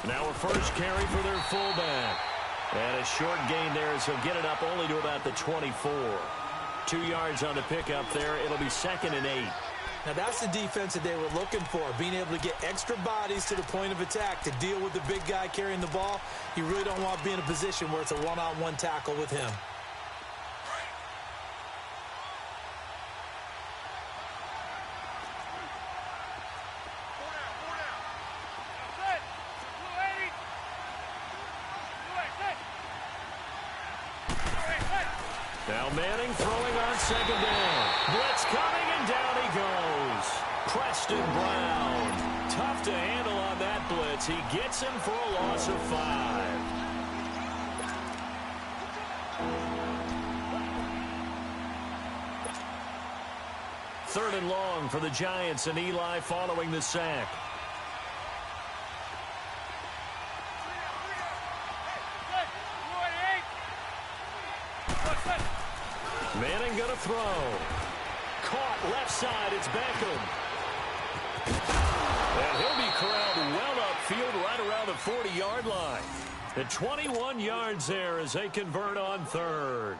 Now a first carry for their fullback. And a short gain there as he'll get it up only to about the 24. 2 yards on the pickup there. It'll be 2nd and 8. Now that's the defense that they were looking for, being able to get extra bodies to the point of attack to deal with the big guy carrying the ball. You really don't want to be in a position where it's a one-on-one tackle with him. Now Manning throwing on 2nd down. Blitz coming, and down he goes. Preston Brown. Tough to handle on that blitz. He gets him for a loss of 5. Third and long for the Giants, and Eli following the sack. Manning going to throw. Caught left side. It's Beckham. And he'll be corralled well upfield right around the 40-yard line. At 21 yards there as they convert on 3rd.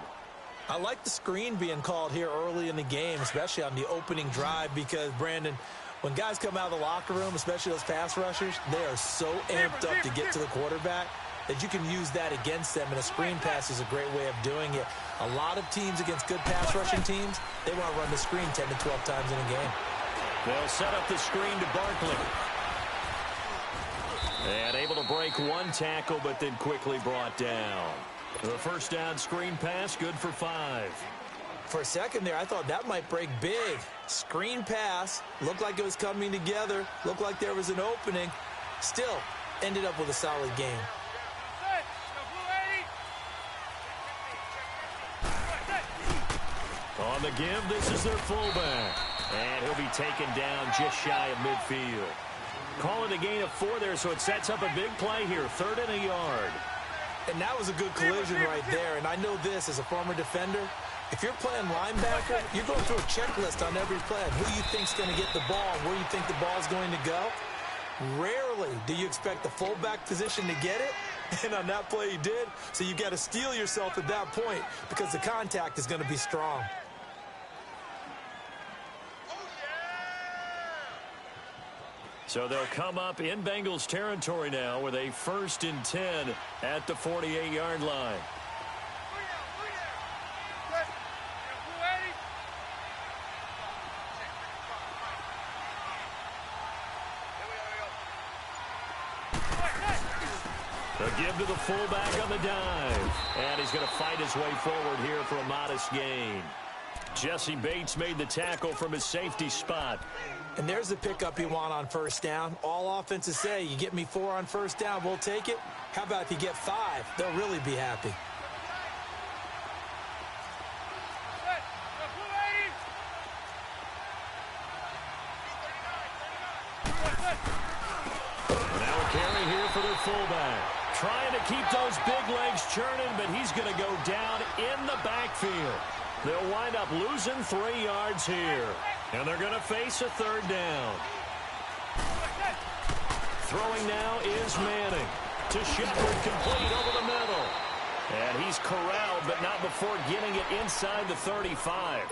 I like the screen being called here early in the game, especially on the opening drive, because, Brandon, when guys come out of the locker room, especially those pass rushers, they are so amped up to get to the quarterback that you can use that against them, and a screen pass is a great way of doing it. A lot of teams against good pass rushing teams, they want to run the screen 10 to 12 times in a game. They'll set up the screen to Barkley. And able to break one tackle, but then quickly brought down. The first down screen pass, good for 5. For a second there, I thought that might break big. Screen pass, looked like it was coming together, looked like there was an opening. Still, ended up with a solid game. On the give, this is their fullback. And he'll be taken down just shy of midfield. Calling a gain of 4 there, so it sets up a big play here. 3rd and a yard. And that was a good collision right there. And I know this as a former defender. If you're playing linebacker, you're going through a checklist on every play of who you think's going to get the ball and where you think the ball's going to go. Rarely do you expect the fullback position to get it. And on that play he did. So you got to steel yourself at that point because the contact is going to be strong. So they'll come up in Bengals territory now with a 1st and 10 at the 48-yard line. The give to the fullback on the dive. And he's going to fight his way forward here for a modest gain. Jesse Bates made the tackle from his safety spot. And there's the pickup you want on 1st down. All offenses say, you get me 4 on 1st down, we'll take it. How about if you get 5? They'll really be happy. Now a carry here for their fullback. Trying to keep those big legs churning, but he's going to go down in the backfield. They'll wind up losing 3 yards here. And they're going to face a 3rd down. Throwing now is Manning. To Shepard, complete over the middle. And he's corralled, but not before getting it inside the 35.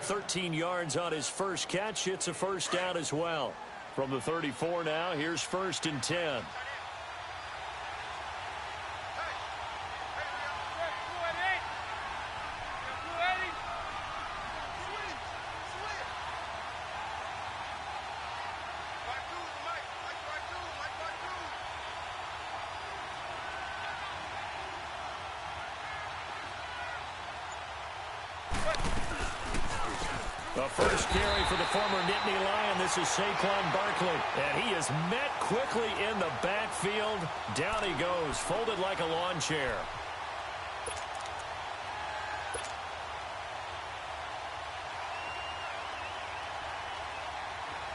13 yards on his first catch. It's a 1st down as well. From the 34 now, here's 1st and 10. The first carry for the former Nittany Lion. This is Saquon Barkley. And he is met quickly in the backfield. Down he goes, folded like a lawn chair.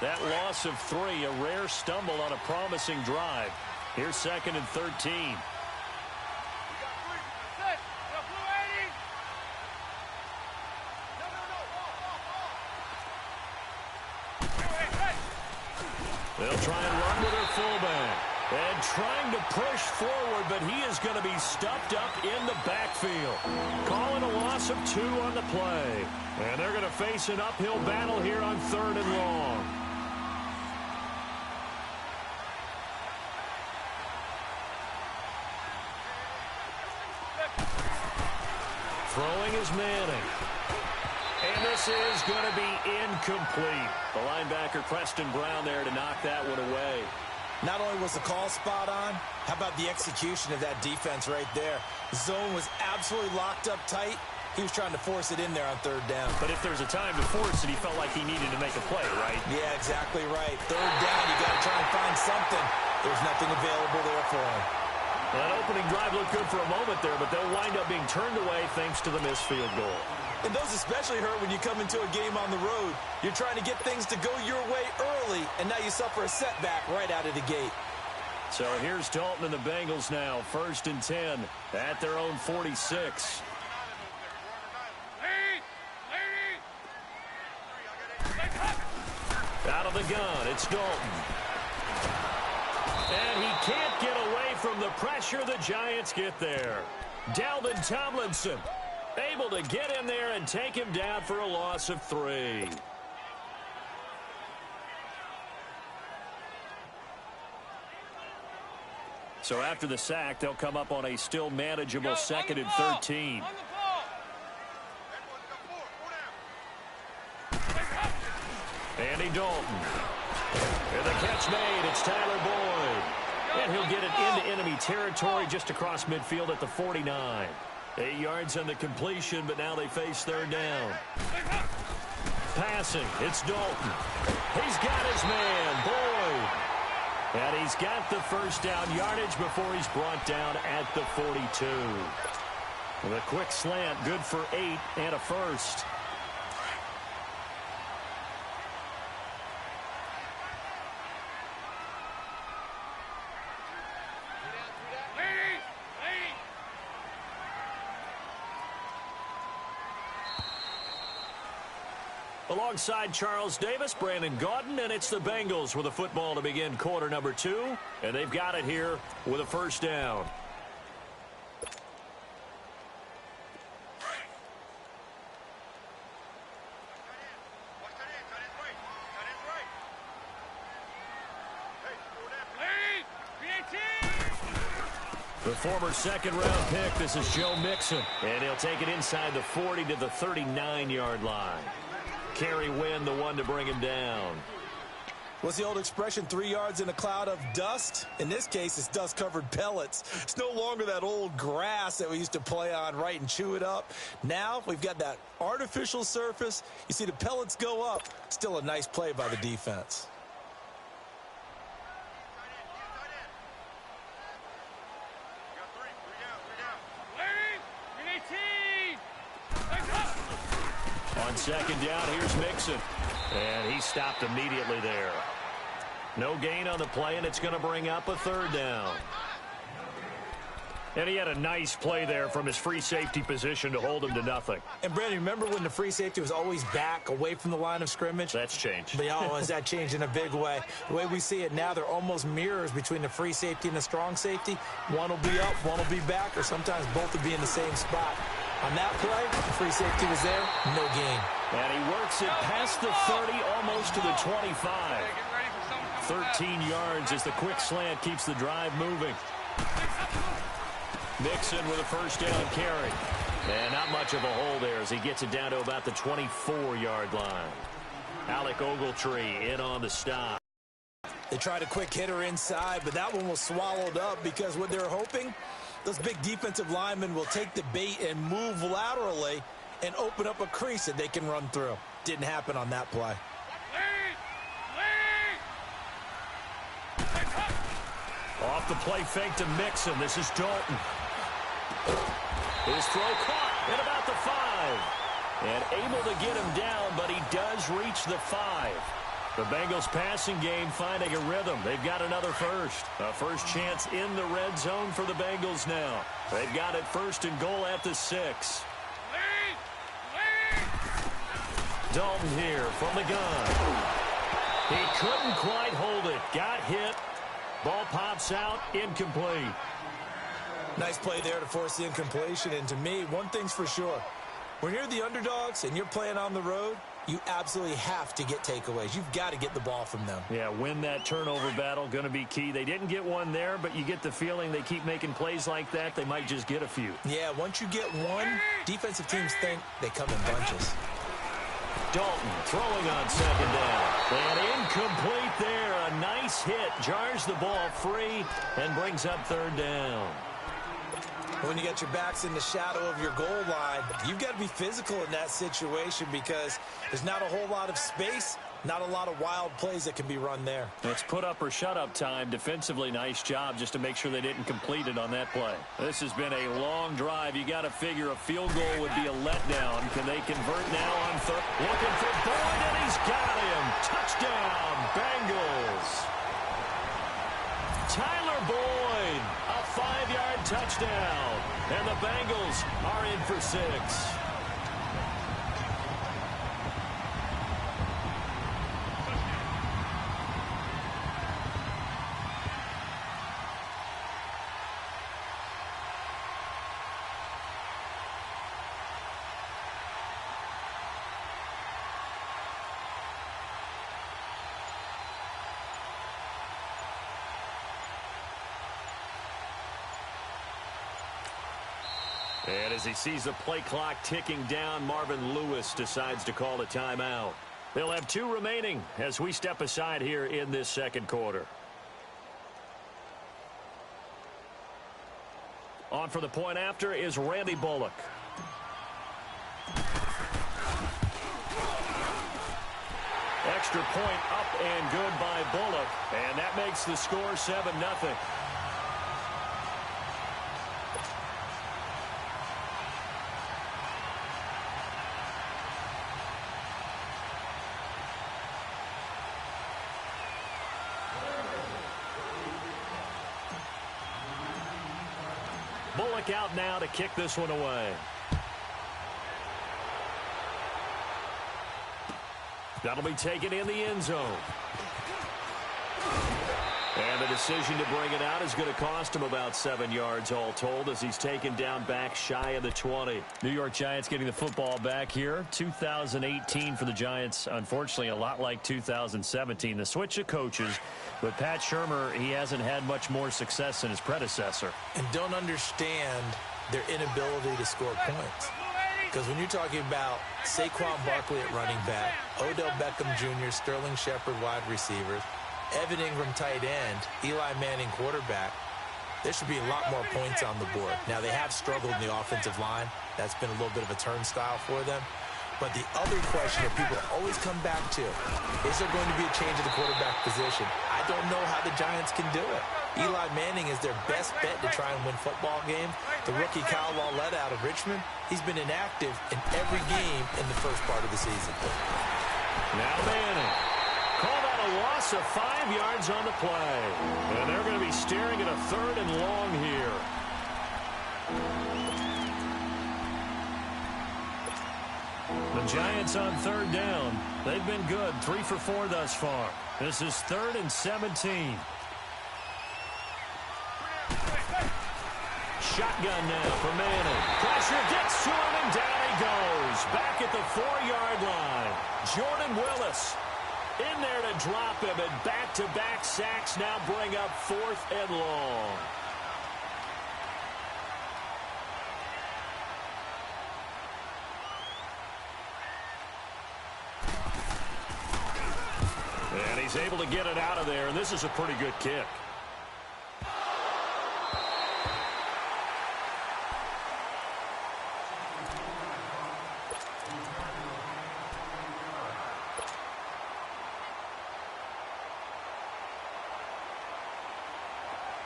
That loss of 3, a rare stumble on a promising drive. Here's 2nd and 13. They'll try and run with their fullback. And trying to push forward, but he is going to be stuffed up in the backfield. Calling a loss of 2 on the play. And they're going to face an uphill battle here on 3rd and long. Throwing is Manning. And this is going to be incomplete. The linebacker, Preston Brown, there to knock that one away. Not only was the call spot on, how about the execution of that defense right there? The zone was absolutely locked up tight. He was trying to force it in there on 3rd down. But if there's a time to force it, he felt like he needed to make a play, right? Yeah, exactly right. 3rd down, you got to try and find something. There's nothing available there for him. That opening drive looked good for a moment there, but they'll wind up being turned away thanks to the missed field goal. And those especially hurt when you come into a game on the road. You're trying to get things to go your way early, and now you suffer a setback right out of the gate. So here's Dalton and the Bengals now, 1st and 10 at their own 46. Out of the gun, it's Dalton. And he can't get away from the pressure. The Giants get there. Dalvin Tomlinson able to get in there and take him down for a loss of 3. So after the sack, they'll come up on a still manageable 2nd and 13. Andy Dalton. And the catch made. It's Tyler Boyd. And he'll get it into enemy territory just across midfield at the 49. 8 yards on the completion, but now they face 3rd down. Passing, it's Dalton. He's got his man, Boyd. And he's got the 1st down yardage before he's brought down at the 42. With a quick slant, good for 8 and a 1st. Alongside Charles Davis, Brandon Gaudin, and it's the Bengals with the football to begin quarter number 2. And they've got it here with a 1st down. The former 2nd-round pick, this is Joe Mixon. And he'll take it inside the 40 to the 39-yard line. Kerry Wynn, the one to bring him down. What's the old expression, 3 yards in a cloud of dust? In this case, it's dust-covered pellets. It's no longer that old grass that we used to play on, right, and chew it up. Now we've got that artificial surface. You see the pellets go up. Still a nice play by the defense. On 2nd down, here's Mixon. And he stopped immediately there. No gain on the play, and it's going to bring up a 3rd down. And he had a nice play there from his free safety position to hold him to nothing. And, Brandon, remember when the free safety was always back away from the line of scrimmage? That's changed. But, oh, has that changed in a big way? The way we see it now, they're almost mirrors between the free safety and the strong safety. One will be up, one will be back, or sometimes both will be in the same spot. On that play, the free safety was there, no gain. And he works it past the 30, almost to the 25. 13 yards as the quick slant keeps the drive moving. Mixon with a 1st down carry. And not much of a hole there as he gets it down to about the 24-yard line. Alec Ogletree in on the stop. They tried a quick hitter inside, but that one was swallowed up because what they're hoping, those big defensive linemen will take the bait and move laterally and open up a crease that they can run through. Didn't happen on that play. Off the play fake to Mixon. This is Dalton. His throw caught at about the 5. And able to get him down, but he does reach the 5. The Bengals passing game finding a rhythm. They've got another 1st. A 1st chance in the red zone for the Bengals now. They've got it 1st and goal at the 6. Dalton here from the gun. He couldn't quite hold it. Got hit. Ball pops out, incomplete. Nice play there to force the incompletion. And to me, one thing's for sure. When you're the underdogs and you're playing on the road, you absolutely have to get takeaways. You've got to get the ball from them. Yeah, win that turnover battle, going to be key. They didn't get one there, but you get the feeling they keep making plays like that, they might just get a few. Yeah, once you get one, defensive teams think they come in bunches. Dalton throwing on second down. And incomplete there. A nice hit. Jars the ball free and brings up third down. When you got your backs in the shadow of your goal line, you've got to be physical in that situation because there's not a whole lot of space, not a lot of wild plays that can be run there. It's put up or shut up time. Defensively, nice job just to make sure they didn't complete it on that play. This has been a long drive. You got to figure a field goal would be a letdown. Can they convert now on third? Looking for Boyd, and he's got him. Touchdown, Bengals. Tyler Boyd, a 5-yard touchdown. And the Bengals are in for 6. And as he sees the play clock ticking down, Marvin Lewis decides to call a timeout. They'll have 2 remaining as we step aside here in this second quarter. On for the point after is Randy Bullock. Extra point up and good by Bullock. And that makes the score 7-0. Bullock out now to kick this one away. That'll be taken in the end zone. And the decision to bring it out is going to cost him about 7 yards all told as he's taken down back shy of the 20. New York Giants getting the football back here. 2018 for the Giants, unfortunately, a lot like 2017. The switch of coaches. But Pat Shurmur, he hasn't had much more success than his predecessor. And don't understand their inability to score points. Because when you're talking about Saquon Barkley at running back, Odell Beckham Jr., Sterling Shepard wide receivers, Evan Ingram tight end, Eli Manning quarterback, there should be a lot more points on the board. Now, they have struggled in the offensive line. That's been a little bit of a turnstile for them. But the other question that people always come back to, is there going to be a change in the quarterback position? I don't know how the Giants can do it. Eli Manning is their best bet to try and win football games. The rookie Kyle Lauletta out of Richmond, he's been inactive in every game in the first part of the season. Now Manning. Called out a loss of 5 yards on the play. And they're going to be staring at a 3rd and long here. The Giants on 3rd down. They've been good. 3 for 4 thus far. This is 3rd and 17. Shotgun now for Manning. Pressure gets to him, and down he goes. Back at the 4-yard line. Jordan Willis in there to drop him, and back-to-back sacks now bring up 4th and long. And he's able to get it out of there, and this is a pretty good kick.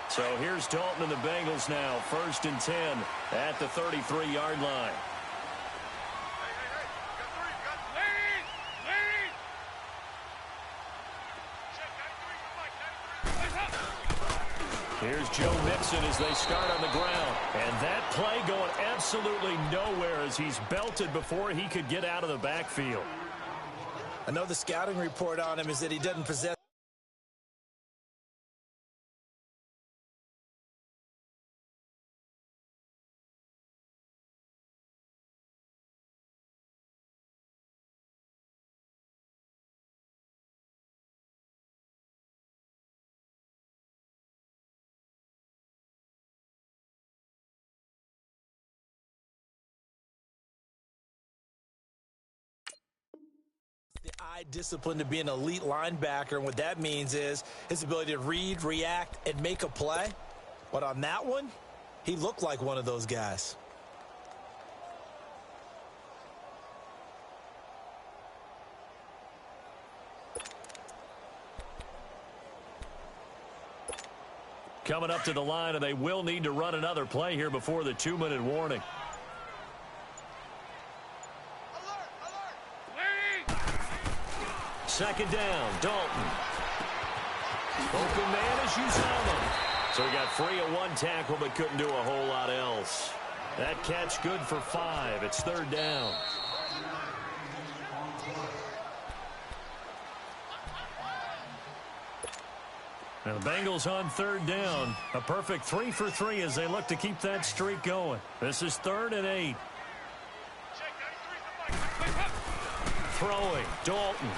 So here's Dalton and the Bengals now, 1st and 10 at the 33-yard line. Here's Joe Mixon as they start on the ground. And that play going absolutely nowhere as he's belted before he could get out of the backfield. I know the scouting report on him is that he doesn't possess high discipline to be an elite linebacker, and what that means is his ability to read, react, and make a play. But on that one, he looked like one of those guys. Coming up to the line, and they will need to run another play here before the 2-minute warning. Second down, Dalton. Open man is Uzama. So he got free of one tackle, but couldn't do a whole lot else. That catch good for 5. It's third down. And the Bengals on third down. A perfect 3 for 3 as they look to keep that streak going. This is 3rd and 8. Throwing, Dalton.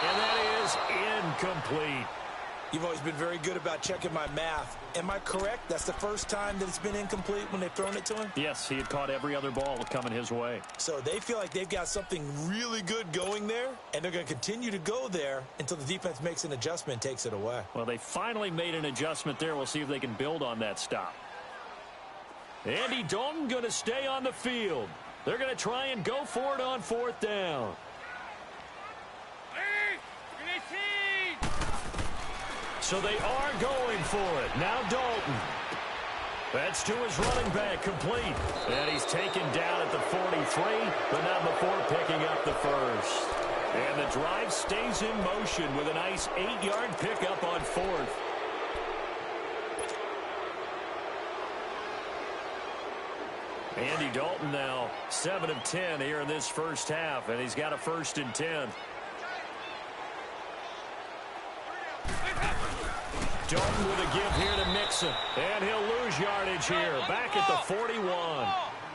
And that is incomplete. You've always been very good about checking my math. Am I correct? That's the first time that it's been incomplete when they've thrown it to him? Yes, he had caught every other ball coming his way. So they feel like they've got something really good going there, and they're going to continue to go there until the defense makes an adjustment and takes it away. Well, they finally made an adjustment there. We'll see if they can build on that stop. Andy Dalton going to stay on the field. They're going to try and go for it on 4th down. So they are going for it. Now Dalton. That's to his running back, complete. And he's taken down at the 43, but not before picking up the first. And the drive stays in motion with a nice 8-yard pickup on 4th. Andy Dalton now 7 of 10 here in this first half, and he's got a 1st and 10. Dalton with a give here to Mixon. And he'll lose yardage here. Back at the 41.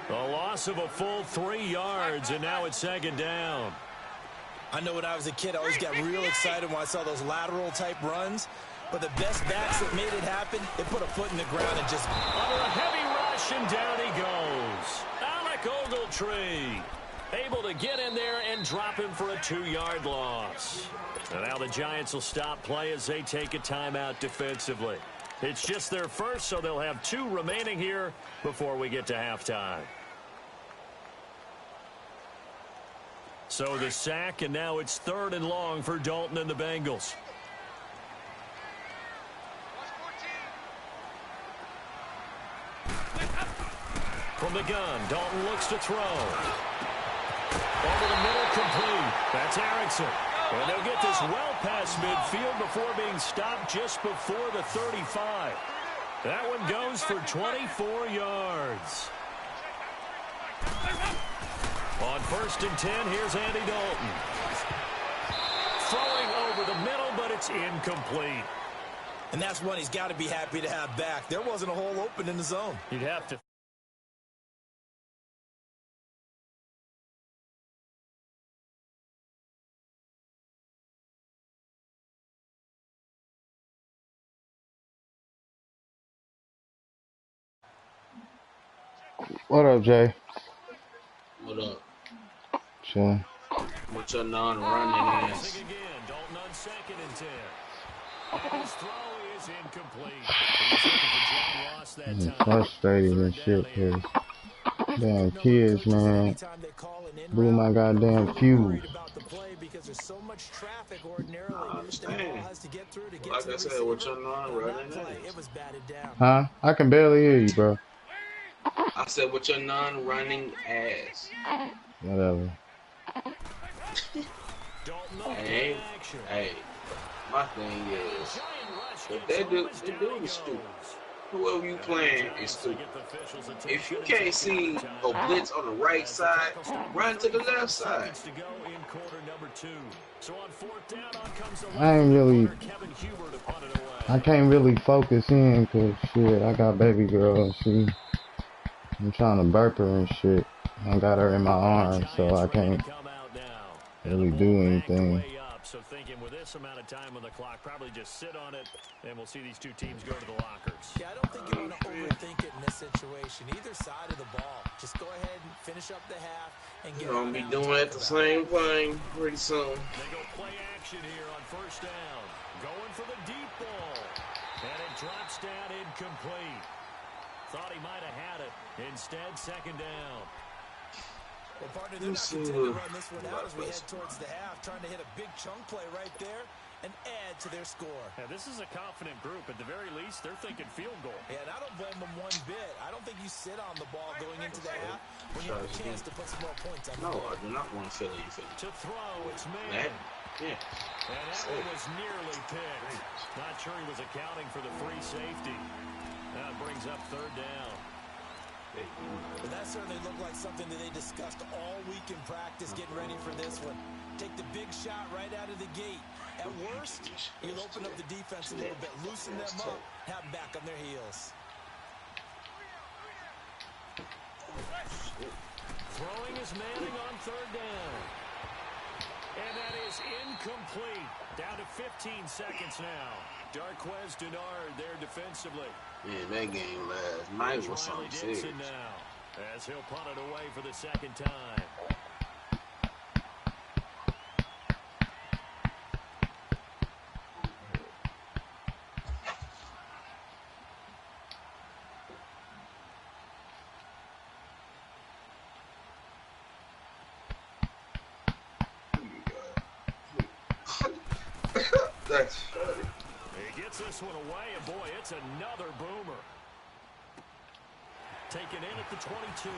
A loss of a full 3 yards, and now it's 2nd down. I know when I was a kid, I always got real excited when I saw those lateral-type runs. But the best backs that made it happen, they put a foot in the ground and just... Under a heavy rush, and down he goes. Alec Ogletree able to get in there and drop him for a 2-yard loss. And now the Giants will stop play as they take a timeout defensively. It's just their first, so they'll have 2 remaining here before we get to halftime. So the sack, and now it's 3rd and long for Dalton and the Bengals. From the gun, Dalton looks to throw. Over the middle, complete. That's Erickson. And they'll get this well past midfield before being stopped just before the 35. That one goes for 24 yards. On 1st and 10, here's Andy Dalton. Throwing over the middle, but it's incomplete. And that's one he's got to be happy to have back. There wasn't a hole open in the zone. You'd have to. What up, Jay? What up? Chillin'. What's your non-running ass? Again, Dalton on 2nd and 10. His throw is incomplete. He was looking for John Ross that I'm time. frustrated and shit, cause damn kids, man, blew my goddamn fuse. I understand. Like I said, what's your non-running ass? Huh? I can barely hear you, bro. I said, what's your non-running ass? Whatever. Hey, my thing is, if they do is stupid. Whoever you playing is stupid. If you can't see a blitz on the right side, run to the left side. I can't really focus in, cause shit, I got baby girl and I'm trying to burp her and shit. I got her in my arms, so I can't really do anything. So thinking with this amount of time on the clock, probably just sit on it, and we'll see these 2 teams go to the lockers. Yeah, I don't think you want to overthink it in this situation. Either side of the ball, Just go ahead and finish up the half and get Gonna be doing it the same thing pretty soon. They go play action here on first down. Going for the deep ball. And it drops down incomplete. Thought he might have had it. Instead, second down. Well, partner, they're not content to run this one out as we head towards the half, trying to hit a big chunk play right there and add to their score. Yeah, this is a confident group. At the very least, they're thinking field goal. Yeah, and I don't blame them one bit. I don't think you sit on the ball going into the half when you have a chance to put some more points on the board. No, I do not want to fill it. To throw, it's man. Yeah. And that one was nearly picked. Not sure he was accounting for the free safety. That brings up third down. But that certainly looked like something that they discussed all week in practice, getting ready for this one. Take the big shot right out of the gate. At worst, you'll open up the defense a little bit, loosen them up, have them back on their heels. Throwing is Manning on third down. And that is incomplete. Down to 15 seconds now. Darquez Denard there defensively. Man, that game last night was something serious. Now, as he'll punt it away for the second time. That's funny. He gets this one away, and boy, it's another boomer. Taken in at the 22.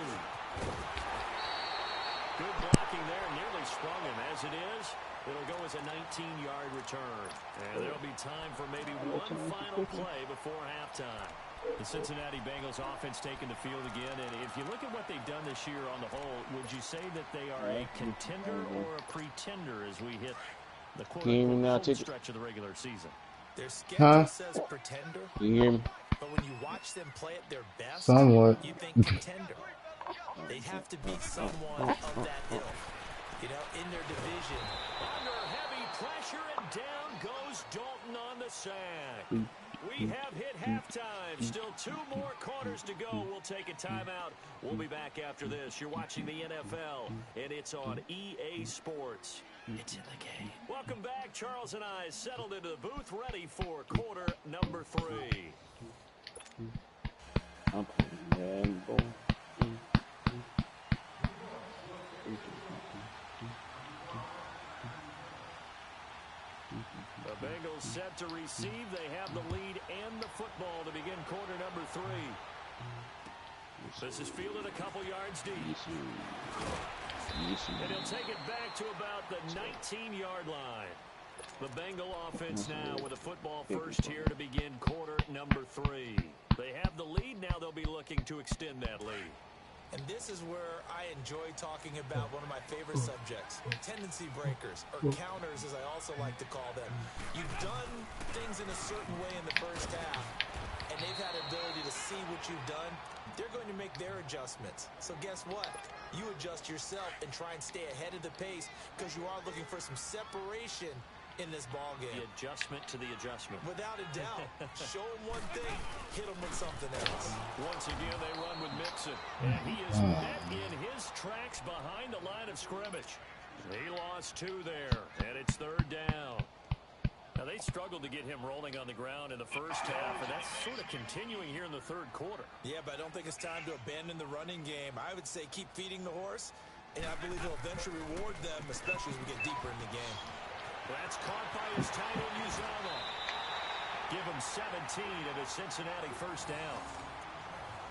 Good blocking there, nearly sprung him. As it is, it'll go as a 19-yard return. And there'll be time for maybe one final play before halftime. The Cincinnati Bengals offense taking the field again. And if you look at what they've done this year on the whole, would you say that they are a contender or a pretender as we hit the quote-unquote stretch of the regular season? Their schedule says pretender, You hear me? but when you watch them play at their best, Somewhat. you think contender. They have to beat someone of that ilk, you know, in their division. Under heavy pressure, and down goes Dalton on the sack. We have hit halftime. Still 2 more quarters to go. We'll take a timeout. We'll be back after this. You're watching the NFL, and it's on EA Sports. It's in the game. Welcome back. Charles and I settled into the booth, ready for quarter number 3. The Bengals set to receive. They have the lead and the football to begin quarter number 3. This is fielded a couple yards deep. And he'll take it back to about the 19-yard line. The Bengal offense now with a football first here to begin quarter number 3. They have the lead. Now they'll be looking to extend that lead. And this is where I enjoy talking about one of my favorite subjects, tendency breakers, or counters as I also like to call them. You've done things in a certain way in the first half, and they've had ability to see what you've done. They're going to make their adjustments. So guess what? You adjust yourself and try and stay ahead of the pace because you are looking for some separation in this ball game. The adjustment to the adjustment. Without a doubt. Show them one thing, hit them with something else. Once again, they run with Mixon. And he is met in his tracks behind the line of scrimmage. He lost 2 there, and it's third down. Now, they struggled to get him rolling on the ground in the first half, and that's sort of continuing here in the third quarter. Yeah, but I don't think it's time to abandon the running game. I would say keep feeding the horse, and I believe it'll eventually reward them, especially as we get deeper in the game. That's caught by his tight end, Uzama. Give him 17 at a Cincinnati first down.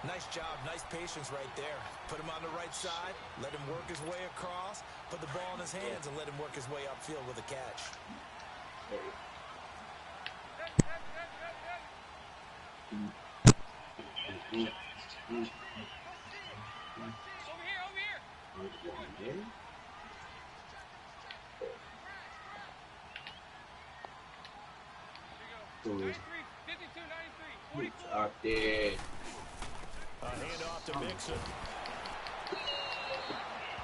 Nice job, nice patience right there. Put him on the right side, let him work his way across, put the ball in his hands, and let him work his way upfield with a catch. Out there. A handoff to Mixon.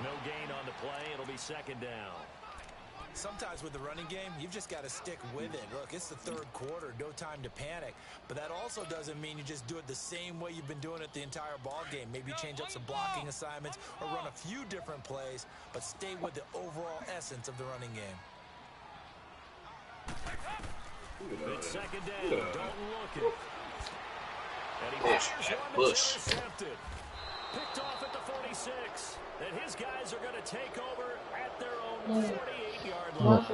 No gain on the play. It'll be second down. Sometimes with the running game, you've just got to stick with it. Look, it's the third quarter, no time to panic. But that also doesn't mean you just do it the same way you've been doing it the entire ball game. Maybe change up some blocking assignments or run a few different plays, but stay with the overall essence of the running game. It's second down. Dalton looking. And he Push. intercepted. Picked off at the 46. And his guys are going to take over at their own 48-yard line.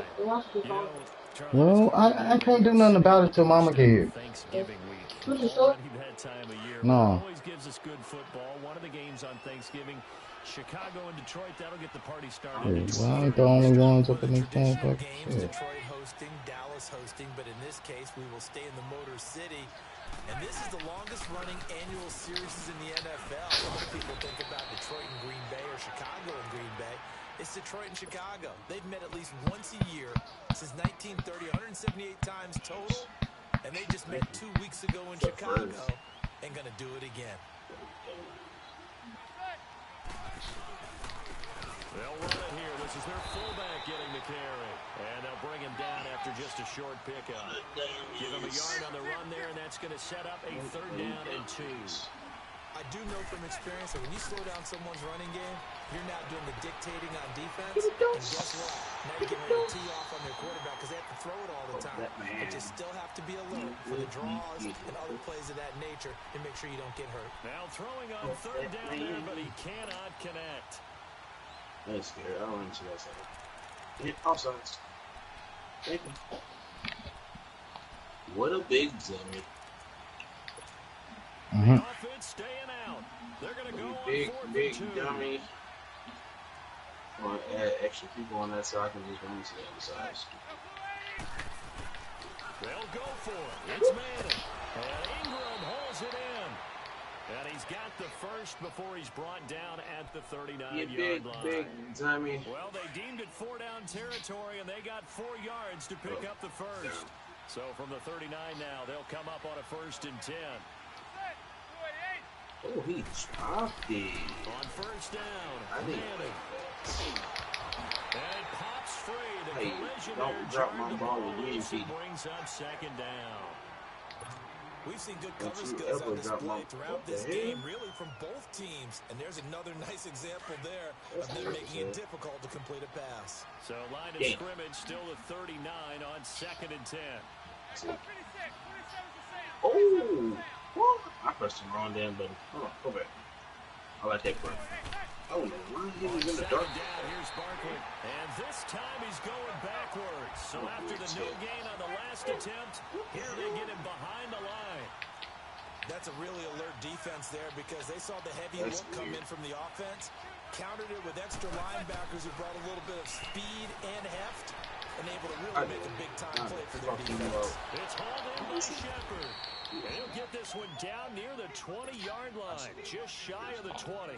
Well, I can't do nothing about it till Mama get here. Thanksgiving week. Already that time of year. No. Always gives us good football. One of the games on Thanksgiving, Chicago and Detroit, that'll get the party started. Yeah, well, I ain't the only ones up in this motherfucker. Detroit hosting, Dallas hosting, but in this case, we will stay in the Motor City. And this is the longest-running annual series in the NFL. Most people think about Detroit and Green Bay or Chicago and Green Bay. It's Detroit and Chicago. They've met at least once a year since 1930, 178 times total. And they just met 2 weeks ago in Chicago and going to do it again. They'll run it here. This is their fullback getting the carry. And they'll bring him down after just a short pickup. Give him a yard on the run there, and that's going to set up a 3rd down and 2. I do know from experience that when you slow down someone's running game, you're not doing the dictating on defense. And guess what? Now you're getting ready to tee off on their quarterback because they have to throw it all the time. But you still have to be alert for the draws and other plays of that nature and make sure you don't get hurt. Now throwing on 3rd down there, but he cannot connect. That's scary. I don't want to see that side. Hit offsides. Thank you. What a big dummy. The offense staying out. They're going to go on 4th and 2. Dummy. I want to add extra people on that side. I can just run to the other side. They'll go for it. It's Manning. And Ingram holds it in. And he's got the first before he's brought down at the 39-yard line. Big dummy. Well, they deemed it 4-down territory, and they got 4 yards to pick up the first. So from the 39 now, they'll come up on a 1st and 10. Oh, he dropped it. On 1st down, I didn't Manning. And it pops free. The Hey, collision don't there drop jarred my the ball ball again, loose and Pete. brings up 2nd down. We've seen good Don't cover you skills ever on drop display my- throughout what the this hell? game, really from both teams. And there's another nice example there of them making it difficult to complete a pass. So line of Yeah. scrimmage still at 39 on 2nd and 10. Oh, what? I pressed the wrong damn button. Hold on, go back. I like that front. Oh, no, why he was in the dark? Down, here's Barkley. And this time he's going backwards. So after the no gain on the last attempt, here they get him behind the line. That's a really alert defense there because they saw the heavy That's look come weird. in from the offense, countered it with extra linebackers who brought a little bit of speed and heft, and able to really make a big-time play for their defense. It's hauled in by Shepard. And he'll get this one down near the 20-yard line, just shy of the 20.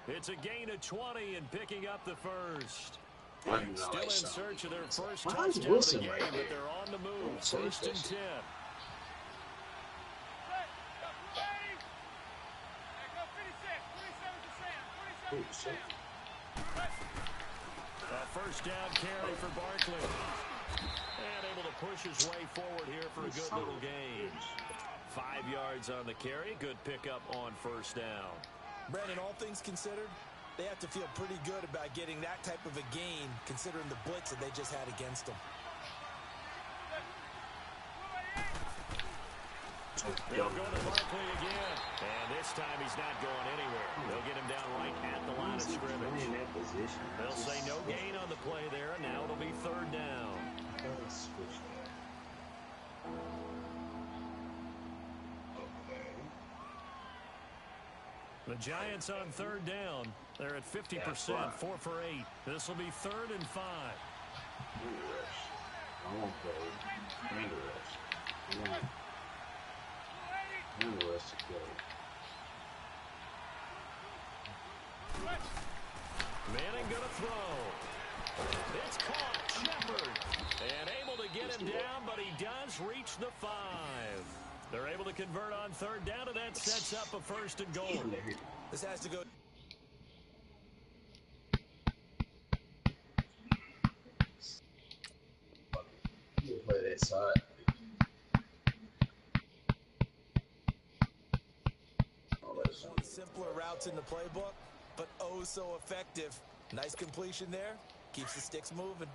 It's a gain of 20 and picking up the first. Still in search of their first touchdown of the Wilson game, right but there? they're on the move. Oh, 1st and 10. Oh, shit. A 1st down carry for Barkley. And able to push his way forward here for a good little gain. 5 yards on the carry. Good pickup on 1st down. Brandon, all things considered, they have to feel pretty good about getting that type of a gain considering the blitz that they just had against them. They'll go to Barkley again. And this time he's not going anywhere. They'll get him down right at the line of scrimmage. In that position. They'll say no gain on the play there, and now it'll be 3rd down. The Giants on 3rd down. They're at 50%, 4 for 8. This will be 3rd and 5. I won't play. Finger rush. Finger rush to go. Manning gonna throw. It's caught. Shepard. And able to get him down, but he does reach the 5. They're able to convert on 3rd down, and that sets up a 1st and goal. This has to go. simpler routes in the playbook, but oh so effective. Nice completion there. Keeps the sticks moving.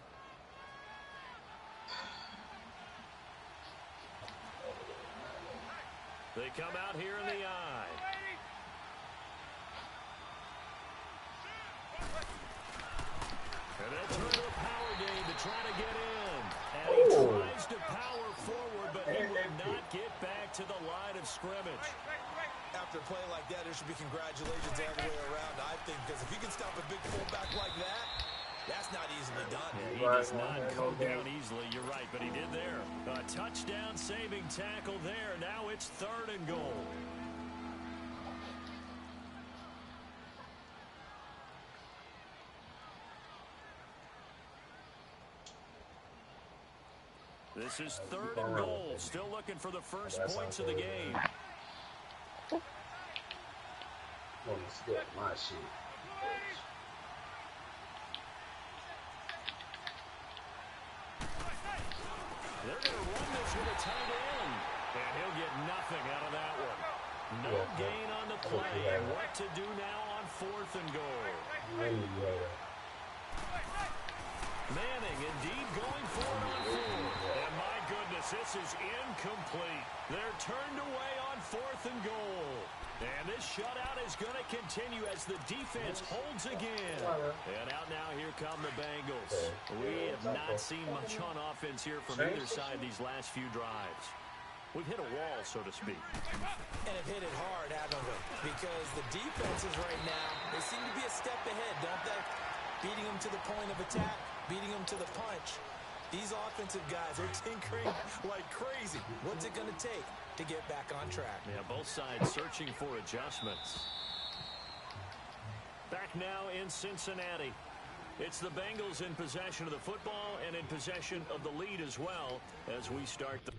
They come out here in the eye. And then through the power game to try to get in. And he tries to power forward, but he will not get back to the line of scrimmage. After a play like that, there should be congratulations all the way around, I think, because if you can stop a big fullback like that, that's not easily done. Yeah, he does not go down easily, you're right, but he did there. A touchdown-saving tackle there. Now it's 3rd and goal. This is 3rd and goal. Still looking for the first points of the game. I'm gonna skip my shit. They're going to run this with a tight end. And he'll get nothing out of that one. No gain on the play. And what to do now on 4th and goal. Manning indeed going for it on 4th. And my goodness, this is incomplete. They're turned away on 4th and goal. And this shutout is going to continue as the defense holds again. And out now, here come the Bengals. We have not seen much on offense here from either side these last few drives. We've hit a wall, so to speak. And have hit it hard, haven't we? Because the defenses right now, they seem to be a step ahead, don't they? Beating them to the point of attack, beating them to the punch. These offensive guys are tinkering like crazy. What's it going to take to get back on track? Yeah, both sides searching for adjustments. Back now in Cincinnati. It's the Bengals in possession of the football and in possession of the lead as well as we start the...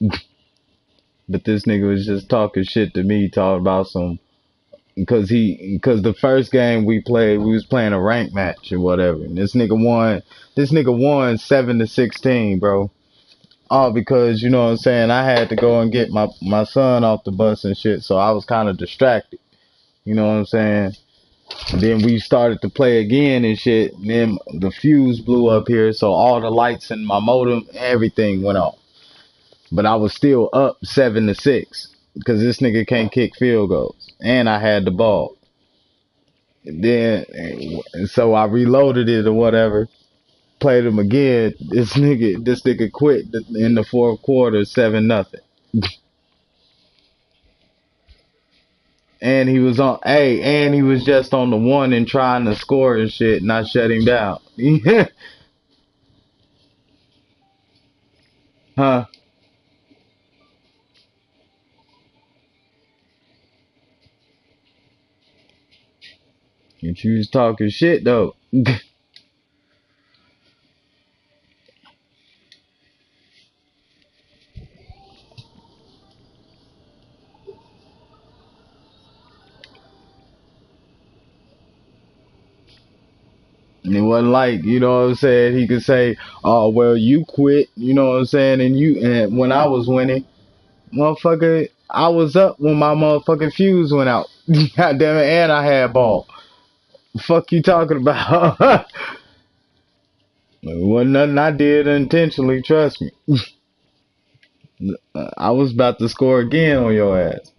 But this nigga was just talking shit to me, talking about some, because the first game we played, we was playing a rank match or whatever. And this nigga won 7-16, bro. All because, you know what I'm saying, I had to go and get my son off the bus and shit, so I was kind of distracted. You know what I'm saying? And then we started to play again and shit. And then the fuse blew up here, so all the lights in my modem, everything went off. But I was still up 7-6 because this nigga can't kick field goals, and I had the ball. And so I reloaded it or whatever, played him again. This nigga quit in the fourth quarter, 7-0. And he was and he was just on the one and trying to score and shit, and I shut him down. Huh? And she was talking shit though. And it wasn't like, you know what I'm saying, he could say, oh, well, you quit, you know what I'm saying, and when I was winning, motherfucker, I was up when my motherfucking fuse went out. God damn it, and I had ball. Fuck you talking about? It wasn't nothing I did intentionally, trust me. I was about to score again on your ass.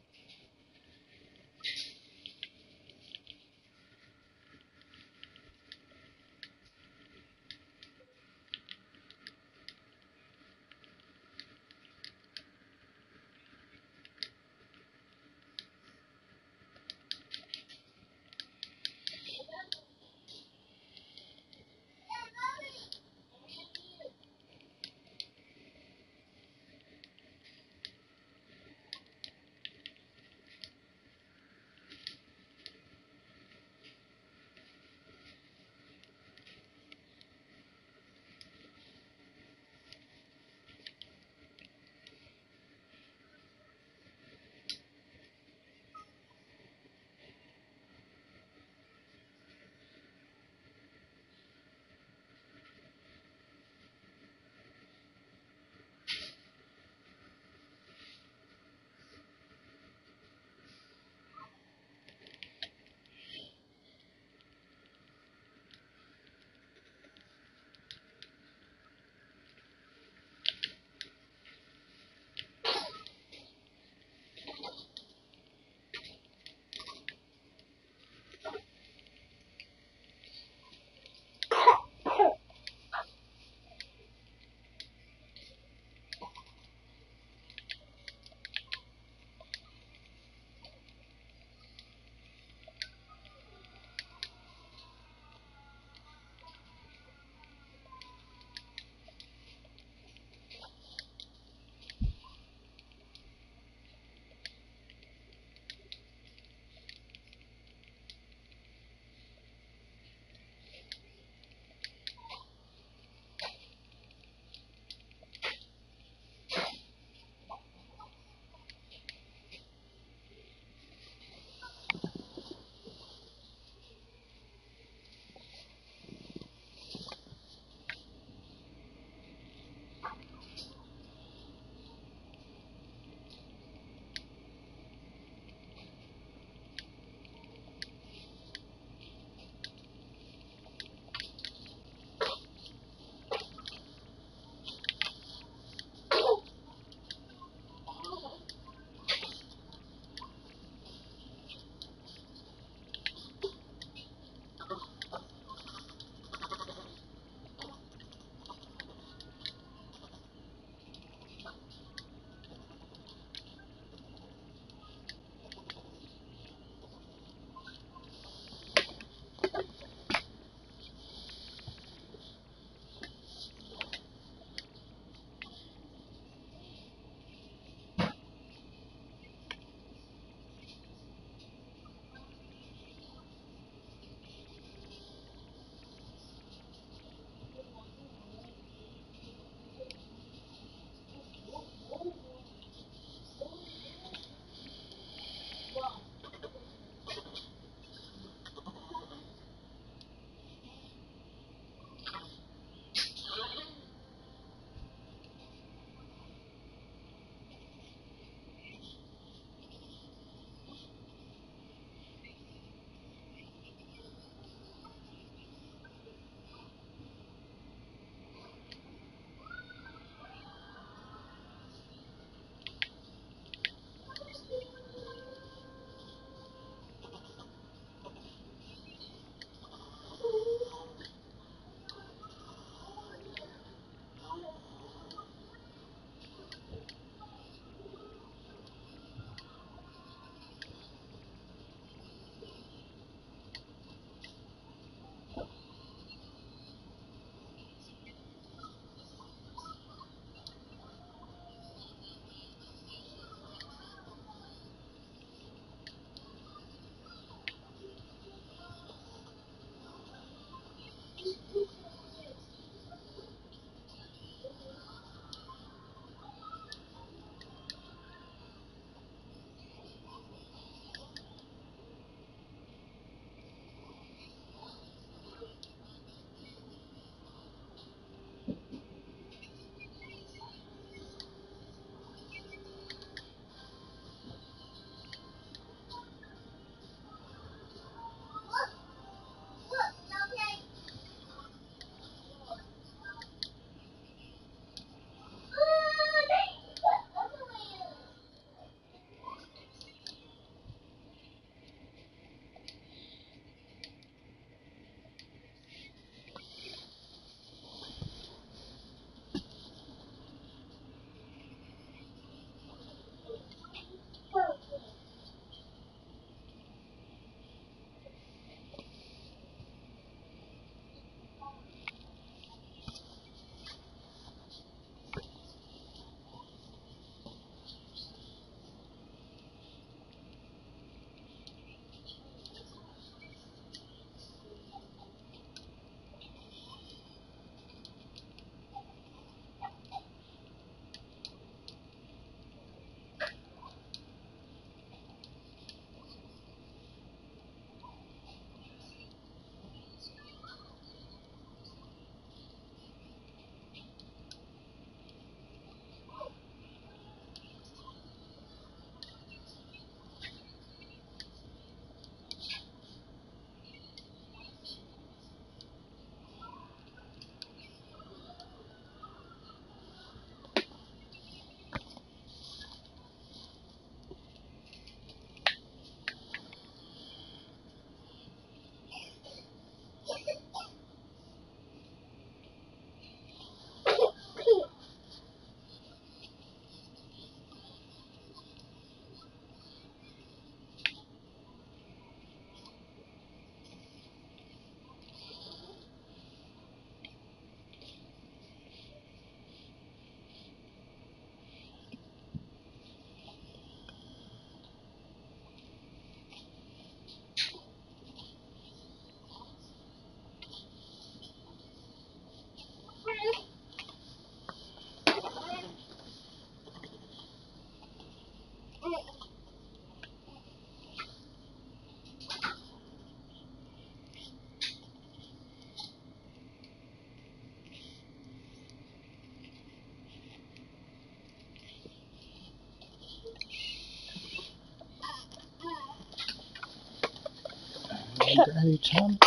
Daddy, Tom.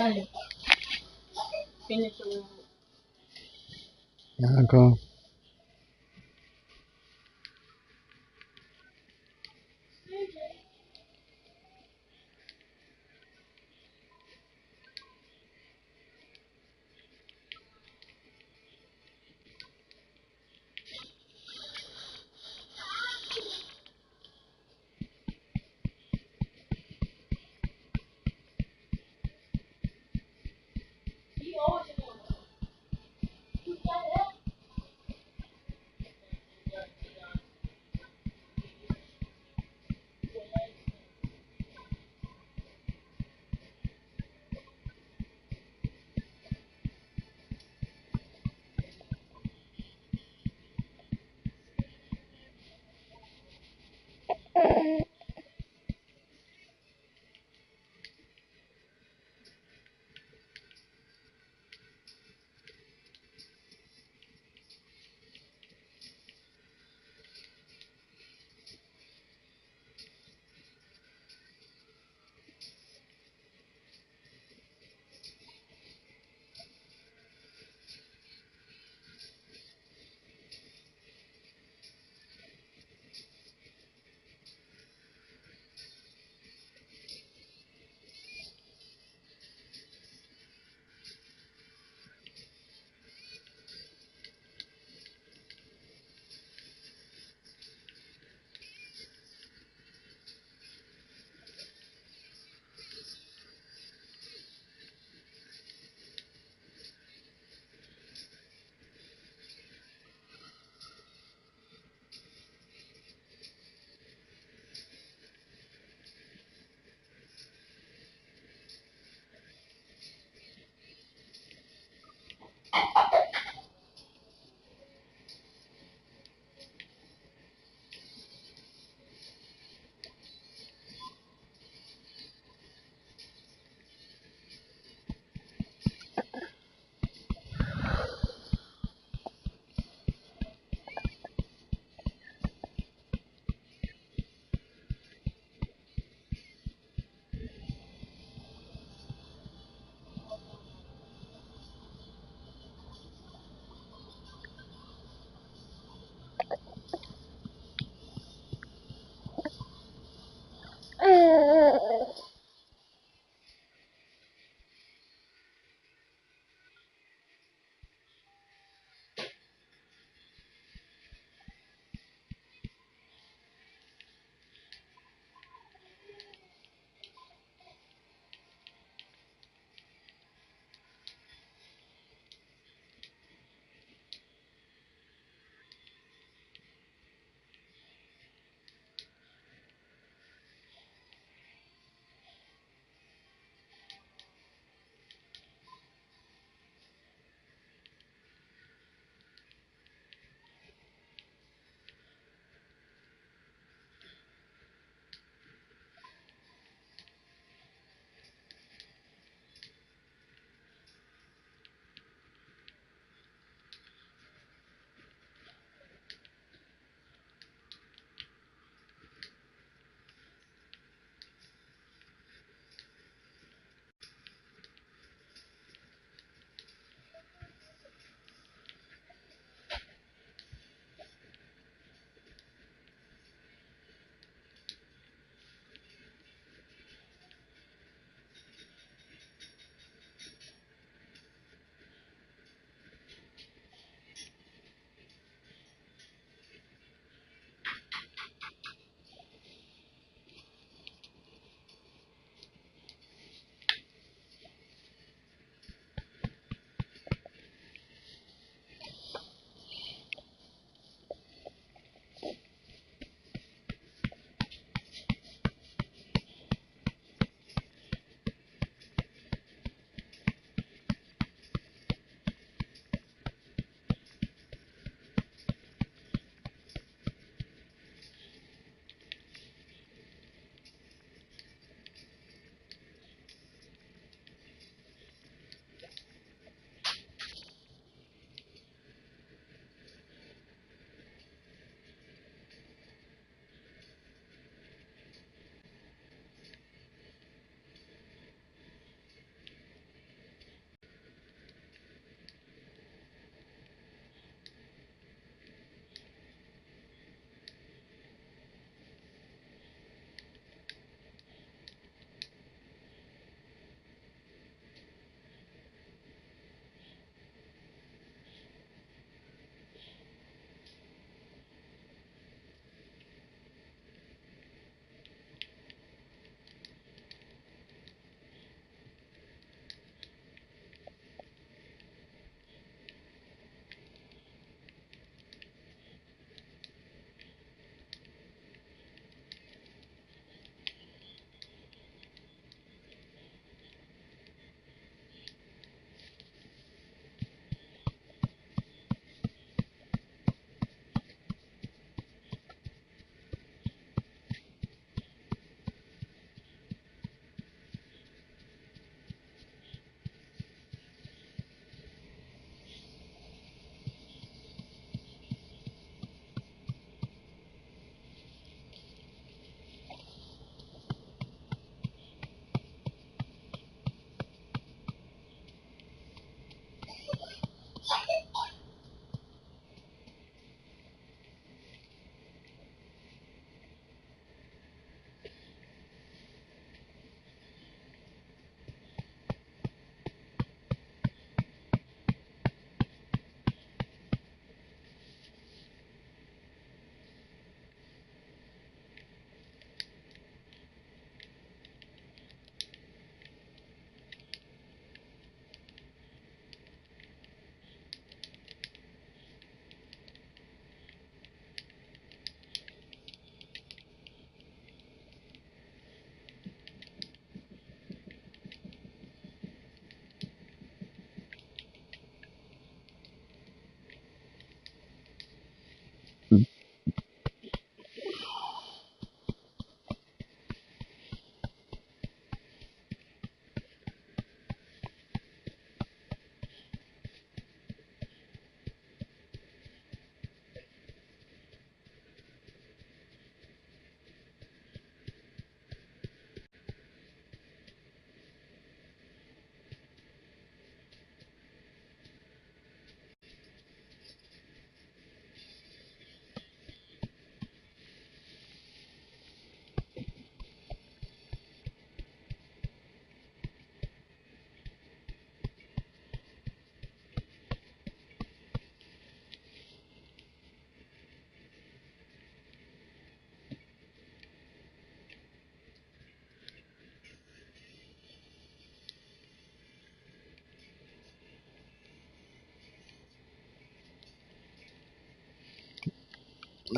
Here I go.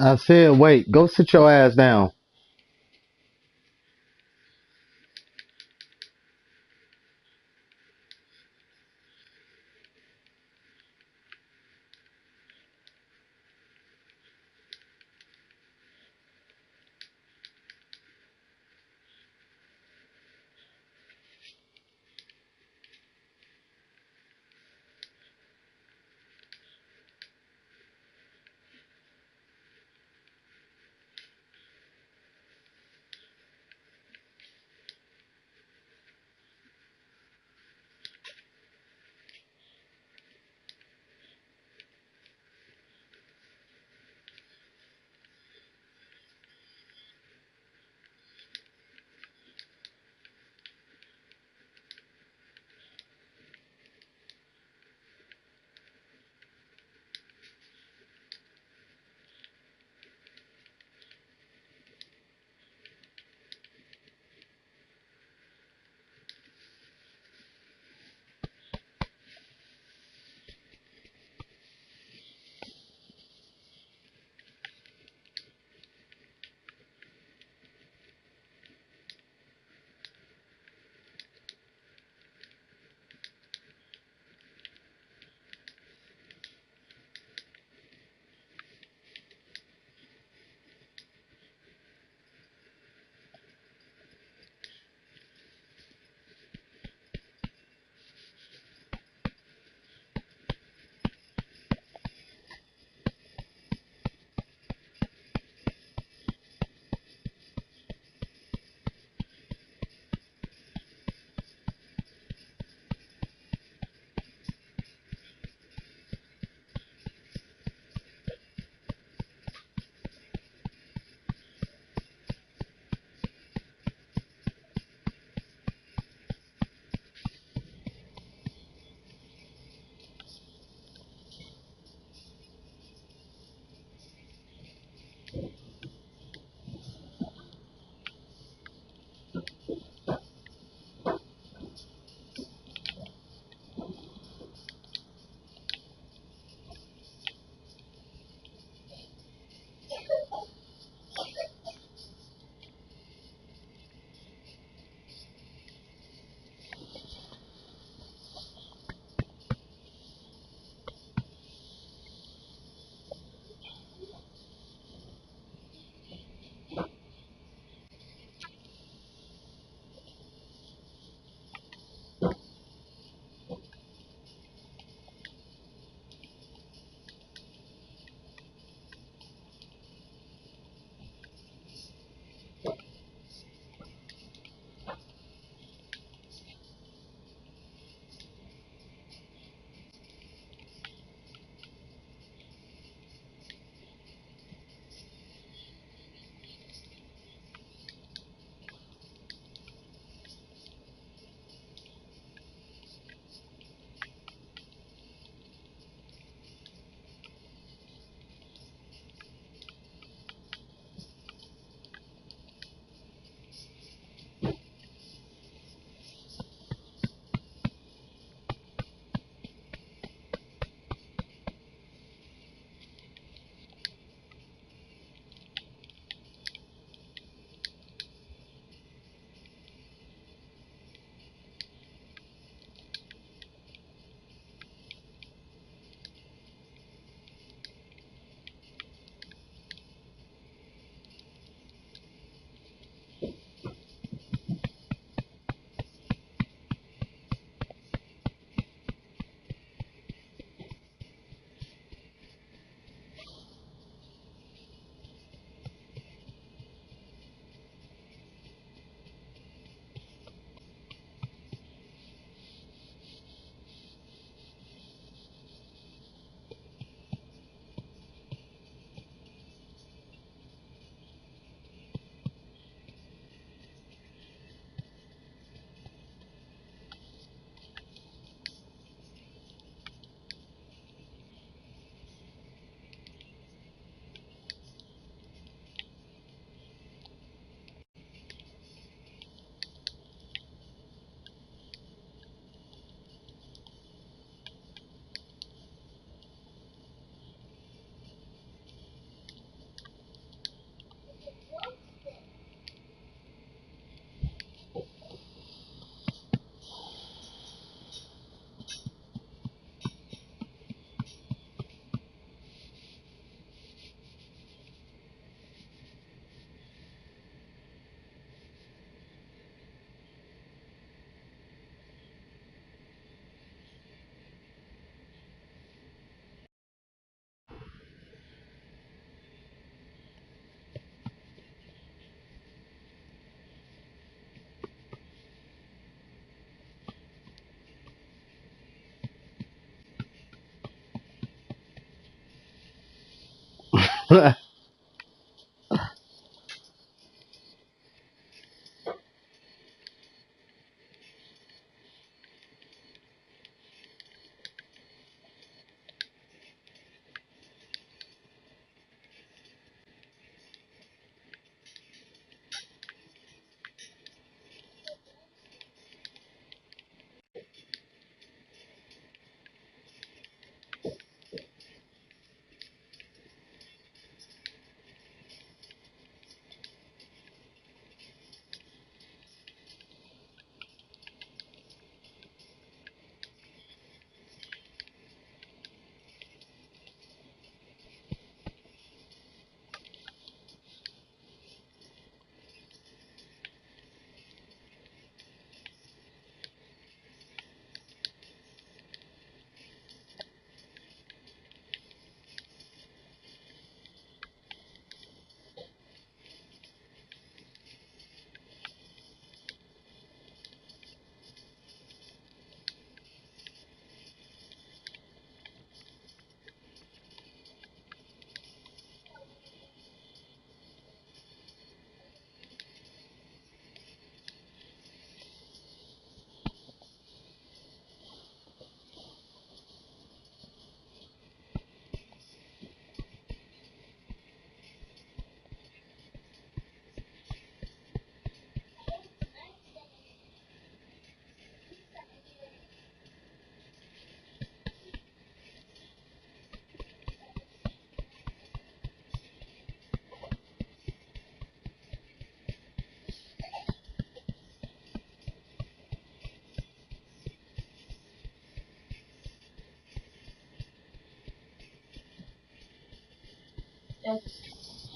I said, wait, go sit your ass down.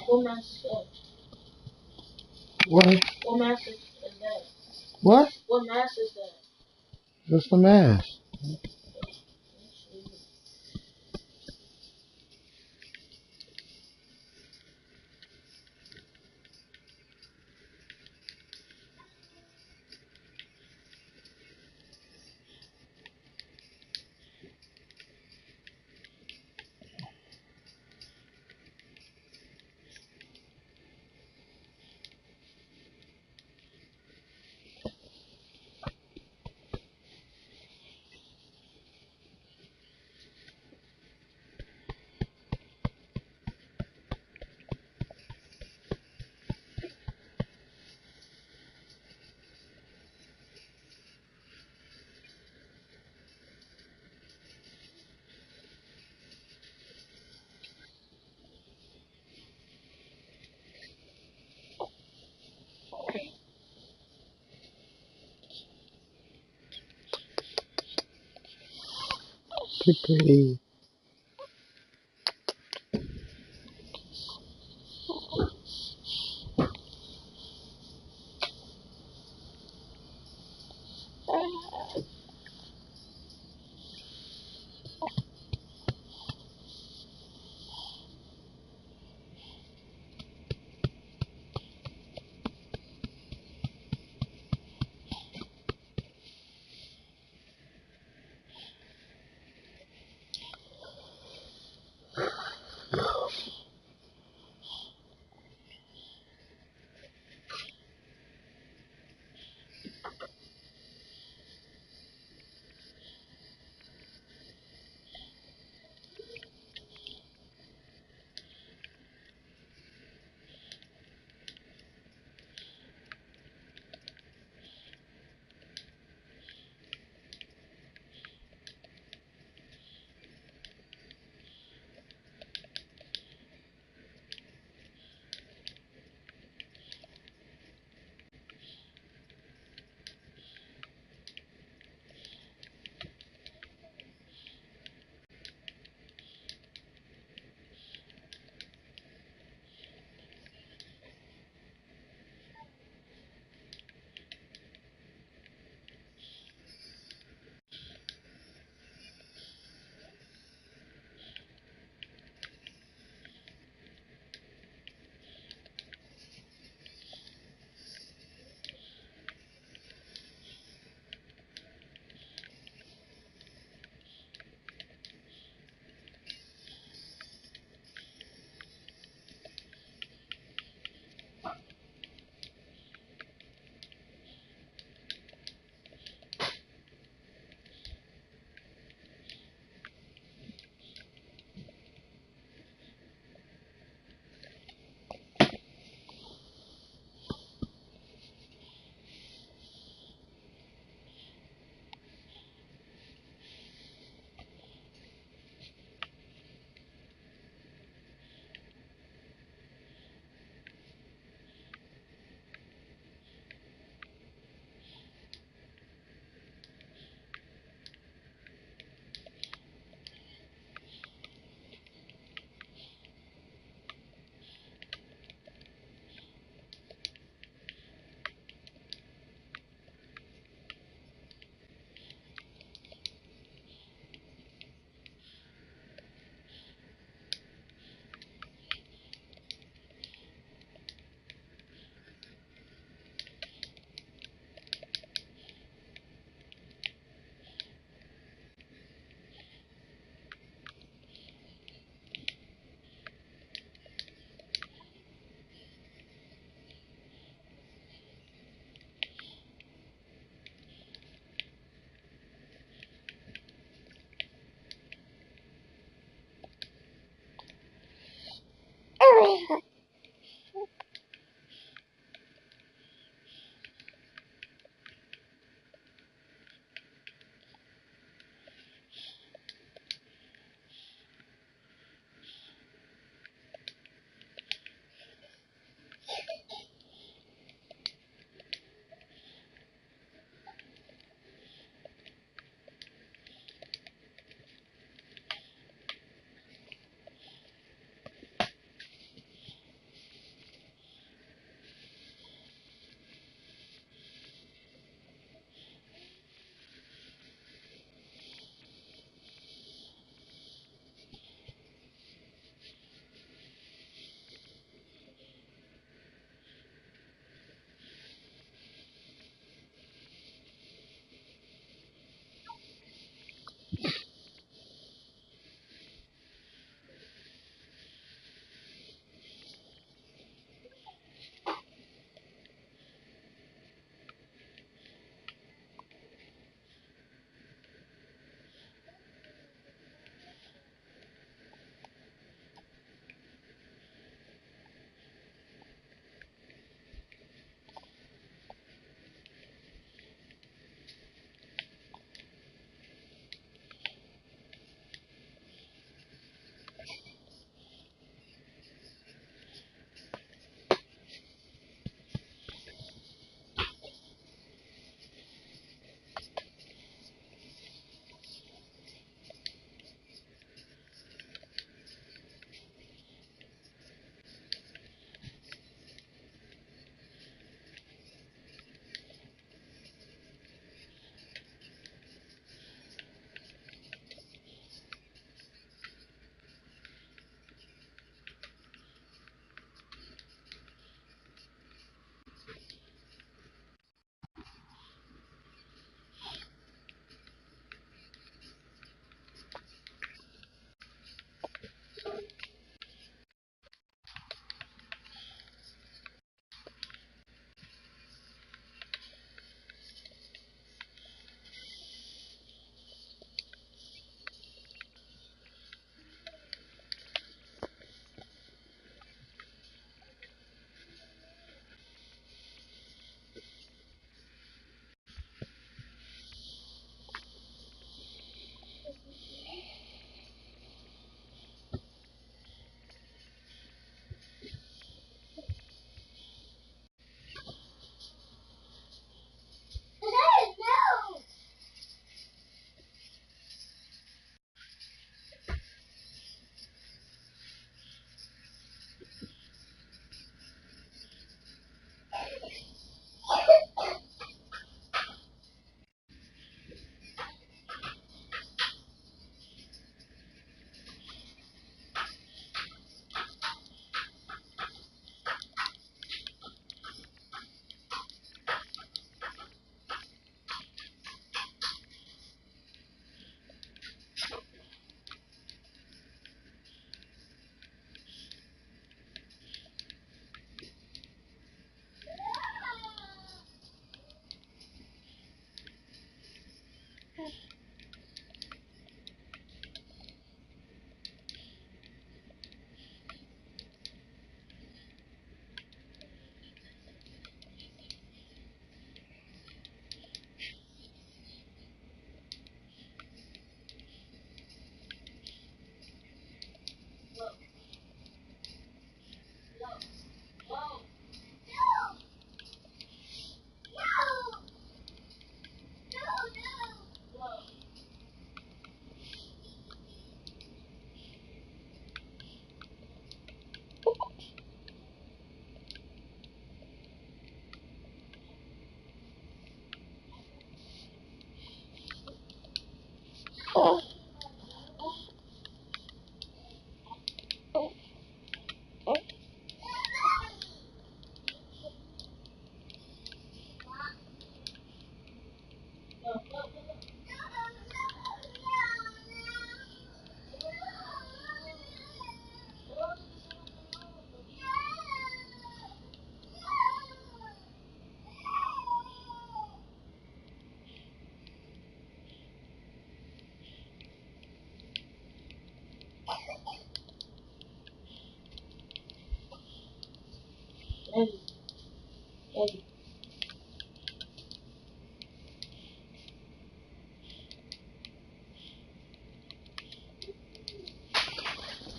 What mask is that? What? What mask is that? What? What mask is that? Just a mask. Too pretty.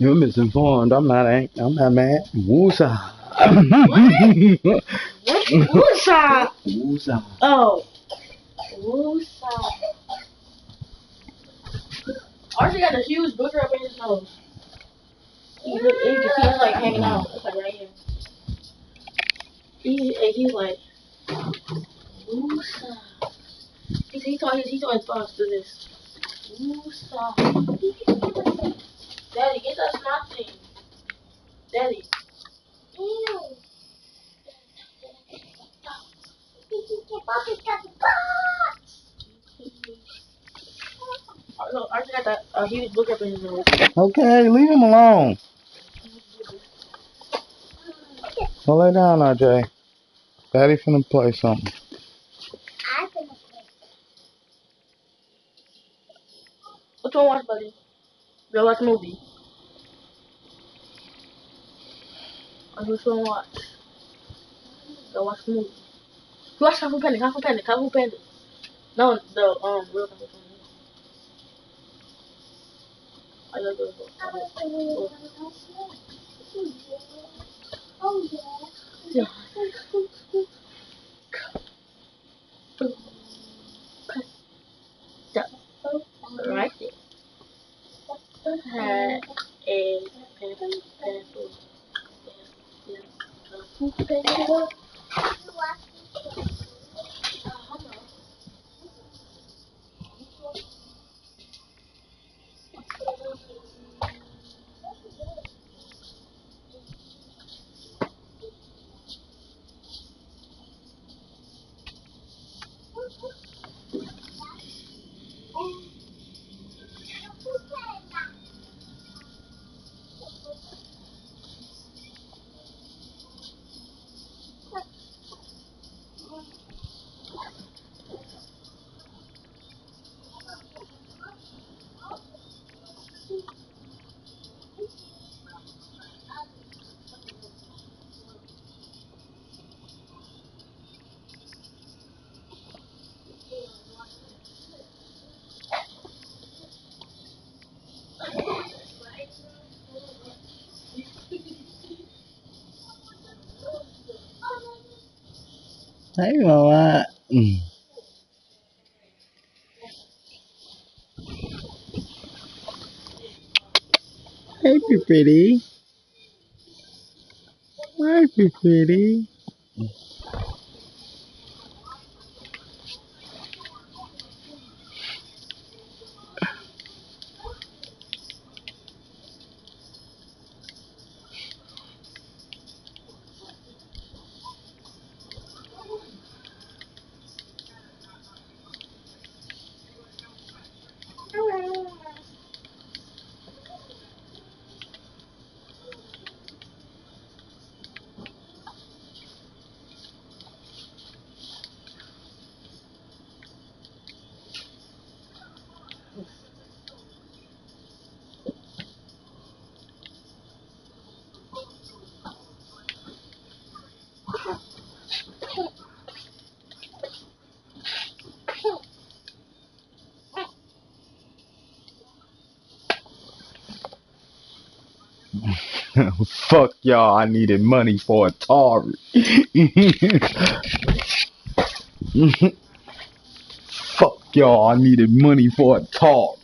You're misinformed. I'm not mad. Woosah. What? Woosah. Woosah. Oh. Woosah. Archie got a huge booger up in his nose. You can see it's like hanging out. It's like right here. He's like, woosah. He taught his thoughts to this. Woosah. Daddy, get that snot thing. Daddy. Ew. No, Archie got that huge booger up in his nose. Okay, leave him alone. Well, lay down, RJ. Daddy finna play something. What you want to watch, buddy? Go watch a movie. What you want to watch? Go watch the movie. You watch Kung Fu Panda. No, the real Kung Fu Panda. I love those. Yeah. Right there. Had a pencil. Hey, mama. Hey, pretty. Hi, pretty. Fuck y'all, I needed money for Atari. Fuck y'all, I needed money for Atari.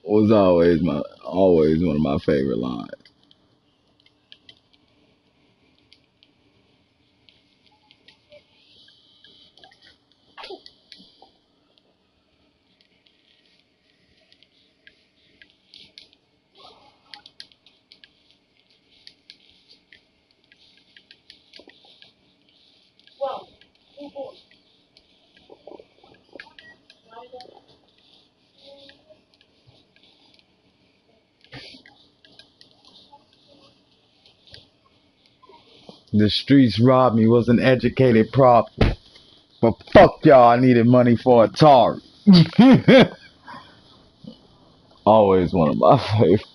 Was always one of my favorite lines. The streets robbed me, was an educated prop. But fuck y'all, I needed money for Atari. Always one of my favorites.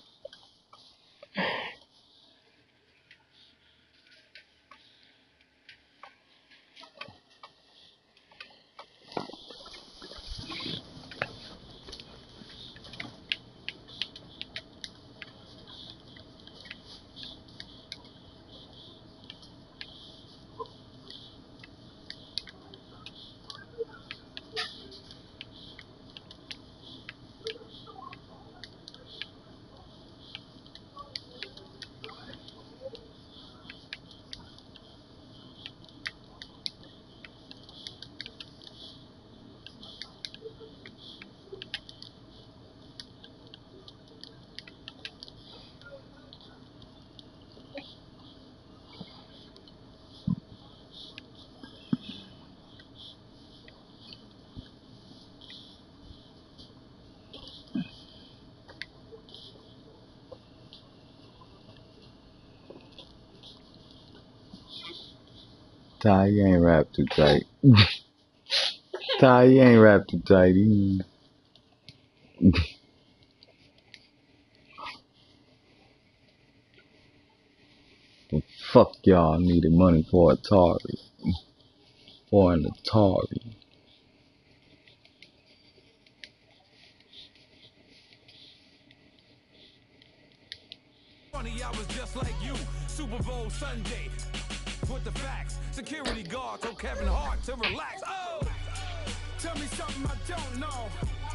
Ty, you ain't rap too tight. Ty, you ain't rap too tight. Well, fuck y'all, needed money for Atari. For an Atari. Funny, I was just like you. Super Bowl Sunday. With the facts. Security guard told Kevin Hart to relax. Oh! Tell me something I don't know.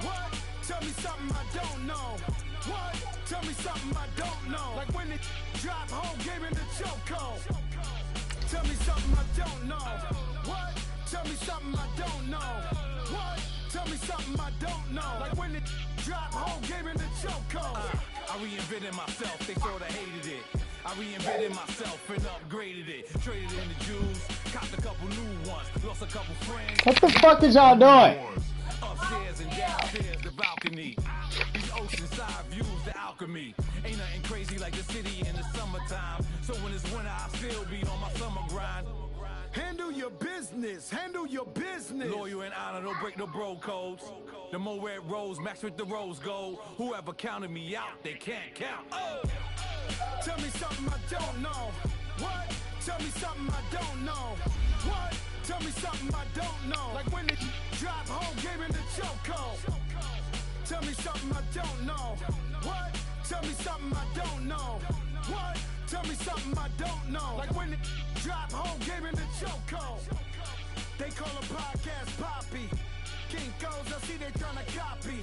What? Tell me something I don't know. What? Tell me something I don't know. Like when it drop home, gave him the chokehold. Tell me something I don't know. What? Tell me something I don't know. What? Tell me something I don't know. Like when it drop home, gave him the chokehold. I reinvented myself, they sorta hated it. I reinvented myself and upgraded it. Traded in the Jews, copped a couple new ones, lost a couple friends. What the fuck is y'all doing? Upstairs and downstairs, the balcony. These oceanside views, the alchemy. Ain't nothing crazy like the city in the summertime. So when it's winter, I still be on my summer grind. Handle your business, handle your business. Loyal and honor, don't break no bro codes. The more red rose, match with the rose gold. Whoever counted me out, they can't count. Oh! Tell me something I don't know. What? Tell me something I don't know. What? Tell me something I don't know. Like when it drop home, gave him the chokehold. Tell me something I don't know. What? Tell me something I don't know. What? Tell me something I don't know. Like when it drop home, gave him the chokehold. They call a podcast Poppy. KingKickAzz, I see they tryna copy.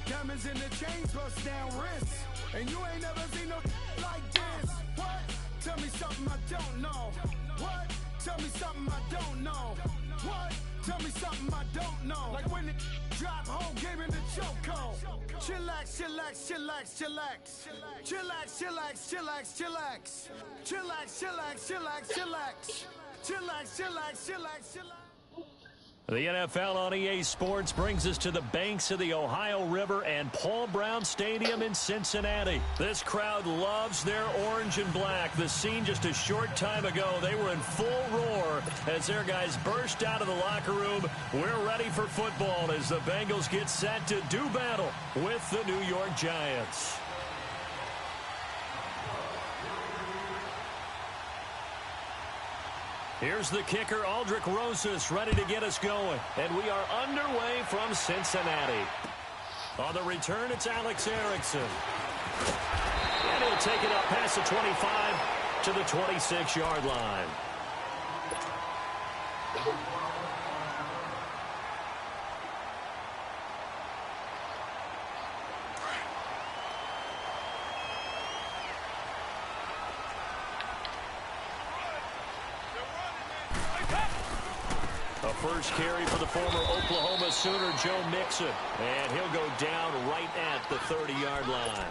Diamonds in the chains, bust down wrists. And you ain't never seen no like this. What? Tell me something I don't know. What? Tell me something I don't know. What? Tell me something I don't know. Like when it drop home, gave him the chokehold. Chillax, chillax, chillax, chillax. Chillax, chillax, chillax, chillax. Chillax, chillax, chillax, chillax. Chillax, chillax, chillax, chillax. The NFL on EA Sports brings us to the banks of the Ohio River and Paul Brown Stadium in Cincinnati. This crowd loves their orange and black. The scene just a short time ago, they were in full roar as their guys burst out of the locker room. We're ready for football as the Bengals get set to do battle with the New York Giants. Here's the kicker, Aldrich Rosas, ready to get us going. And we are underway from Cincinnati. On the return, it's Alex Erickson. And he'll take it up past the 25 to the 26-yard line. First carry for the former Oklahoma Sooner, Joe Mixon. And he'll go down right at the 30-yard line.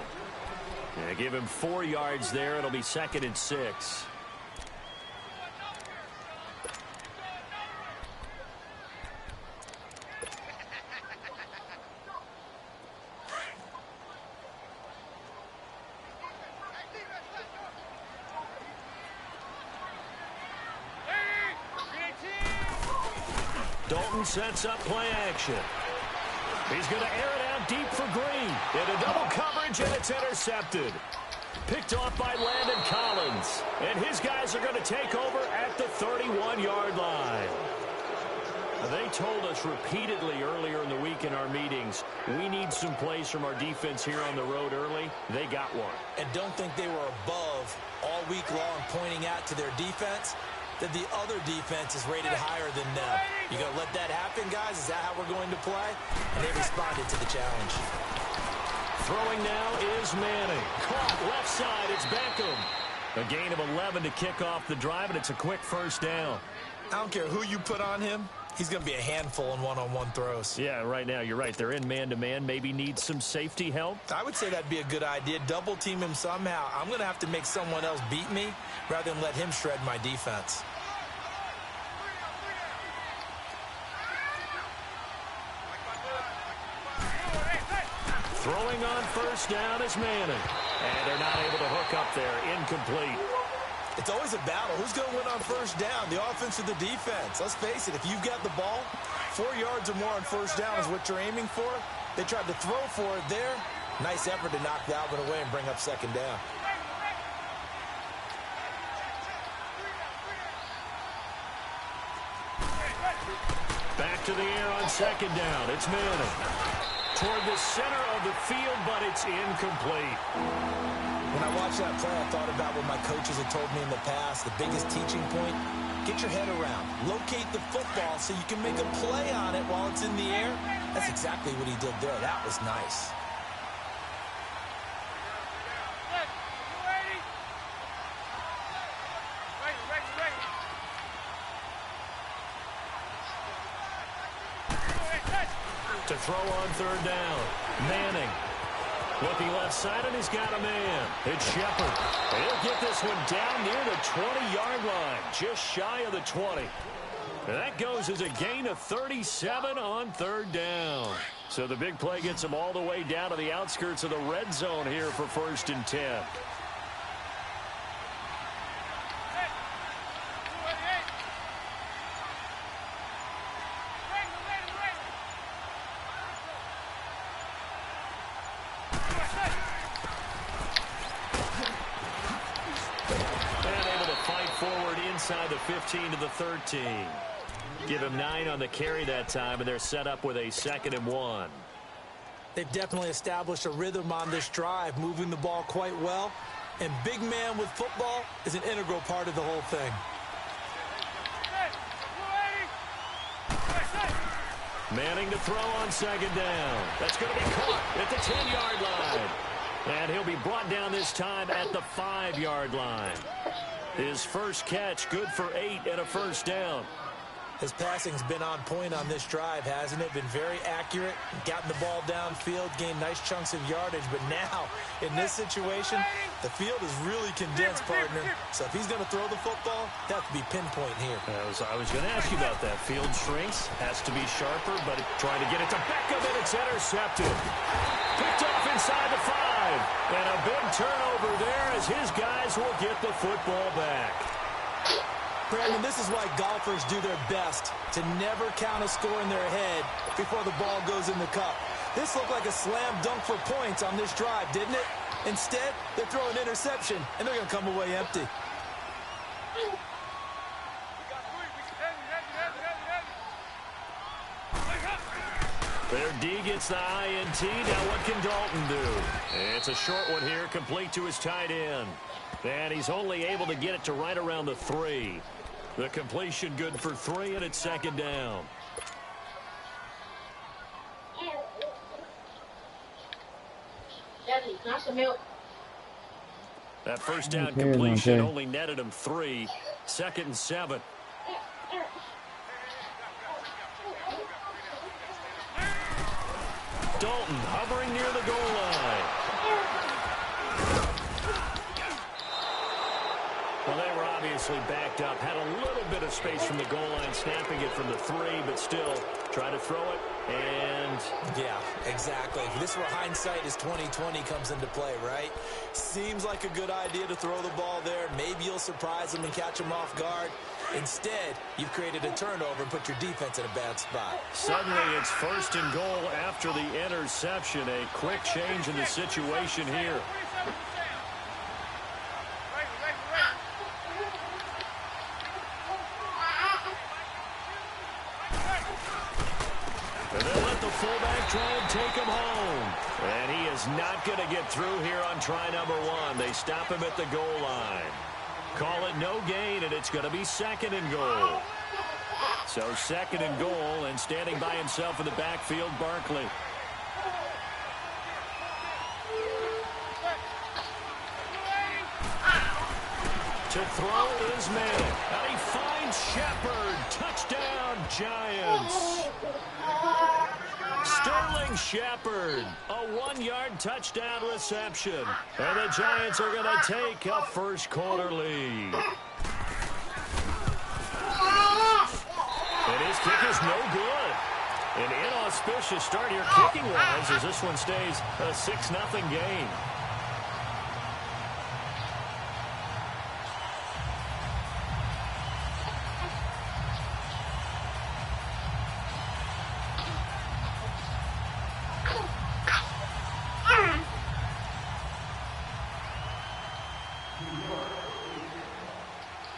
And give him 4 yards there. It'll be 2nd and 6. Dalton sets up play action. He's going to air it out deep for Green. Into double coverage, and it's intercepted. Picked off by Landon Collins. And his guys are going to take over at the 31-yard line. They told us repeatedly earlier in the week in our meetings, we need some plays from our defense here on the road early. They got one. And don't think they were above all week long pointing out to their defense that the other defense is rated higher than them. You going to let that happen, guys? Is that how we're going to play? And they responded to the challenge. Throwing now is Manning. Caught left side. It's Beckham. A gain of 11 to kick off the drive, and it's a quick first down. I don't care who you put on him. He's going to be a handful in one-on-one throws. Yeah, right now, you're right. They're in man-to-man. Maybe need some safety help. I would say that'd be a good idea. Double team him somehow. I'm going to have to make someone else beat me rather than let him shred my defense. Throwing on first down is Manning. And they're not able to hook up there. Incomplete. It's always a battle. Who's going to win on first down, the offense or the defense? Let's face it, if you've got the ball, 4 yards or more on first down is what you're aiming for. They tried to throw for it there. Nice effort to knock Dalvin away and bring up second down. Back to the air on second down. It's Manning. Toward the center of the field, but it's incomplete. When I watched that play, I thought about what my coaches had told me in the past. The biggest teaching point, get your head around. Locate the football so you can make a play on it while it's in the air. That's exactly what he did there. That was nice. To throw on third down. Manning. Looking left side, and he's got a man. It's Shepard. He'll get this one down near the 20-yard line, just shy of the 20. And that goes as a gain of 37 on third down. So the big play gets him all the way down to the outskirts of the red zone here for 1st and 10. Inside the 15 to the 13. Give him 9 on the carry that time, and they're set up with a 2nd and 1. They've definitely established a rhythm on this drive, moving the ball quite well. And big man with football is an integral part of the whole thing. Manning to throw on second down. That's going to be caught at the 10-yard line. And he'll be brought down this time at the 5-yard line. His first catch, good for 8 and a first down. His passing's been on point on this drive, hasn't it? Been very accurate, gotten the ball downfield, gained nice chunks of yardage. But now, in this situation, the field is really condensed, partner. So if he's going to throw the football, that could be pinpoint here. I was going to ask you about that. Field shrinks, has to be sharper, but trying to get it to Beckham, and it's intercepted. Picked off inside the 5. And a big turnover there as his guys will get the football back. Brandon, this is why golfers do their best to never count a score in their head before the ball goes in the cup. This looked like a slam dunk for points on this drive, didn't it? Instead, they throw an interception, and they're going to come away empty. Their D gets the INT. Now what can Dalton do? It's a short one here, complete to his tight end. And he's only able to get it to right around the 3. The completion good for 3, and it's 2nd down. Daddy, can I have some milk? That first down completion only netted him 3. 2nd and 7. Dalton hovering near the goal line. Well, they were obviously nicely backed up. Had a little bit of space from the goal line, snapping it from the 3, but still try to throw it. And yeah, exactly. If this were hindsight as 2020 comes into play, right? Seems like a good idea to throw the ball there. Maybe you'll surprise them and catch them off guard. Instead, you've created a turnover and put your defense in a bad spot. Suddenly, it's 1st and goal after the interception. A quick change in the situation here. And they'll let the fullback try and take him home. And he is not going to get through here on try number 1. They stop him at the goal line. Call it no gain, and it's going to be 2nd and goal. So 2nd and goal, and standing by himself in the backfield, Barkley. To throw is Manning. And he finds Shepard. Touchdown, Giants. Sterling Shepard, a 1-yard touchdown reception. And the Giants are going to take a first-quarter lead. And his kick is no good. An inauspicious start here kicking-wise as this one stays a 6-0 game.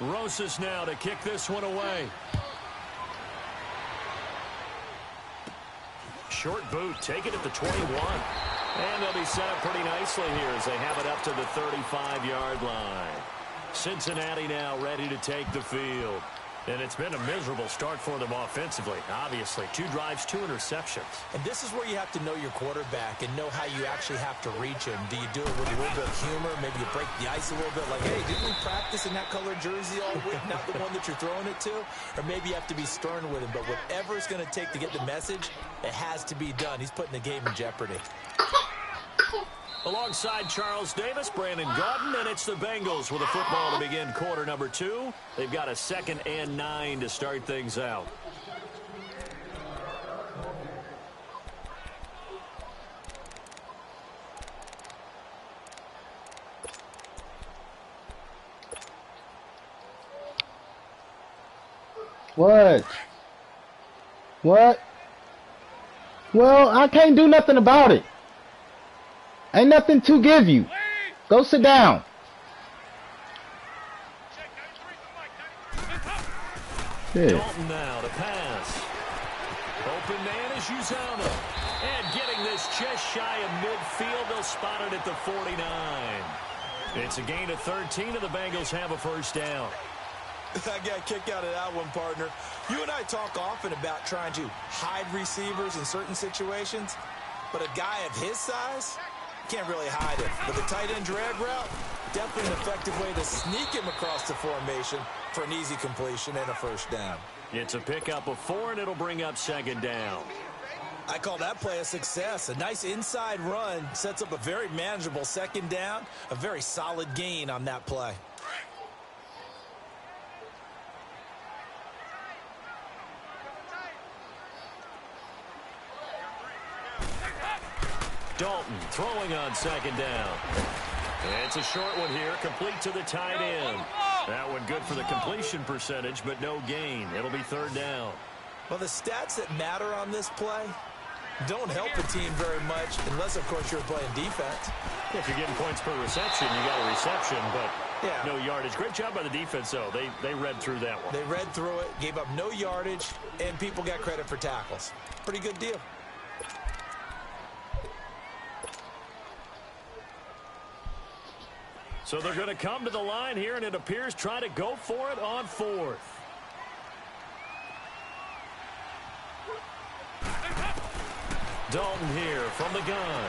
Rosas now to kick this one away. Short boot, take it at the 21. And they'll be set up pretty nicely here as they have it up to the 35-yard line. Cincinnati now ready to take the field. And it's been a miserable start for them offensively, obviously. 2 drives, 2 interceptions. And this is where you have to know your quarterback and know how you actually have to reach him. Do you do it with a little bit of humor? Maybe you break the ice a little bit like, hey, didn't we practice in that colored jersey all week, not the one that you're throwing it to? Or maybe you have to be stern with him. But whatever it's going to take to get the message, it has to be done. He's putting the game in jeopardy. Alongside Charles Davis, Brandon Gaudin, and it's the Bengals with a football to begin quarter number 2. They've got a 2nd and 9 to start things out. What? What? Well, I can't do nothing about it. Ain't nothing to give you. Go sit down. Yeah. Dalton now to pass. Open man is Uzana. And getting this just shy of midfield, they'll spot it at the 49. It's a gain of 13, and the Bengals have a first down. I got a kick out of that one, partner. You and I talk often about trying to hide receivers in certain situations, but a guy of his size can't really hide it. But the tight end drag route, definitely an effective way to sneak him across the formation for an easy completion and a first down. It's a pickup of 4, and it'll bring up 2nd down. I call that play a success. A nice inside run sets up a very manageable 2nd down, a very solid gain on that play. Dalton throwing on 2nd down. It's a short one here, complete to the tight end. That one good for the completion percentage, but no gain. It'll be 3rd down. Well, the stats that matter on this play don't help the team very much, unless, of course, you're playing defense. If you're getting points per reception, you got a reception, but no yardage. Great job by the defense, though. They read through that one. They read through it, gave up no yardage, and people got credit for tackles. Pretty good deal. So they're going to come to the line here, and it appears try to go for it on 4th. Dalton here from the gun.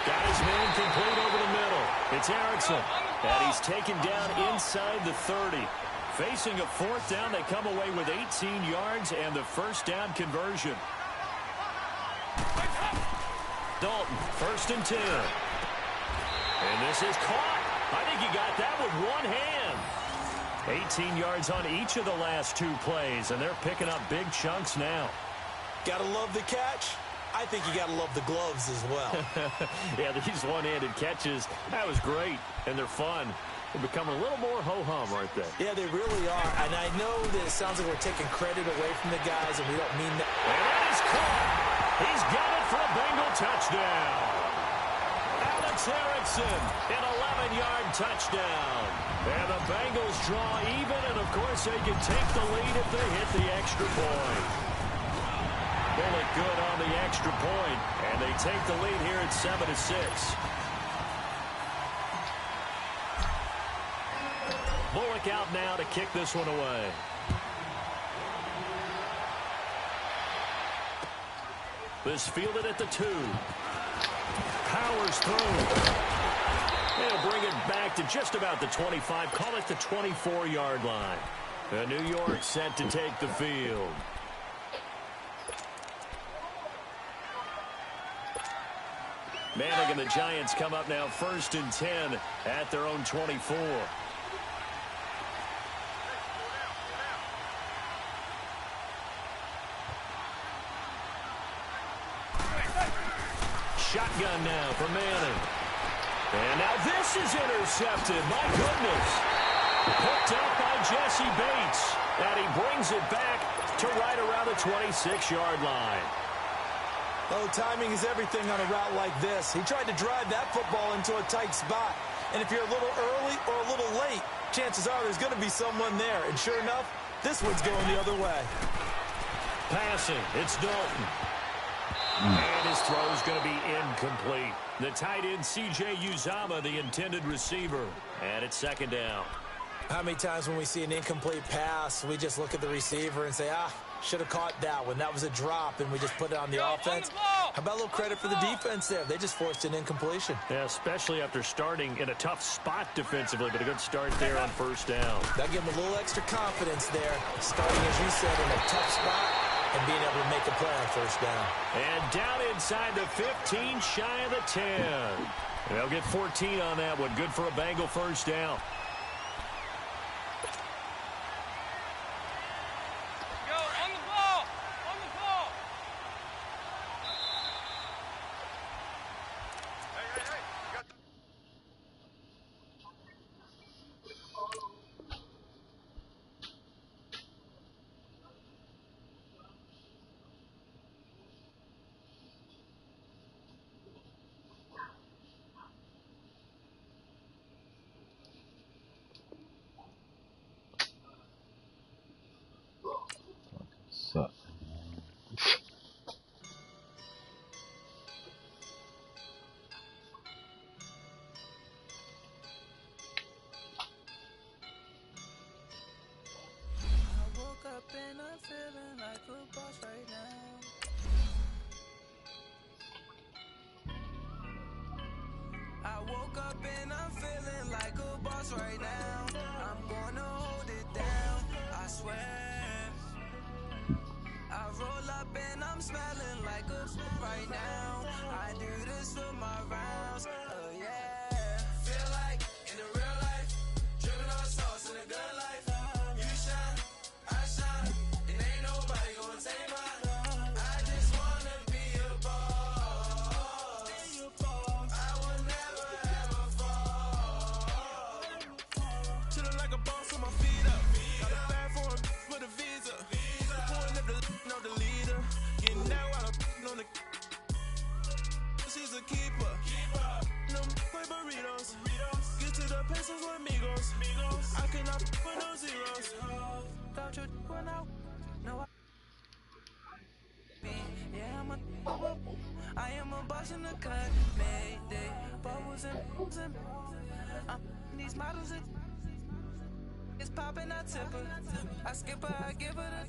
Got his man complete over the middle. It's Erickson. And he's taken down inside the 30. Facing a 4th down, they come away with 18 yards and the first down conversion. Dalton, 1st and 10. And this is caught. I think he got that with one hand. 18 yards on each of the last 2 plays, and they're picking up big chunks now. Gotta love the catch. I think you gotta love the gloves as well. Yeah, these one-handed catches, that was great, and they're fun. They become a little more ho-hum right there. Yeah, they really are. And I know that it sounds like we're taking credit away from the guys, and we don't mean that. And it is caught. He's got it for a Bengal touchdown. Alex Erickson, an 11-yard touchdown. And the Bengals draw even, and of course they can take the lead if they hit the extra point. Bullet good on the extra point, and they take the lead here at 7-6. Bullock out now to kick this one away. This fielded at the 2. Powers through. They'll bring it back to just about the 25. Call it the 24-yard line. New York set to take the field. Manning and the Giants come up now 1st and 10 at their own 24. Shotgun now for Manning. And now this is intercepted. My goodness. Picked up by Jesse Bates. And he brings it back to right around the 26-yard line. Oh, timing is everything on a route like this. He tried to drive that football into a tight spot. And if you're a little early or a little late, chances are there's going to be someone there. And sure enough, this one's going the other way. Passing, it's Dalton. And his throw is going to be incomplete. The tight end, C.J. Uzama, the intended receiver. And it's 2nd down. How many times when we see an incomplete pass, we just look at the receiver and say, should have caught that one. That was a drop, and we just put it on the offense. How about a little credit for the defense there? They just forced an incompletion. Yeah, especially after starting in a tough spot defensively, but a good start there on 1st down. That gave them a little extra confidence there, starting, as you said, in a tough spot and being able to make a play on 1st down. And down inside the 15, shy of the 10. They'll get 14 on that one. Good for a Bengal 1st down. Suck. And I'm feeling like a boss right now. I woke up and I'm feeling like a boss right now. I'm gonna hold it down, I swear. I roll up and I'm smelling like a right now. I do this for my rounds, oh yeah. Feel like in the real life, dripping on sauce in a good life. You shine, I shine, and ain't nobody gonna take mine. I just wanna be a boss. I will never ever fall. Chillin' like a boss with my feet up. Got a bag for him with a visa. Pulling up the leader. Getting that while I'm on the. She's a keeper. No play burritos. Get to the pesos with amigos. I cannot put no zeros. Don't you run out? No, yeah, I am a boss in the cut. Mayday. Bubbles and these models it's popping, I tip her. I skip her, I give her the.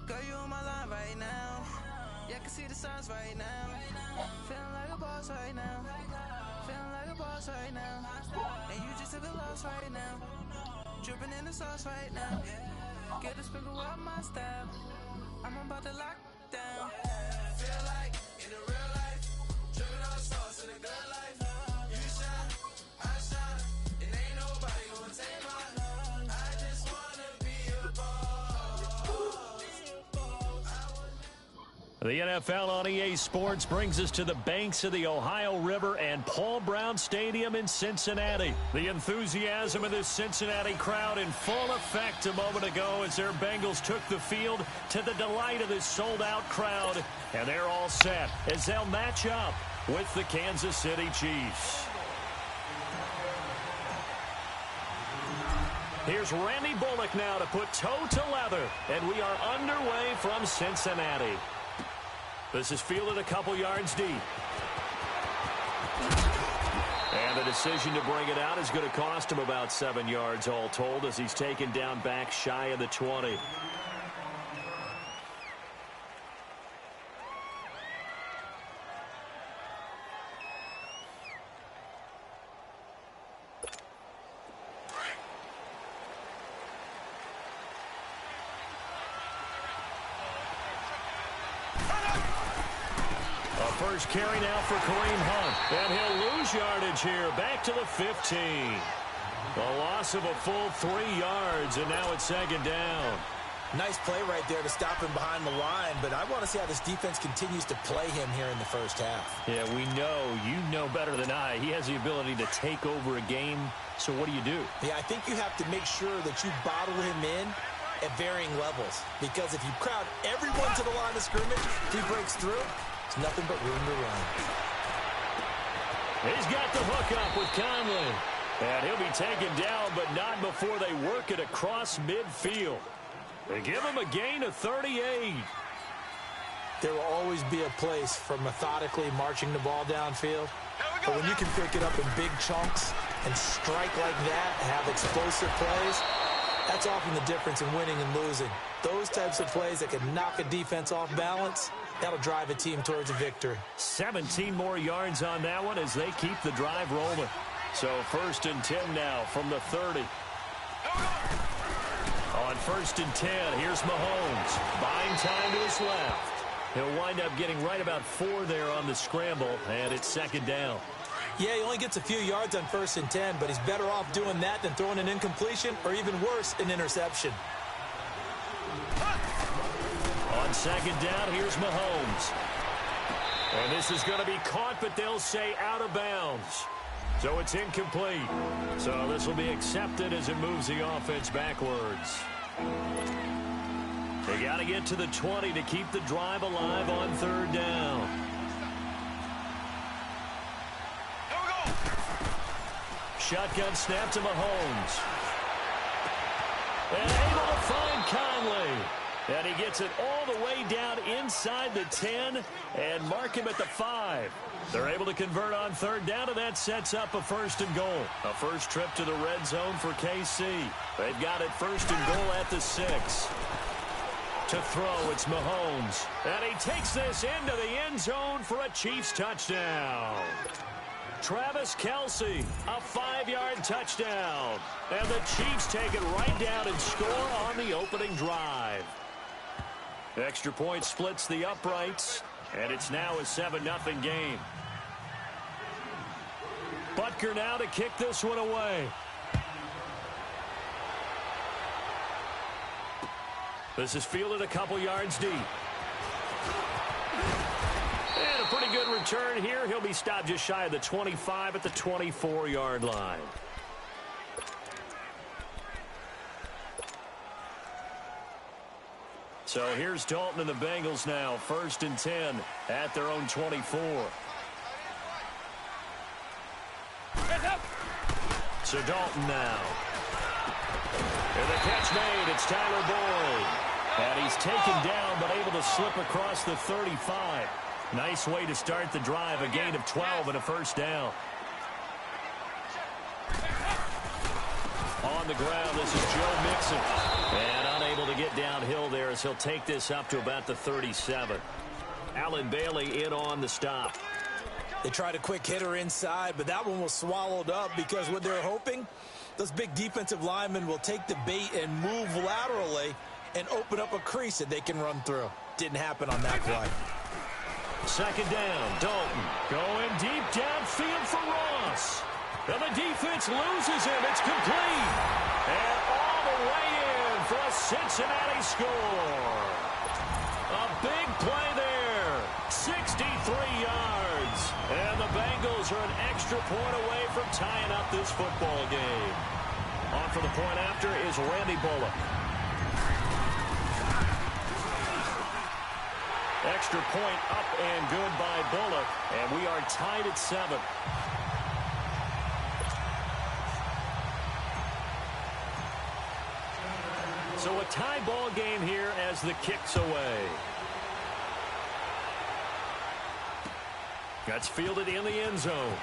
Girl, you on my line right now. Yeah, I can see the signs right now. Feeling like a boss right now. Feeling like a boss right now. And you just took a loss right now. Dripping in the sauce right now. Get a sprinkle up my style. I'm about to lock down. Feel like in the real life, dripping on sauce in a good life. You shine, I shine, and ain't nobody gonna take mine. I The NFL on EA Sports brings us to the banks of the Ohio River and Paul Brown Stadium in Cincinnati. The enthusiasm of this Cincinnati crowd in full effect a moment ago as their Bengals took the field to the delight of this sold-out crowd. And they're all set as they'll match up with the Kansas City Chiefs. Here's Randy Bullock now to put toe to leather, and we are underway from Cincinnati. This is fielded a couple yards deep. And the decision to bring it out is going to cost him about 7 yards all told as he's taken down back shy of the 20. First carry now for Kareem Hunt. And he'll lose yardage here. Back to the 15. A loss of a full 3 yards, and now it's second down. Nice play right there to stop him behind the line, but I want to see how this defense continues to play him here in the first half. Yeah, we know. You know better than I. He has the ability to take over a game, so what do? Yeah, I think you have to make sure that you bottle him in at varying levels, because if you crowd everyone to the line of scrimmage, he breaks through. It's nothing but room to run. He's got the hook up with Conley. And he'll be taken down, but not before they work it across midfield. They give him a gain of 38. There will always be a place for methodically marching the ball downfield. But when you can pick it up in big chunks and strike like that, have explosive plays, that's often the difference in winning and losing. Those types of plays that can knock a defense off balance, that'll drive a team towards a victory. 17 more yards on that one as they keep the drive rolling. So 1st and 10 now from the 30. On 1st and 10, here's Mahomes. Buying time to his left. He'll wind up getting right about 4 there on the scramble, and it's second down. Yeah, he only gets a few yards on 1st and 10, but he's better off doing that than throwing an incompletion or even worse, an interception. On 2nd down, here's Mahomes. And this is going to be caught, but they'll say out of bounds. So it's incomplete. So this will be accepted as it moves the offense backwards. They got to get to the 20 to keep the drive alive on 3rd down. Shotgun snap to Mahomes. And able to find Conley. And he gets it all the way down inside the 10 and mark him at the 5. They're able to convert on 3rd down, and that sets up a 1st and goal. A first trip to the red zone for KC. They've got it 1st and goal at the 6. To throw, it's Mahomes. And he takes this into the end zone for a Chiefs touchdown. Travis Kelce, a 5-yard touchdown. And the Chiefs take it right down and score on the opening drive. Extra point splits the uprights, and it's now a 7-0 game. Butker now to kick this one away. This is fielded a couple yards deep. And a pretty good return here. He'll be stopped just shy of the 25 at the 24-yard line. So here's Dalton and the Bengals now. 1st and 10 at their own 24. So Dalton now. And the catch made. It's Tyler Boyd. And he's taken down but able to slip across the 35. Nice way to start the drive. A gain of 12 and a 1st down. On the ground, this is Joe Mixon. And unable to get downhill there as he'll take this up to about the 37. Allen Bailey in on the stop. They tried a quick hitter inside, but that one was swallowed up because what they're hoping, those big defensive linemen will take the bait and move laterally and open up a crease that they can run through. Didn't happen on that play. 2nd down, Dalton going deep downfield for Ross. And the defense loses him. It's complete. And all the way in for a Cincinnati score. A big play there 63 yards. And the Bengals are an extra point away from tying up this football game. On for the point after is Randy Bullock. Extra point up and good by Bullock. And we are tied at 7. So a tie ball game here as the kick's away. That's fielded in the end zone.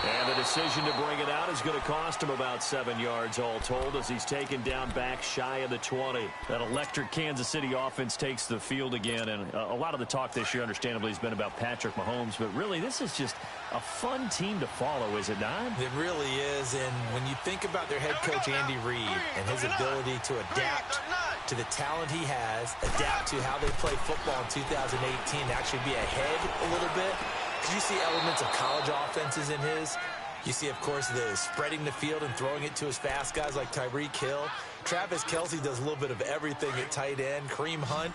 And the decision to bring it out is going to cost him about 7 yards all told as he's taken down back shy of the 20. That electric Kansas City offense takes the field again. And a lot of the talk this year, understandably, has been about Patrick Mahomes. But really, this is just a fun team to follow, is it not? It really is. And when you think about their head coach, Andy Reid, and his ability to adapt to the talent he has, adapt to how they play football in 2018, actually be ahead a little bit. Because you see elements of college offenses in his. You see, of course, the spreading the field and throwing it to his fast guys like Tyreek Hill. Travis Kelce does a little bit of everything at tight end. Kareem Hunt.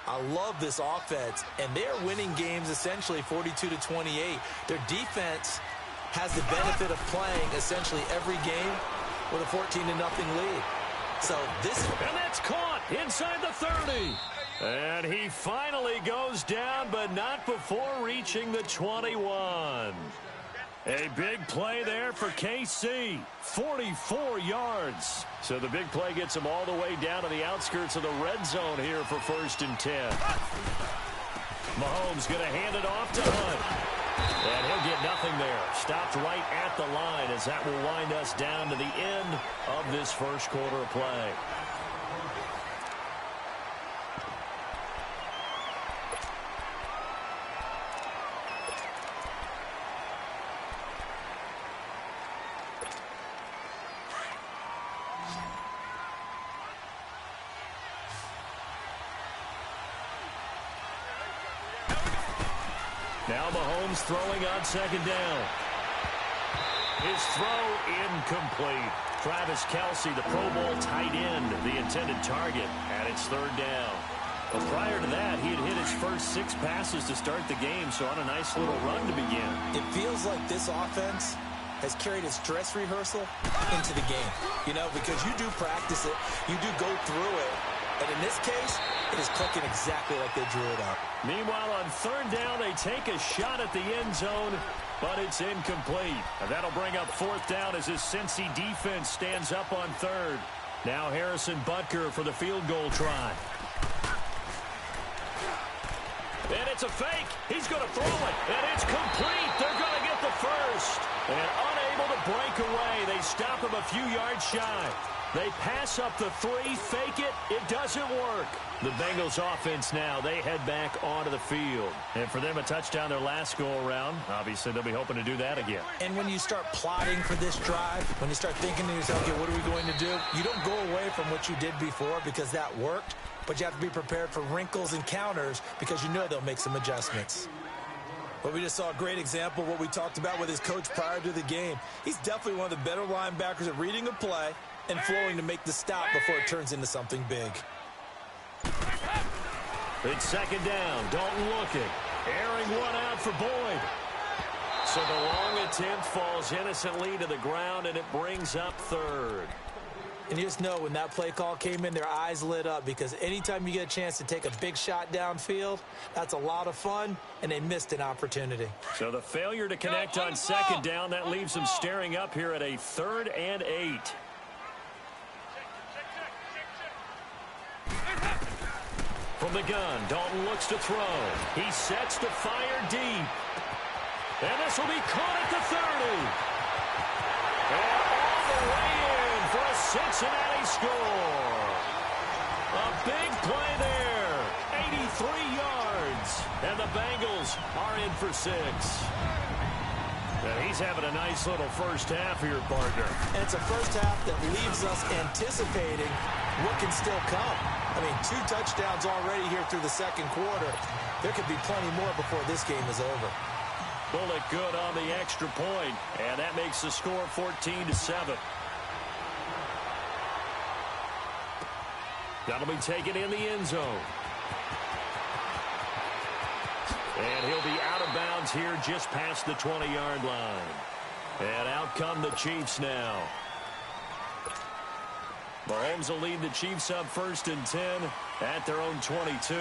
I love this offense. And they're winning games essentially 42-28. Their defense has the benefit of playing essentially every game with a 14-0 lead. So this... And that's caught inside the 30. And he finally goes down, but not before reaching the 21. A big play there for KC. 44 yards. So the big play gets him all the way down to the outskirts of the red zone here for 1st and 10. Mahomes going to hand it off to Hunt. And he'll get nothing there. Stopped right at the line as that will wind us down to the end of this first quarter of play. Now Mahomes throwing on 2nd down. His throw incomplete. Travis Kelce, the Pro Bowl tight end, the intended target, and it's 3rd down. But prior to that, he had hit his first 6 passes to start the game, so on a nice little run to begin. It feels like this offense has carried its dress rehearsal into the game. You know, because you do practice it, you do go through it, and in this case, it is clicking exactly like they drew it up. Meanwhile, on 3rd down, they take a shot at the end zone, but it's incomplete. And that'll bring up 4th down as this Cincy defense stands up on 3rd. Now Harrison Butker for the field goal try. And it's a fake. He's going to throw it, and it's complete. They're going to get the first. And unable to break away, they stop him a few yards shy. They pass up the 3, fake it. It doesn't work. The Bengals offense now, they head back onto the field. And for them, a touchdown their last go-around. Obviously, they'll be hoping to do that again. And when you start plotting for this drive, when you start thinking to yourself, okay, what are we going to do? You don't go away from what you did before because that worked, but you have to be prepared for wrinkles and counters because you know they'll make some adjustments. But we just saw a great example of what we talked about with his coach prior to the game. He's definitely one of the better linebackers at reading a play and flowing to make the stop before it turns into something big. It's 2nd down. Dalton looking. Airing one out for Boyd. So the long attempt falls innocently to the ground, and it brings up 3rd. And you just know when that play call came in, their eyes lit up because anytime you get a chance to take a big shot downfield, that's a lot of fun, and they missed an opportunity. So the failure to connect on 2nd down, that leaves them staring up here at a 3rd and 8. From the gun, Dalton looks to throw. He sets to fire deep. And this will be caught at the 30. And all the way in for a Cincinnati score. A big play there. 83 yards. And the Bengals are in for 6. And he's having a nice little first half here, partner. And it's a first half that leaves us anticipating what can still come. I mean, 2 touchdowns already here through the 2nd quarter. There could be plenty more before this game is over. Bullock good on the extra point, and that makes the score 14-7. That'll be taken in the end zone. And he'll be out of bounds here just past the 20-yard line. And out come the Chiefs now. Mahomes will lead the Chiefs up 1st and 10 at their own 22.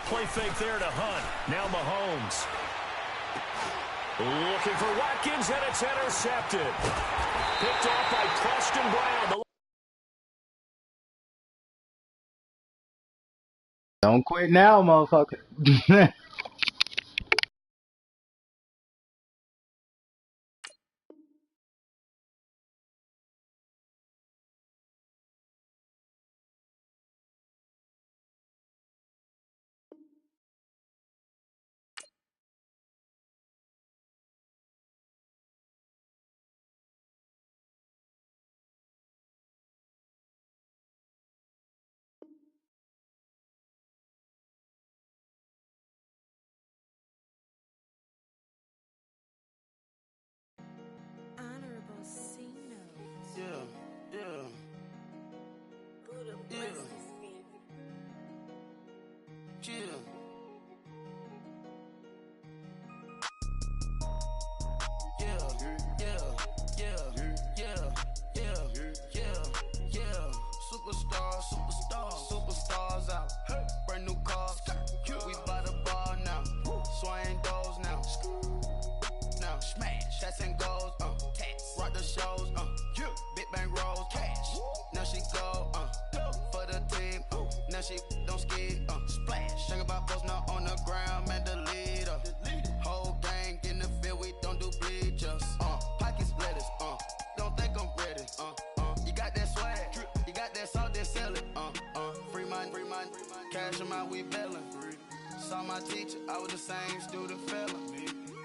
Play fake there to Hunt. Now Mahomes. Looking for Watkins, and it's intercepted. Picked off by Preston Brown. Don't quit now, motherfucker. Superstars out. Brand new cars. We buy the ball now. Swing doors now. Now smash. Cats and goals. Rock the shows. Big bang rolls. Cash. Now she go. For the team. Now she don't ski. Splash. Think about post now on the ground. Man, the leader. Whole gang in the field. We don't do bleachers. Pockets lettuce. Don't think I'm ready. You got that swag. You got that salt, then sell it. Free mind. Cash them out, we bellin'. Saw my teacher, I was the same student fella.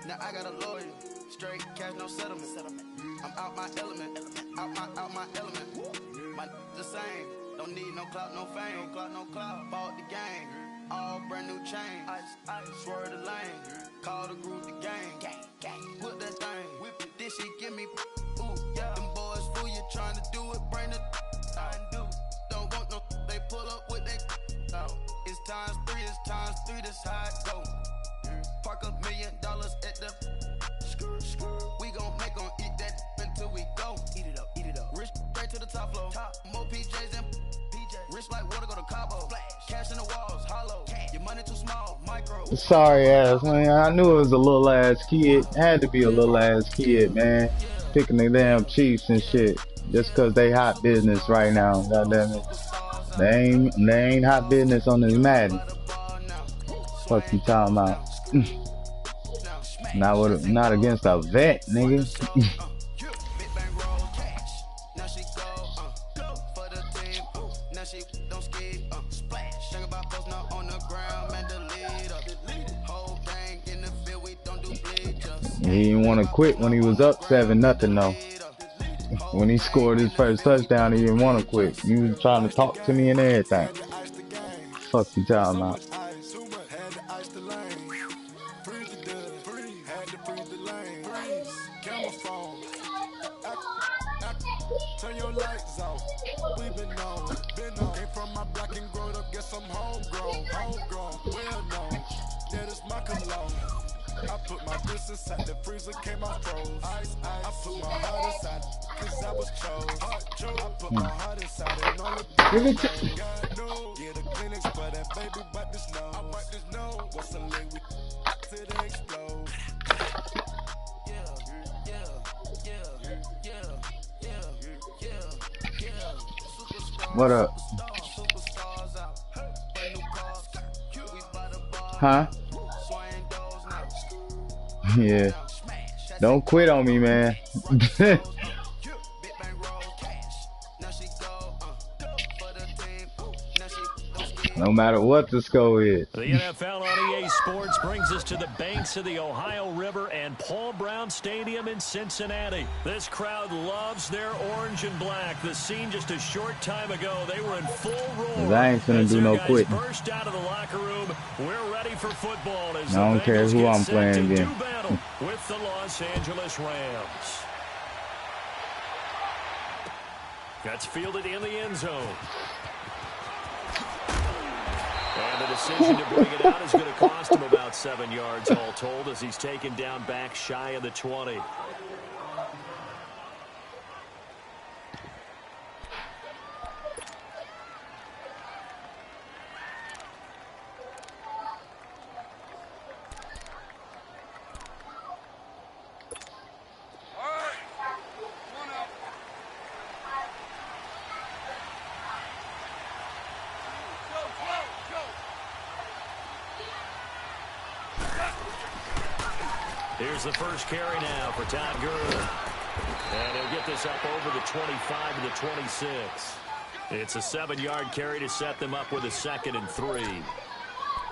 Now I got a lawyer, straight cash, no settlement. I'm out my element, out my element. My the same, don't need no clout, no fame. Bought the game, all brand new chain. I swerve the lane, call the group the gang. Whip that thing, whip it, this shit give me. Ooh, yeah. Them boys fool you trying to do it, bring the. I do. Don't want no, they pull up with they. It's times 3, that's how it go. Park $1 million at the. We gon' eat that until we go. Eat it up. Rich straight to the top floor. More PJs and PJs. Rich like water, go to Cabo. Splash. Cash in the walls, hollow. Cash. Your money too small, micro. Sorry ass, man. I knew it was a little ass kid. Had to be a little ass kid, man. Picking the damn Chiefs and shit. Just cause they hot business right now. Goddamn it. They ain't hot business on this Madden. Fuck you talking about? Not against a vet, nigga. He didn't want to quit when he was up 7-0 though. When he scored his first touchdown, he didn't want to quit. He was trying to talk to me and everything. Fuck you talking about? Turn your lights off. We've been known. Came from my block and growed up. Guess I'm homegrown. Well known. Yeah, this my cologne. I put my wrist inside the freezer, came out froze. I put my heart inside, cause I was chose. I put my heart inside and all the things God knows. Yeah, the clinics for that baby, but this nose. I bite this nose. What's a leg with till they explode? What up? Huh? Yeah. Don't quit on me, man. No matter what the score is. The NFL on EA Sports brings us to the banks of the Ohio River and Paul Brown Stadium in Cincinnati. This crowd loves their orange and black. The scene just a short time ago, they were in full roar. I ain't finna do no quitting. Burst out of the locker room. We're ready for football. As I don't care who I'm playing against. With the Los Angeles Rams. That's fielded in the end zone. And the decision to bring it out is going to cost him about 7 yards all told as he's taken down back shy of the 20. Here's the first carry now for Todd Gurley. And he'll get this up over the 25 to the 26. It's a 7-yard carry to set them up with a 2nd and 3.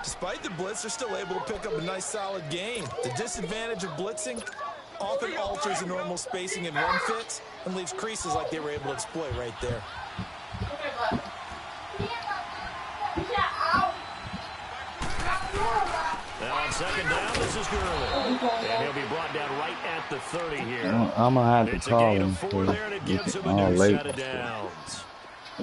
Despite the blitz, they're still able to pick up a nice, solid gain. The disadvantage of blitzing often alters the normal spacing and run fits and leaves creases like they were able to exploit right there. Now on 2nd down, this is Gurley. And he'll be brought down right at the 30 here. I'm going to have to call him. It's all late.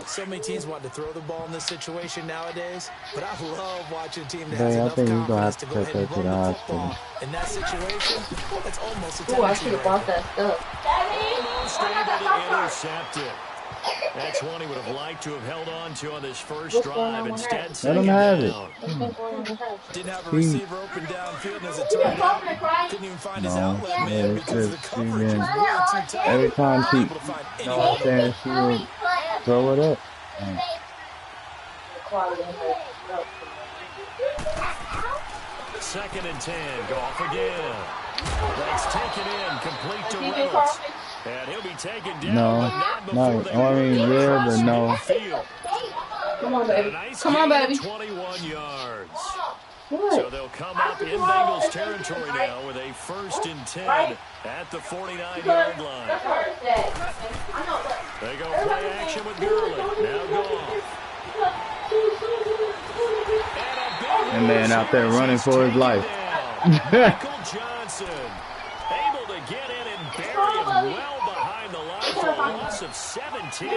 So many teams want to throw the ball in this situation nowadays, but I love watching a team that has Hey, I enough think he's gonna confidence have to to go ahead and take that to run the the hospital. football. In that situation, it's almost a Ooh, I tendency should have breaker. bought that stuff. Almost able to intercept it. That's one he would have liked to have held on to on this first drive. Instead, Let him have it. Didn't have a receiver open downfield, and as it turned out, couldn't even find his outlet man it's because the just coverage been- was way too tight. Every time she, Unable to find you know what I'm saying, she would throw it up. Second and 10. Goff again. That's taken in. Complete to Reynolds. And he'll be taken down. No, but not before no, they I mean, get yeah, across but no. midfield. Come on, baby. Nice Come on, gain of baby. 21 yards. So What? they'll come up in Bengals territory now with a 1st and 10 at the 49-yard line. They go play action with Gurley. Now Goff. And man out there running for his life. Michael Johnson able to get in and bury him well behind the line for a loss of 17.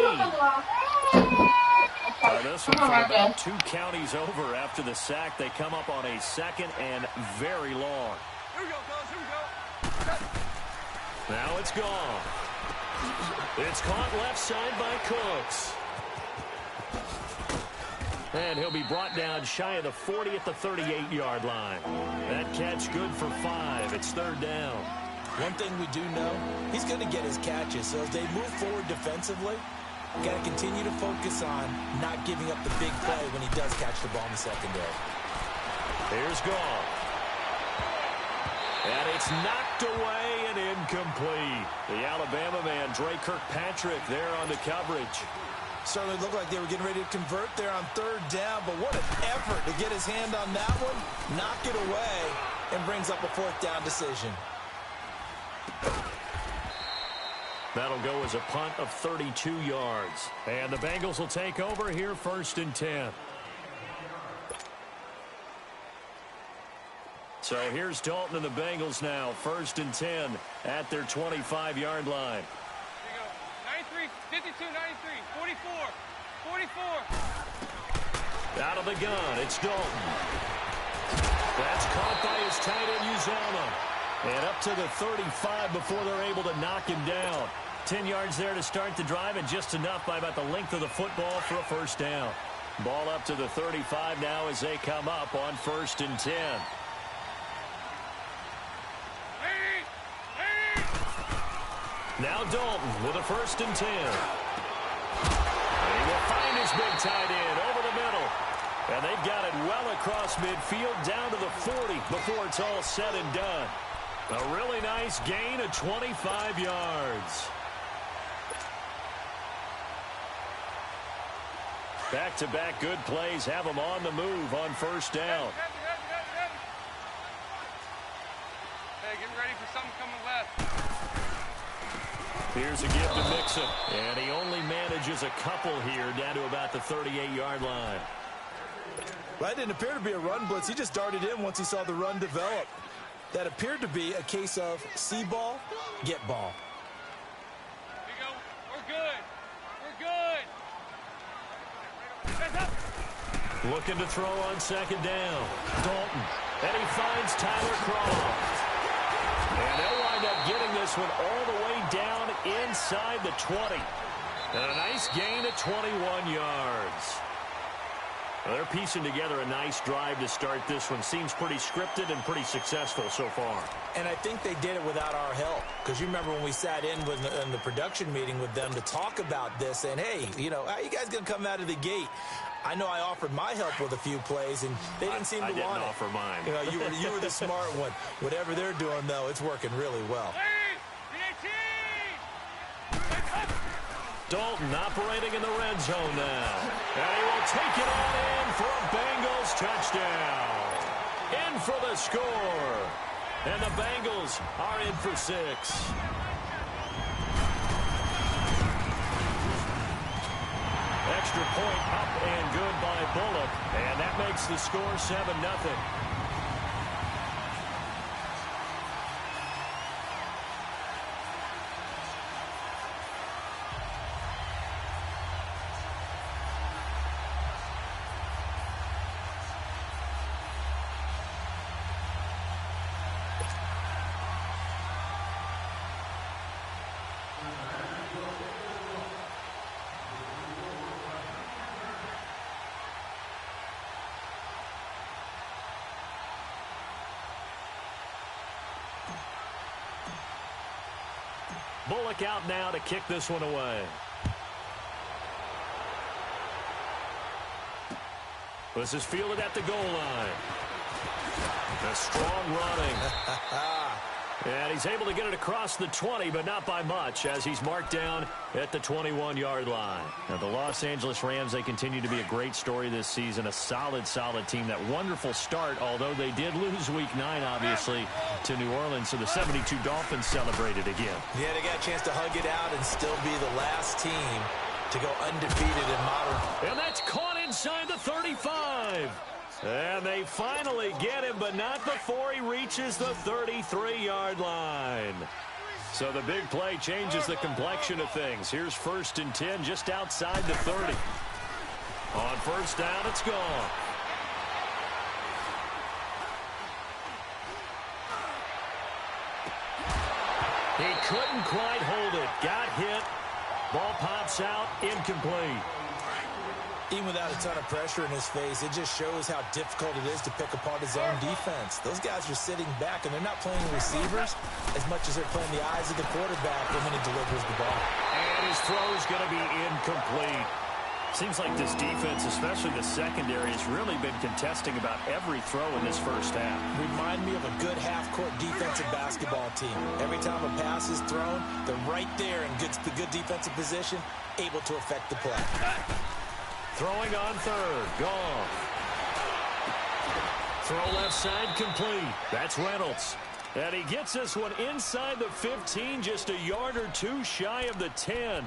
This one from about 2 counties over after the sack. They come up on a 2nd and very long. Here we go, fellas. Here we go. Now it's gone. It's caught left side by Cooks. And he'll be brought down shy of the 40 at the 38-yard line. That catch good for 5. It's 3rd down. One thing we do know, he's going to get his catches. So as they move forward defensively, got to continue to focus on not giving up the big play when he does catch the ball in the secondary. Here's Goff. And it's knocked away and incomplete. The Alabama man, Dre Kirkpatrick, there on the coverage. Certainly looked like they were getting ready to convert there on 3rd down, but what an effort to get his hand on that one, knock it away, and brings up a 4th down decision. That'll go as a punt of 32 yards. And the Bengals will take over here 1st and 10. So here's Dalton and the Bengals now. 1st and 10 at their 25-yard line. Here you go. 93, 52, 93, 44, 44. Out of the gun, it's Dalton. That's caught by his tight end, Uzomah. And up to the 35 before they're able to knock him down. 10 yards there to start the drive, and just enough by about the length of the football for a 1st down. Ball up to the 35 now as they come up on 1st and 10. Now Dalton with a 1st and 10. And he will find his big tight end over the middle. And they've got it well across midfield down to the 40 before it's all said and done. A really nice gain of 25 yards. Back-to-back good plays have them on the move on 1st down. Hey, get ready for something coming left. Here's a give to Mixon. And he only manages a couple here down to about the 38-yard line. Well, that didn't appear to be a run blitz. He just darted in once he saw the run develop. That appeared to be a case of see ball, get ball. Here we go. We're good. We're good. Hands up. Looking to throw on second down. Dalton. And he finds Tyler Croft. And they'll wind up getting this one all the way down inside the 20. And a nice gain of 21 yards. Well, they're piecing together a nice drive to start this one. Seems pretty scripted and pretty successful so far. And I think they did it without our help. Because you remember when we sat in the production meeting with them to talk about this, and hey, you know, how you guys going to come out of the gate? I know I offered my help with a few plays, and they didn't seem to want it. I didn't offer mine. You know, you were the smart one. Whatever they're doing, though, it's working really well. Dalton operating in the red zone now. And he will take it on in for a Bengals touchdown. In for the score. And the Bengals are in for 6. Extra point up and good by Bullock. And that makes the score 7-0. Bullock out now to kick this one away. This is fielded at the goal line. A strong running. And he's able to get it across the 20, but not by much, as he's marked down at the 21-yard line. Now, the Los Angeles Rams, they continue to be a great story this season. A solid team. That wonderful start, although they did lose Week 9, obviously, to New Orleans. So the 72 Dolphins celebrated again. Yeah, they got a chance to hug it out and still be the last team to go undefeated in modern. And that's caught inside the 35. And they finally get him, but not before he reaches the 33-yard line. So the big play changes the complexion of things. Here's 1st and 10 just outside the 30. On first down, it's gone. He couldn't quite hold it. Got hit. Ball pops out, incomplete. Even without a ton of pressure in his face, it just shows how difficult it is to pick apart his own defense. Those guys are sitting back, and they're not playing receivers as much as they're playing the eyes of the quarterback when he delivers the ball. And his throw's going to be incomplete. Seems like this defense, especially the secondary, has really been contesting about every throw in this first half. Remind me of a good half-court defensive basketball team. Every time a pass is thrown, they're right there in the good defensive position, able to affect the play. Throwing on third. Gone. Throw left side complete. That's Reynolds. And he gets this one inside the 15, just a yard or two shy of the 10.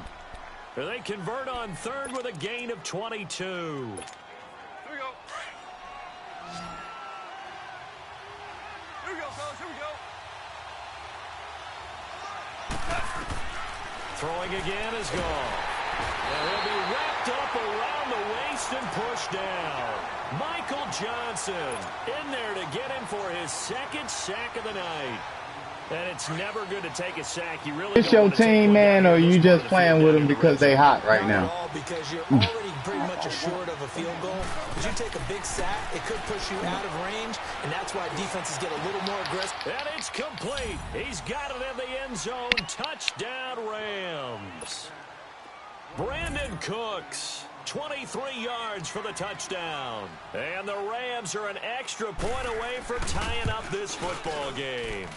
They convert on third with a gain of 22. Here we go. Here we go, fellas. Here we go. Throwing again is gone. And he'll be wrapped up around the waist and pushed down. Michael Johnson in there to get him for his 2nd sack of the night. And it's never good to take a sack. You really it's your team, man, or you just playing with them because they hot right now? Because you're already pretty much assured of a field goal. If you take a big sack, it could push you out of range, and that's why defenses get a little more aggressive. And it's complete. He's got it in the end zone. Touchdown, Rams. Brandon Cooks, 23 yards for the touchdown. And the Rams are an extra point away from tying up this football game.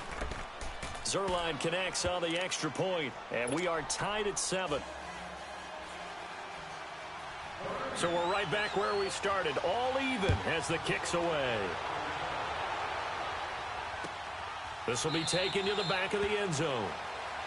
Zerline connects on the extra point, and we are tied at 7. So we're right back where we started, all even as the kick's away. This will be taken to the back of the end zone.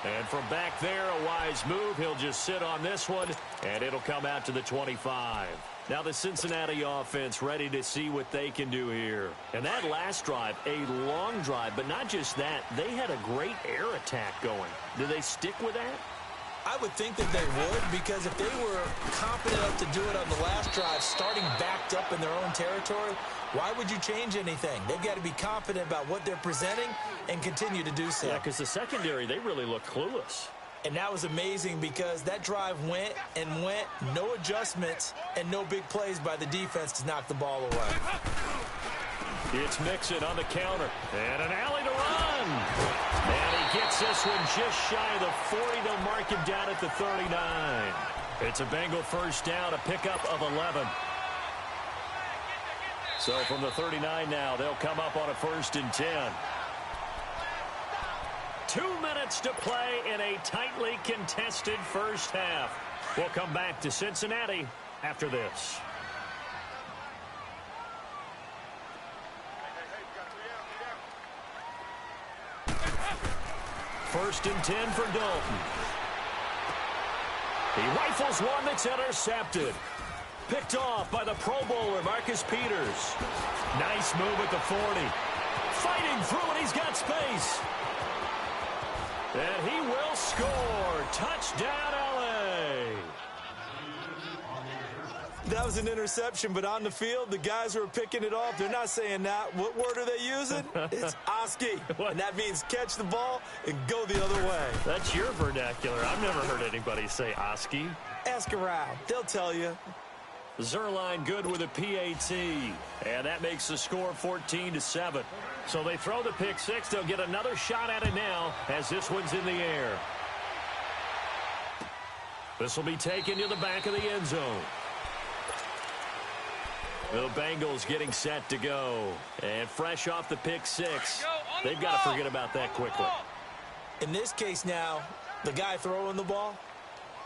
And from back there, a wise move. He'll just sit on this one, and it'll come out to the 25. Now the Cincinnati offense ready to see what they can do here. And that last drive, a long drive, but not just that. They had a great air attack going. Do they stick with that? I would think that they would, because if they were confident enough to do it on the last drive, starting backed up in their own territory, why would you change anything? They've got to be confident about what they're presenting and continue to do so. Yeah, because the secondary, they really look clueless. And that was amazing because that drive went and went, no adjustments, and no big plays by the defense to knock the ball away. It's Mixon on the counter. And an alley to run. And he gets this one just shy of the 40. They'll mark him down at the 39. It's a Bengal first down, a pickup of 11. So from the 39 now, they'll come up on a 1st and 10. 2 minutes to play in a tightly contested first half. We'll come back to Cincinnati after this. First and 10 for Dalton. He rifles one that's intercepted. Picked off by the Pro Bowler, Marcus Peters. Nice move at the 40. Fighting through, and he's got space. And he will score. Touchdown, L.A. That was an interception, but on the field, the guys who are picking it off, they're not saying that. What word are they using? It's Oski. And that means catch the ball and go the other way. That's your vernacular. I've never heard anybody say Oski. Ask around. They'll tell you. Zerline good with a PAT. And that makes the score 14-7. So they throw the pick six. They'll get another shot at it now as this one's in the air. This will be taken to the back of the end zone. The Bengals getting set to go. And fresh off the pick six, they've got to forget about that quickly. In this case now, the guy throwing the ball,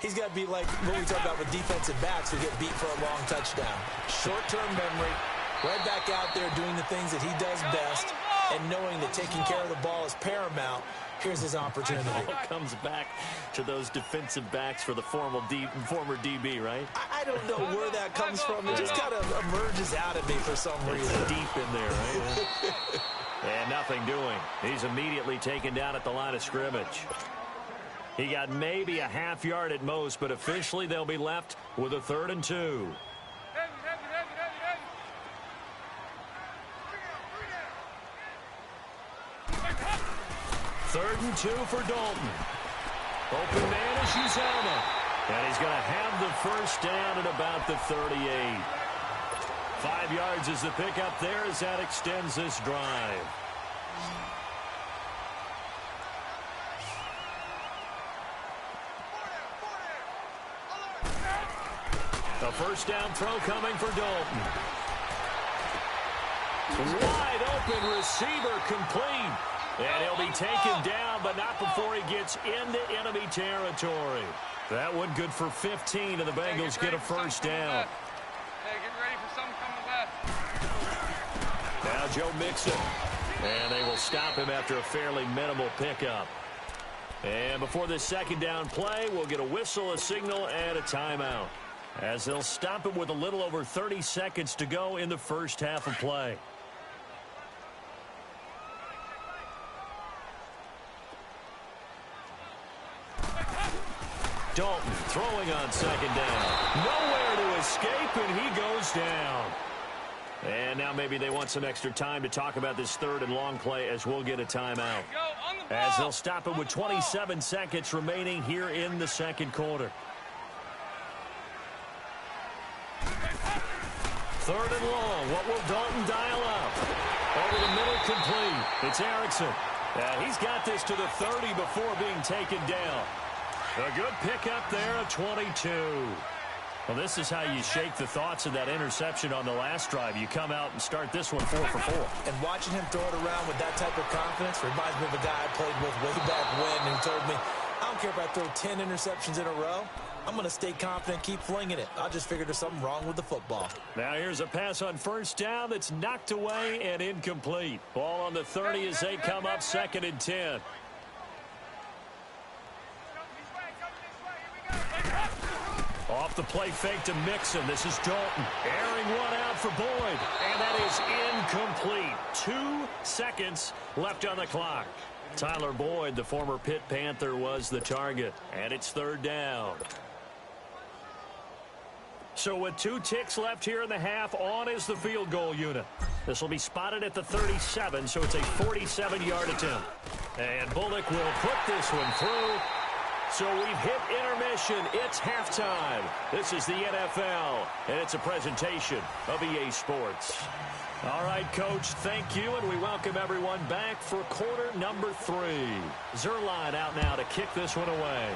he's got to be like what we talk about with defensive backs who get beat for a long touchdown. Short-term memory, right back out there doing the things that he does best, and knowing that taking care of the ball is paramount. Here's his opportunity. It all comes back to those defensive backs for the former DB, right? I don't know where that comes from. It just kind of emerges out of me for some reason. It's deep in there, right? And nothing doing. He's immediately taken down at the line of scrimmage. He got maybe a half yard at most, but officially they'll be left with a 3rd and 2. 3rd and 2 for Dalton. Open man is Uzama. And he's going to have the first down at about the 38. 5 yards is the pickup there as that extends this drive. A first down throw coming for Dalton. Wide open receiver complete. And he'll be taken down, but not before he gets into enemy territory. That one good for 15, and the Bengals get a first down. Hey, get ready for something coming back. Now Joe Mixon. And they will stop him after a fairly minimal pickup. And before this second down play, we'll get a whistle, a signal, and a timeout, as they'll stop him with a little over 30 seconds to go in the first half of play. Dalton throwing on second down. Nowhere to escape, and he goes down. And now maybe they want some extra time to talk about this 3rd and long play, as we'll get a timeout. As they'll stop him with 27 seconds remaining here in the second quarter. 3rd and long. What will Dalton dial up? Over the middle, complete. It's Erickson. He's got this to the 30 before being taken down. A good pickup there at 22. Well, this is how you shake the thoughts of that interception on the last drive. You come out and start this one 4 for 4. And watching him throw it around with that type of confidence reminds me of a guy I played with way back when, who told me, I don't care if I throw 10 interceptions in a row. I'm going to stay confident, keep flinging it. I just figured there's something wrong with the football. Now here's a pass on first down that's knocked away and incomplete. Ball on the 30 as they come up 2nd and 10. Off the play fake to Mixon. This is Dalton. Airing one out for Boyd. And that is incomplete. 2 seconds left on the clock. Tyler Boyd, the former Pitt Panther, was the target. And it's 3rd down. So with 2 ticks left here in the half, on is the field goal unit. This will be spotted at the 37, so it's a 47-yard attempt. And Bullock will put this one through. So we've hit intermission. It's halftime. This is the NFL, and it's a presentation of EA Sports. All right, Coach, thank you, and we welcome everyone back for quarter number 3. Zuerlein out now to kick this one away.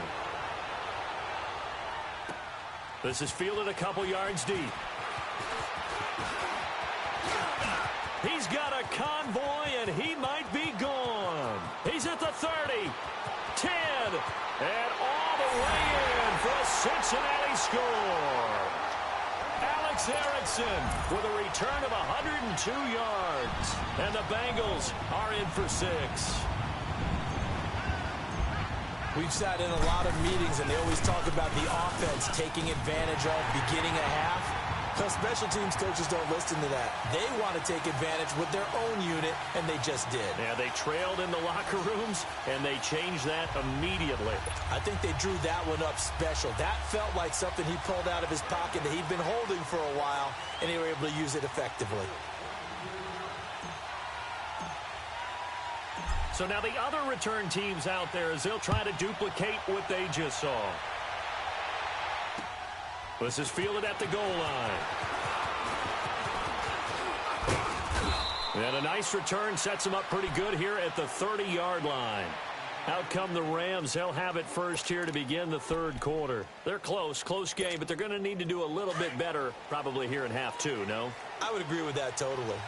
This is fielded a couple yards deep. He's got a convoy, and he might be gone. He's at the 30, 10, and all the way in for a Cincinnati score. Alex Erickson with a return of 102 yards. And the Bengals are in for 6. We've sat in a lot of meetings, and they always talk about the offense taking advantage of beginning a half. Because special teams coaches don't listen to that. They want to take advantage with their own unit, and they just did. Yeah, they trailed in the locker rooms, and they changed that immediately. I think they drew that one up special. That felt like something he pulled out of his pocket that he'd been holding for a while, and they were able to use it effectively. So now the other return teams out there, as they'll try to duplicate what they just saw. This is fielded at the goal line. And a nice return sets them up pretty good here at the 30-yard line. Out come the Rams. They'll have it first here to begin the 3rd quarter. They're close game, but they're going to need to do a little bit better probably here in half 2, no? I would agree with that totally.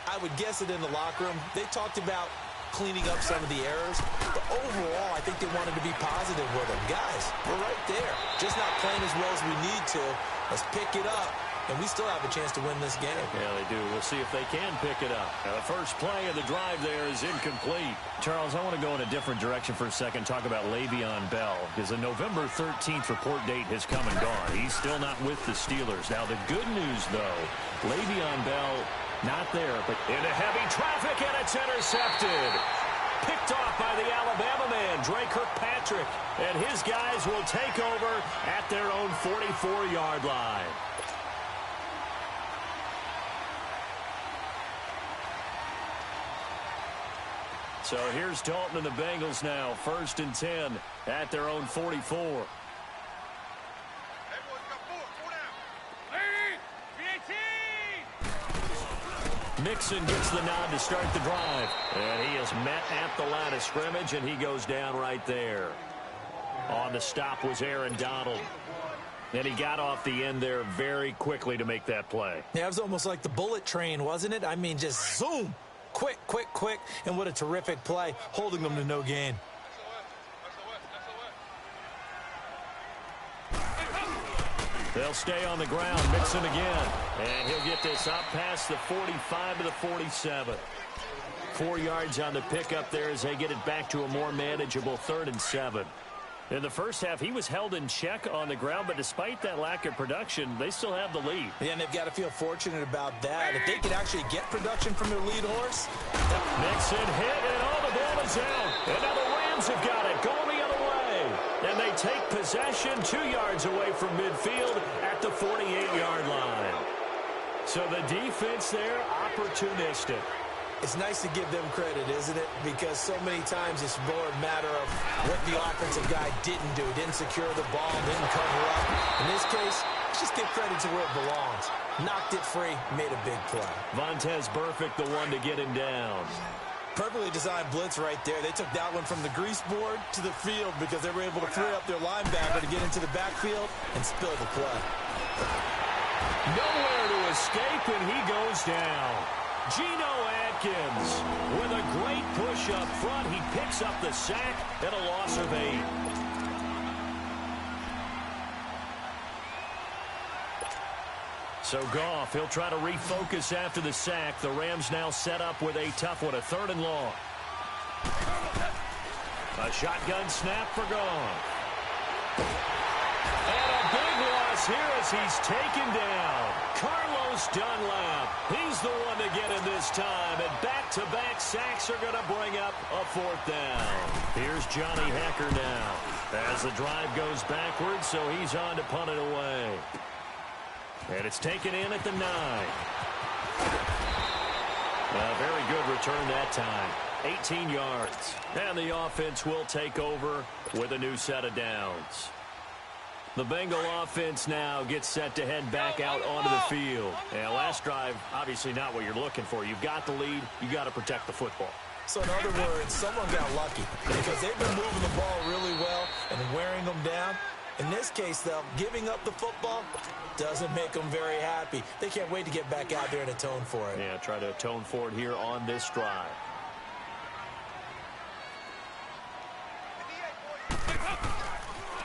I would guess it in the locker room. They talked about cleaning up some of the errors, but overall, I think they wanted to be positive with them. Guys, we're right there. Just not playing as well as we need to. Let's pick it up, and we still have a chance to win this game. Yeah, they do. We'll see if they can pick it up. Now, the first play of the drive there is incomplete. Charles, I want to go in a different direction for a second, talk about Le'Veon Bell, because the November 13th report date has come and gone. He's still not with the Steelers. Now, the good news, though, Le'Veon Bell not there, but into heavy traffic, and it's intercepted. Picked off by the Alabama man, Dre Kirkpatrick. And his guys will take over at their own 44-yard line. So here's Dalton and the Bengals now, 1st and 10 at their own 44. Mixon gets the nod to start the drive. And he is met at the line of scrimmage, and he goes down right there. On the stop was Aaron Donald. And he got off the end there very quickly to make that play. Yeah, it was almost like the bullet train, wasn't it? I mean, just zoom. Quick. And what a terrific play, holding them to no gain. They'll stay on the ground. Mixon again. And he'll get this up past the 45 to the 47. 4 yards on the pickup there as they get it back to a more manageable 3rd and 7. In the first half, he was held in check on the ground, but despite that lack of production, they still have the lead. Yeah, and they've got to feel fortunate about that. If they could actually get production from their lead horse. Mixon hit, and all the ball is out. And now the Rams have got it, going the other way. And they take possession 2 yards away from midfield at the 48-yard line. So the defense there, opportunistic. It's nice to give them credit, isn't it? Because so many times it's more a matter of what the offensive guy didn't do. Didn't secure the ball, didn't cover up. In this case, let's just give credit to where it belongs. Knocked it free, made a big play. Vontaze Burfict, the one to get him down. Perfectly designed blitz right there. They took that one from the grease board to the field because they were able to free up their linebacker to get into the backfield and spill the play. Nowhere to escape, and he goes down. Geno Atkins with a great push up front. He picks up the sack and a loss of 8. So Goff, he'll try to refocus after the sack. The Rams now set up with a tough one, a 3rd and long. A shotgun snap for Goff. And a big loss here as he's taken down. Carlos Dunlap, he's the one to get him this time. And back Back-to-back sacks are going to bring up a 4th down. Here's Johnny Hacker now as the drive goes backwards, so he's on to punt it away. And it's taken in at the 9. A very good return that time. 18 yards. And the offense will take over with a new set of downs. The Bengal offense now gets set to head back out onto the field. And last drive, obviously not what you're looking for. You've got the lead. You got to protect the football. So in other words, someone got lucky because they've been moving the ball really well and wearing them down. In this case, though, giving up the football doesn't make them very happy. They can't wait to get back out there and atone for it. Yeah, try to atone for it here on this drive.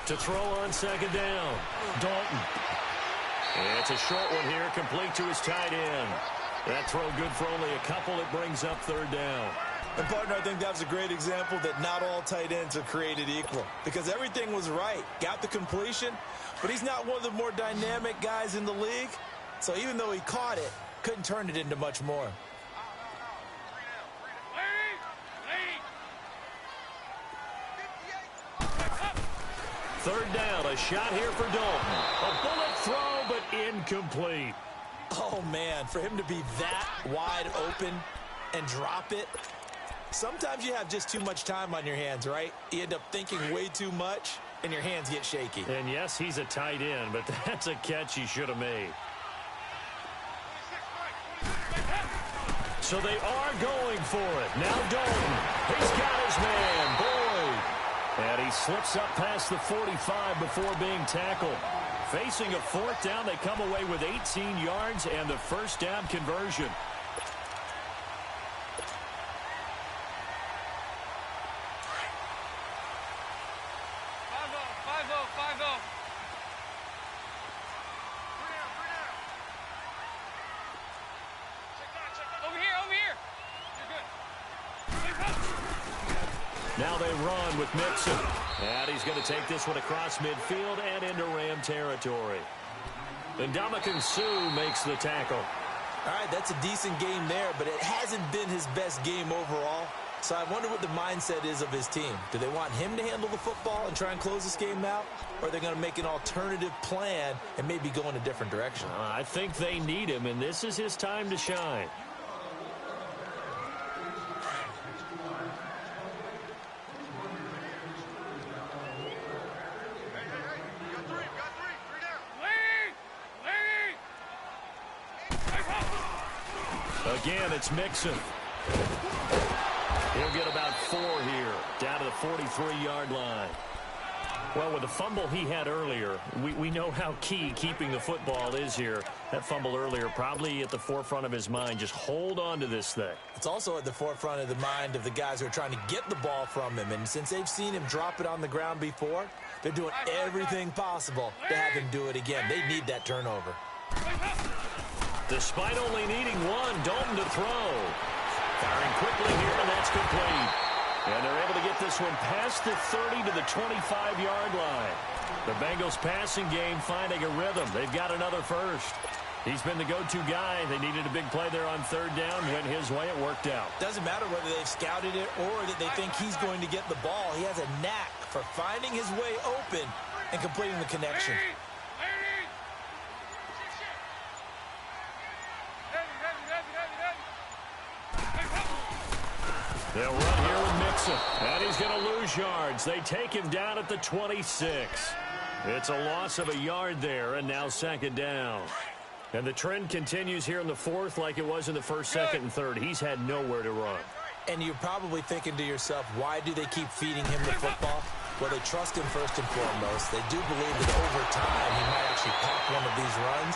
To throw on 2nd down, Dalton. It's a short one here, complete to his tight end. That throw good for only a couple. It brings up 3rd down. And, partner, I think that was a great example that not all tight ends are created equal because everything was right. Got the completion, but he's not one of the more dynamic guys in the league. So even though he caught it, couldn't turn it into much more. Third down, a shot here for Dalton. A bullet throw, but incomplete. Oh, man, for him to be that wide open and drop it. Sometimes you have just too much time on your hands, right? You end up thinking way too much, and your hands get shaky. And, yes, he's a tight end, but that's a catch he should have made. So they are going for it. Now Dalton. He's got his man, Boyd. And he slips up past the 45 before being tackled. Facing a 4th down, they come away with 18 yards and the first down conversion. Now they run with Mixon. And he's going to take this one across midfield and into Ram territory. And Ndamukong Suh makes the tackle. All right, that's a decent game there, but it hasn't been his best game overall. So I wonder what the mindset is of his team. Do they want him to handle the football and try and close this game out? Or are they going to make an alternative plan and maybe go in a different direction? I think they need him, and this is his time to shine. Again, it's Mixon. He'll get about 4 here, down to the 43-yard line. Well, with the fumble he had earlier, we know how key keeping the football is here. That fumble earlier probably at the forefront of his mind. Just hold on to this thing. It's also at the forefront of the mind of the guys who are trying to get the ball from him. And since they've seen him drop it on the ground before, they're doing everything possible to have him do it again. They need that turnover. Despite only needing 1, Dalton to throw. Firing quickly here, and that's complete. And they're able to get this one past the 30 to the 25-yard line. The Bengals passing game finding a rhythm. They've got another first. He's been the go-to guy. They needed a big play there on 3rd down. Went his way. It worked out. Doesn't matter whether they've scouted it or that they think he's going to get the ball. He has a knack for finding his way open and completing the connection. They'll run here with Mixon. And he's going to lose yards. They take him down at the 26. It's a loss of a yard there, and now 2nd down. And the trend continues here in the 4th like it was in the 1st, 2nd, and 3rd. He's had nowhere to run. And you're probably thinking to yourself, why do they keep feeding him the football? Well, they trust him first and foremost. They do believe that over time he might actually pop one of these runs.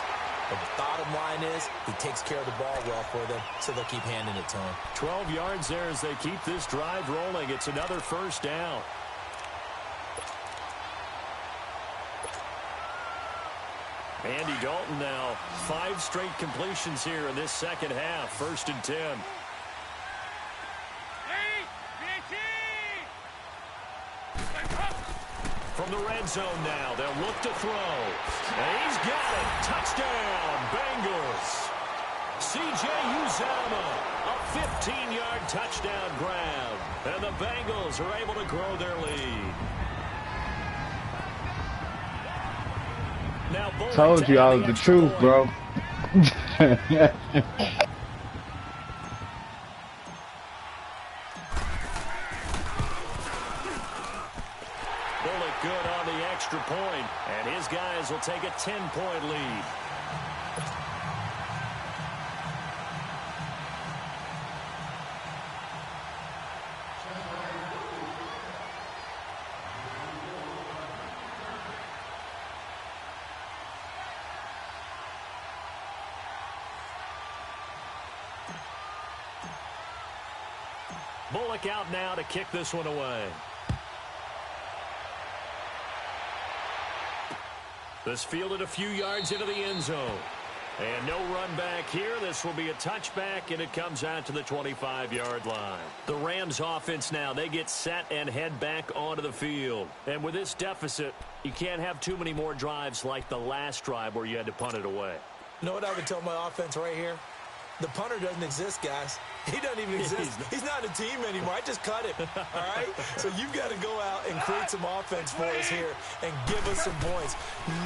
But the bottom line is he takes care of the ball well for them, so they'll keep handing it to him. 12 yards there as they keep this drive rolling. It's another first down. Andy Dalton now 5 straight completions here in this second half. 1st and 10. From the red zone now, they'll look to throw. And he's got it. Touchdown, Bengals. C.J. Uzomah, a 15-yard touchdown grab. And the Bengals are able to grow their lead. Now, told you I was the truth, bro. Bullock good on the extra point, and his guys will take a 10-point lead. Bullock out now to kick this one away. This fielded a few yards into the end zone. And no run back here. This will be a touchback, and it comes out to the 25-yard line. The Rams offense now, they get set and head back onto the field. And with this deficit, you can't have too many more drives like the last drive where you had to punt it away. You know what I would tell my offense right here? The punter doesn't exist, guys. He doesn't even exist. He's not a team anymore. I just cut him, all right? So you've got to go out and create some offense for us here and give us some points.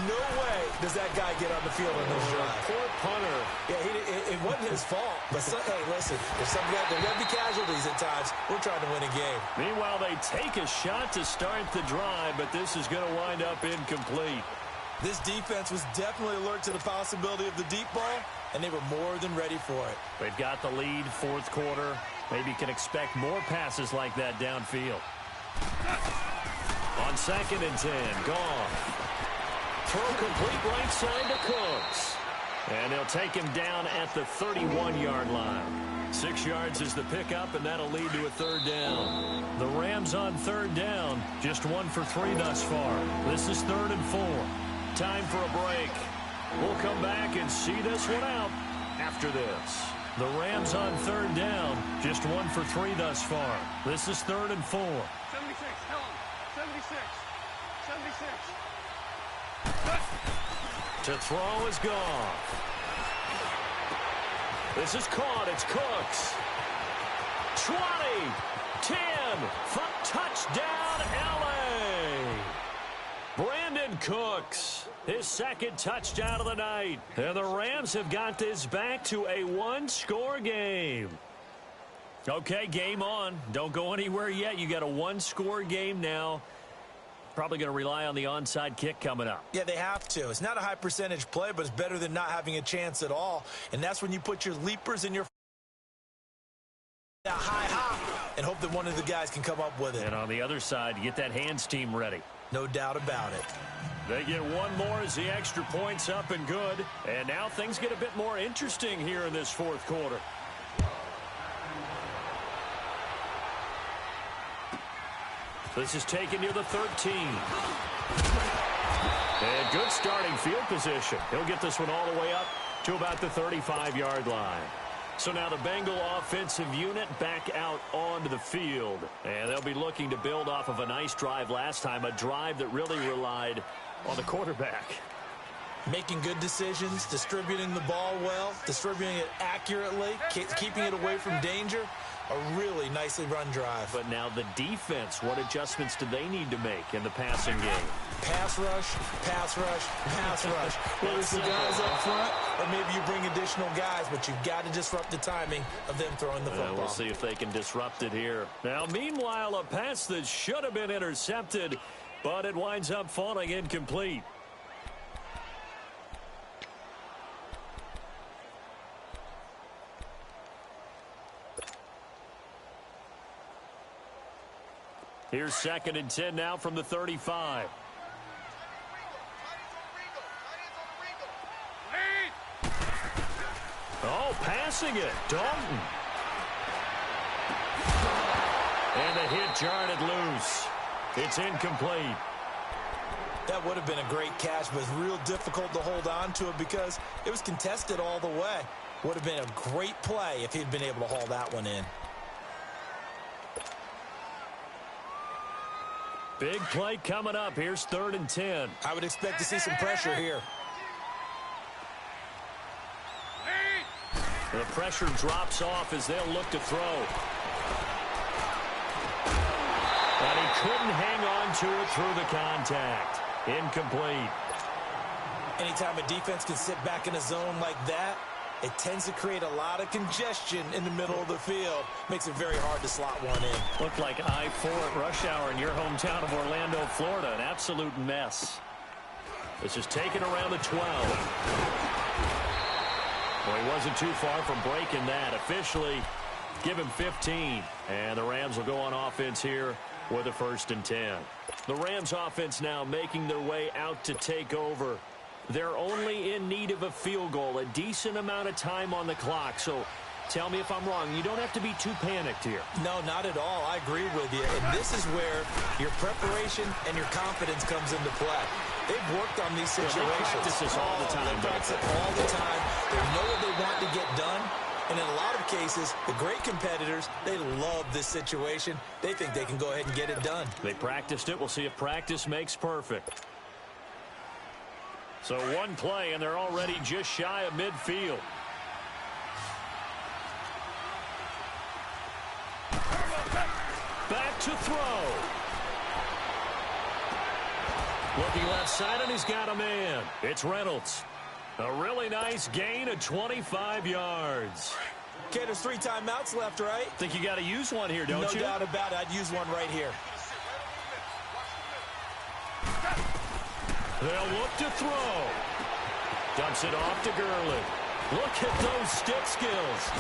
No way does that guy get on the field on this drive. Poor punter. Yeah, it wasn't his fault. But, hey, listen, there's going to be casualties at times. We're trying to win a game. Meanwhile, they take a shot to start the drive, but this is going to wind up incomplete. This defense was definitely alert to the possibility of the deep ball, and they were more than ready for it. They've got the lead, fourth quarter. Maybe you can expect more passes like that downfield. On 2nd and 10, gone. Throw complete right side to Cooks. And they'll take him down at the 31-yard line. 6 yards is the pickup, and that'll lead to a 3rd down. The Rams on 3rd down, just 1 for 3 thus far. This is 3rd and 4. Time for a break. We'll come back and see this one out after this. The Rams on 3rd down, just 1 for 3 thus far. This is 3rd and 4. 76, tell him. 76. 76. To throw is gone. This is caught. It's Cooks. 20, 10, for touchdown, L.A. Brandon Cooks, his 2nd touchdown of the night. And the Rams have got this back to a 1-score game. Okay, game on. Don't go anywhere yet. You got a 1-score game now. Probably going to rely on the onside kick coming up. Yeah, they have to. It's not a high percentage play, but it's better than not having a chance at all. And that's when you put your leapers in your high hop and hope that one of the guys can come up with it. And on the other side, you get that hands team ready. No doubt about it. They get one more as the extra point's up and good. And now things get a bit more interesting here in this 4th quarter. This is taken near the 13. And good starting field position. He'll get this one all the way up to about the 35-yard line. So now the Bengal offensive unit back out onto the field. And they'll be looking to build off of a nice drive last time, a drive that really relied on the quarterback. Making good decisions, distributing the ball well, distributing it accurately, keeping it away from danger. A really nicely run drive. But now the defense, what adjustments do they need to make in the passing game? Pass rush, pass rush, pass rush. Whether it's the guys up front or maybe you bring additional guys, but you've got to disrupt the timing of them throwing the football. We'll see if they can disrupt it here. Now, meanwhile, a pass that should have been intercepted, but it winds up falling incomplete. Here's 2nd and 10 now from the 35. Oh, passing it. Dalton. And the hit jarred it loose. It's incomplete. That would have been a great catch, but it's real difficult to hold on to it because it was contested all the way. Would have been a great play if he'd been able to haul that one in. Big play coming up. Here's 3rd and 10. I would expect to see some pressure here. The pressure drops off as they'll look to throw. And he couldn't hang on to it through the contact. Incomplete. Anytime a defense can sit back in a zone like that, it tends to create a lot of congestion in the middle of the field. Makes it very hard to slot one in. Looked like I-4 at rush hour in your hometown of Orlando, Florida. An absolute mess. This is taken around the 12. Well, he wasn't too far from breaking that. Officially, give him 15. And the Rams will go on offense here with a 1st and 10. The Rams offense now making their way out to take over. They're only in need of a field goal, a decent amount of time on the clock. So tell me if I'm wrong. You don't have to be too panicked here. No, not at all. I agree with you. And this is where your preparation and your confidence comes into play. They've worked on these situations. They practice this all the time. They practice it all the time. They know what they want to get done. And in a lot of cases, the great competitors, they love this situation. They think they can go ahead and get it done. They practiced it. We'll see if practice makes perfect. So one play, and they're already just shy of midfield. Back to throw. Looking left side, and he's got a man. It's Reynolds. A really nice gain of 25 yards. Okay, there's 3 timeouts left, right? Think you got to use one here, don't you? No doubt about it. I'd use one right here. They'll look to throw. Dumps it off to Gurley. Look at those stick skills.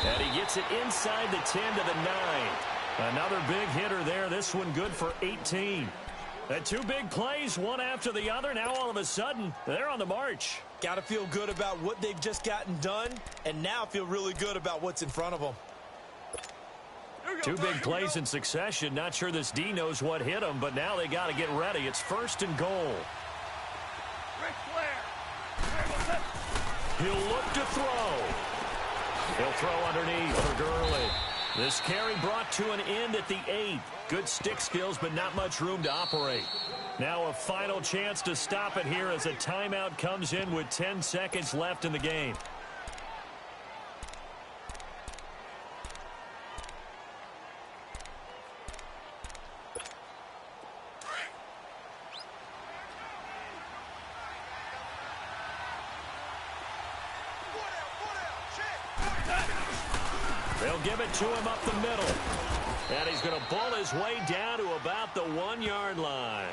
And he gets it inside the 10 to the 9. Another big hitter there. This one good for 18. And 2 big plays, one after the other. Now all of a sudden, they're on the march. Got to feel good about what they've just gotten done, and now feel really good about what's in front of them. 2 big plays in succession. Not sure this D knows what hit him, but now they got to get ready. It's 1st and goal. He'll look to throw. He'll throw underneath for Gurley. This carry brought to an end at the 8. Good stick skills, but not much room to operate. Now a final chance to stop it here as a timeout comes in with 10 seconds left in the game. They'll give it to him up the middle. And he's going to bull his way down to about the 1-yard line.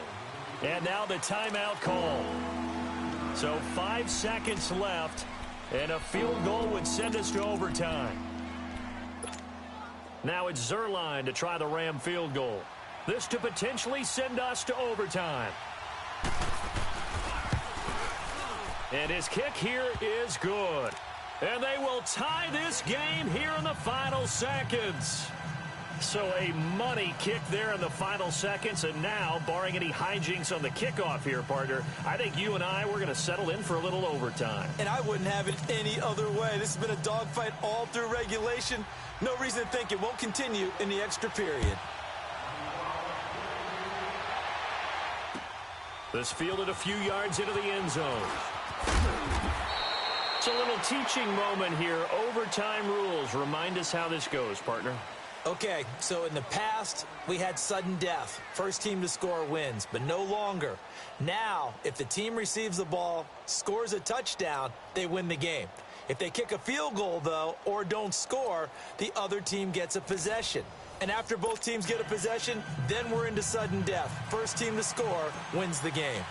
And now the timeout call. So 5 seconds left, and a field goal would send us to overtime. Now it's Zerline to try the Ram field goal. This to potentially send us to overtime. And his kick here is good. And they will tie this game here in the final seconds. So a money kick there in the final seconds. And now, barring any hijinks on the kickoff here, partner, I think you and I, we're going to settle in for a little overtime. And I wouldn't have it any other way. This has been a dogfight all through regulation. No reason to think it won't continue in the extra period. This fielded a few yards into the end zone. It's a little teaching moment here. Overtime rules. Remind us how this goes, partner. Okay, so in the past, we had sudden death. First team to score wins, but no longer. Now, if the team receives the ball, scores a touchdown, they win the game. If they kick a field goal, though, or don't score, the other team gets a possession. And after both teams get a possession, then we're into sudden death. First team to score wins the game.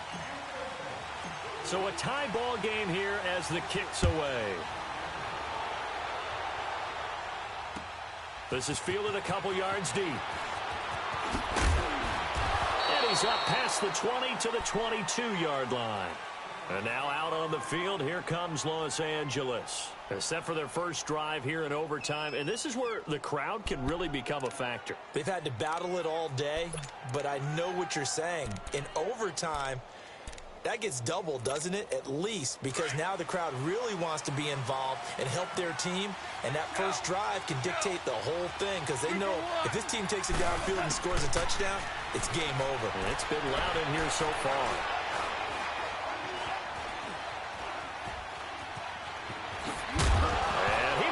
So a tie ball game here as the kick's away. This is fielded a couple yards deep. And he's up past the 20 to the 22-yard line. And now out on the field, here comes Los Angeles. They're set for their first drive here in overtime, and this is where the crowd can really become a factor. They've had to battle it all day, but I know what you're saying. In overtime, that gets doubled, doesn't it? At least, because now the crowd really wants to be involved and help their team, and that first drive can dictate the whole thing because they know if this team takes it downfield and scores a touchdown, it's game over. And it's been loud in here so far. And he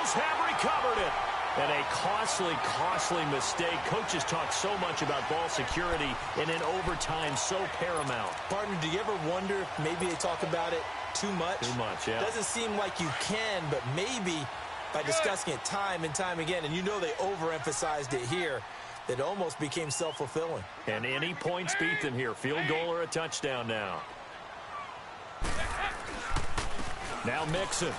Bengals have recovered it. And a costly mistake. Coaches talk so much about ball security, and in overtime, so paramount. Partner, do you ever wonder if maybe they talk about it too much? Too much, yeah. Doesn't seem like you can, but maybe by discussing it time and time again, and you know they overemphasized it here, that almost became self-fulfilling. And any points beat them here. Field goal or a touchdown now. Now Mixon.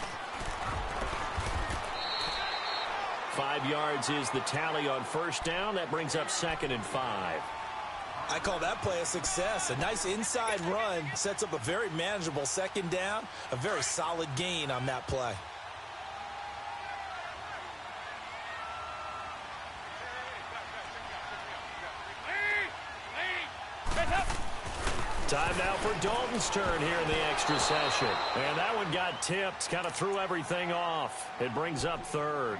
5 yards is the tally on first down. That brings up 2nd and 5. I call that play a success. A nice inside run sets up a very manageable 2nd down. A very solid gain on that play. Time now for Dalton's turn here in the extra session. And that one got tipped, kind of threw everything off. It brings up 3rd.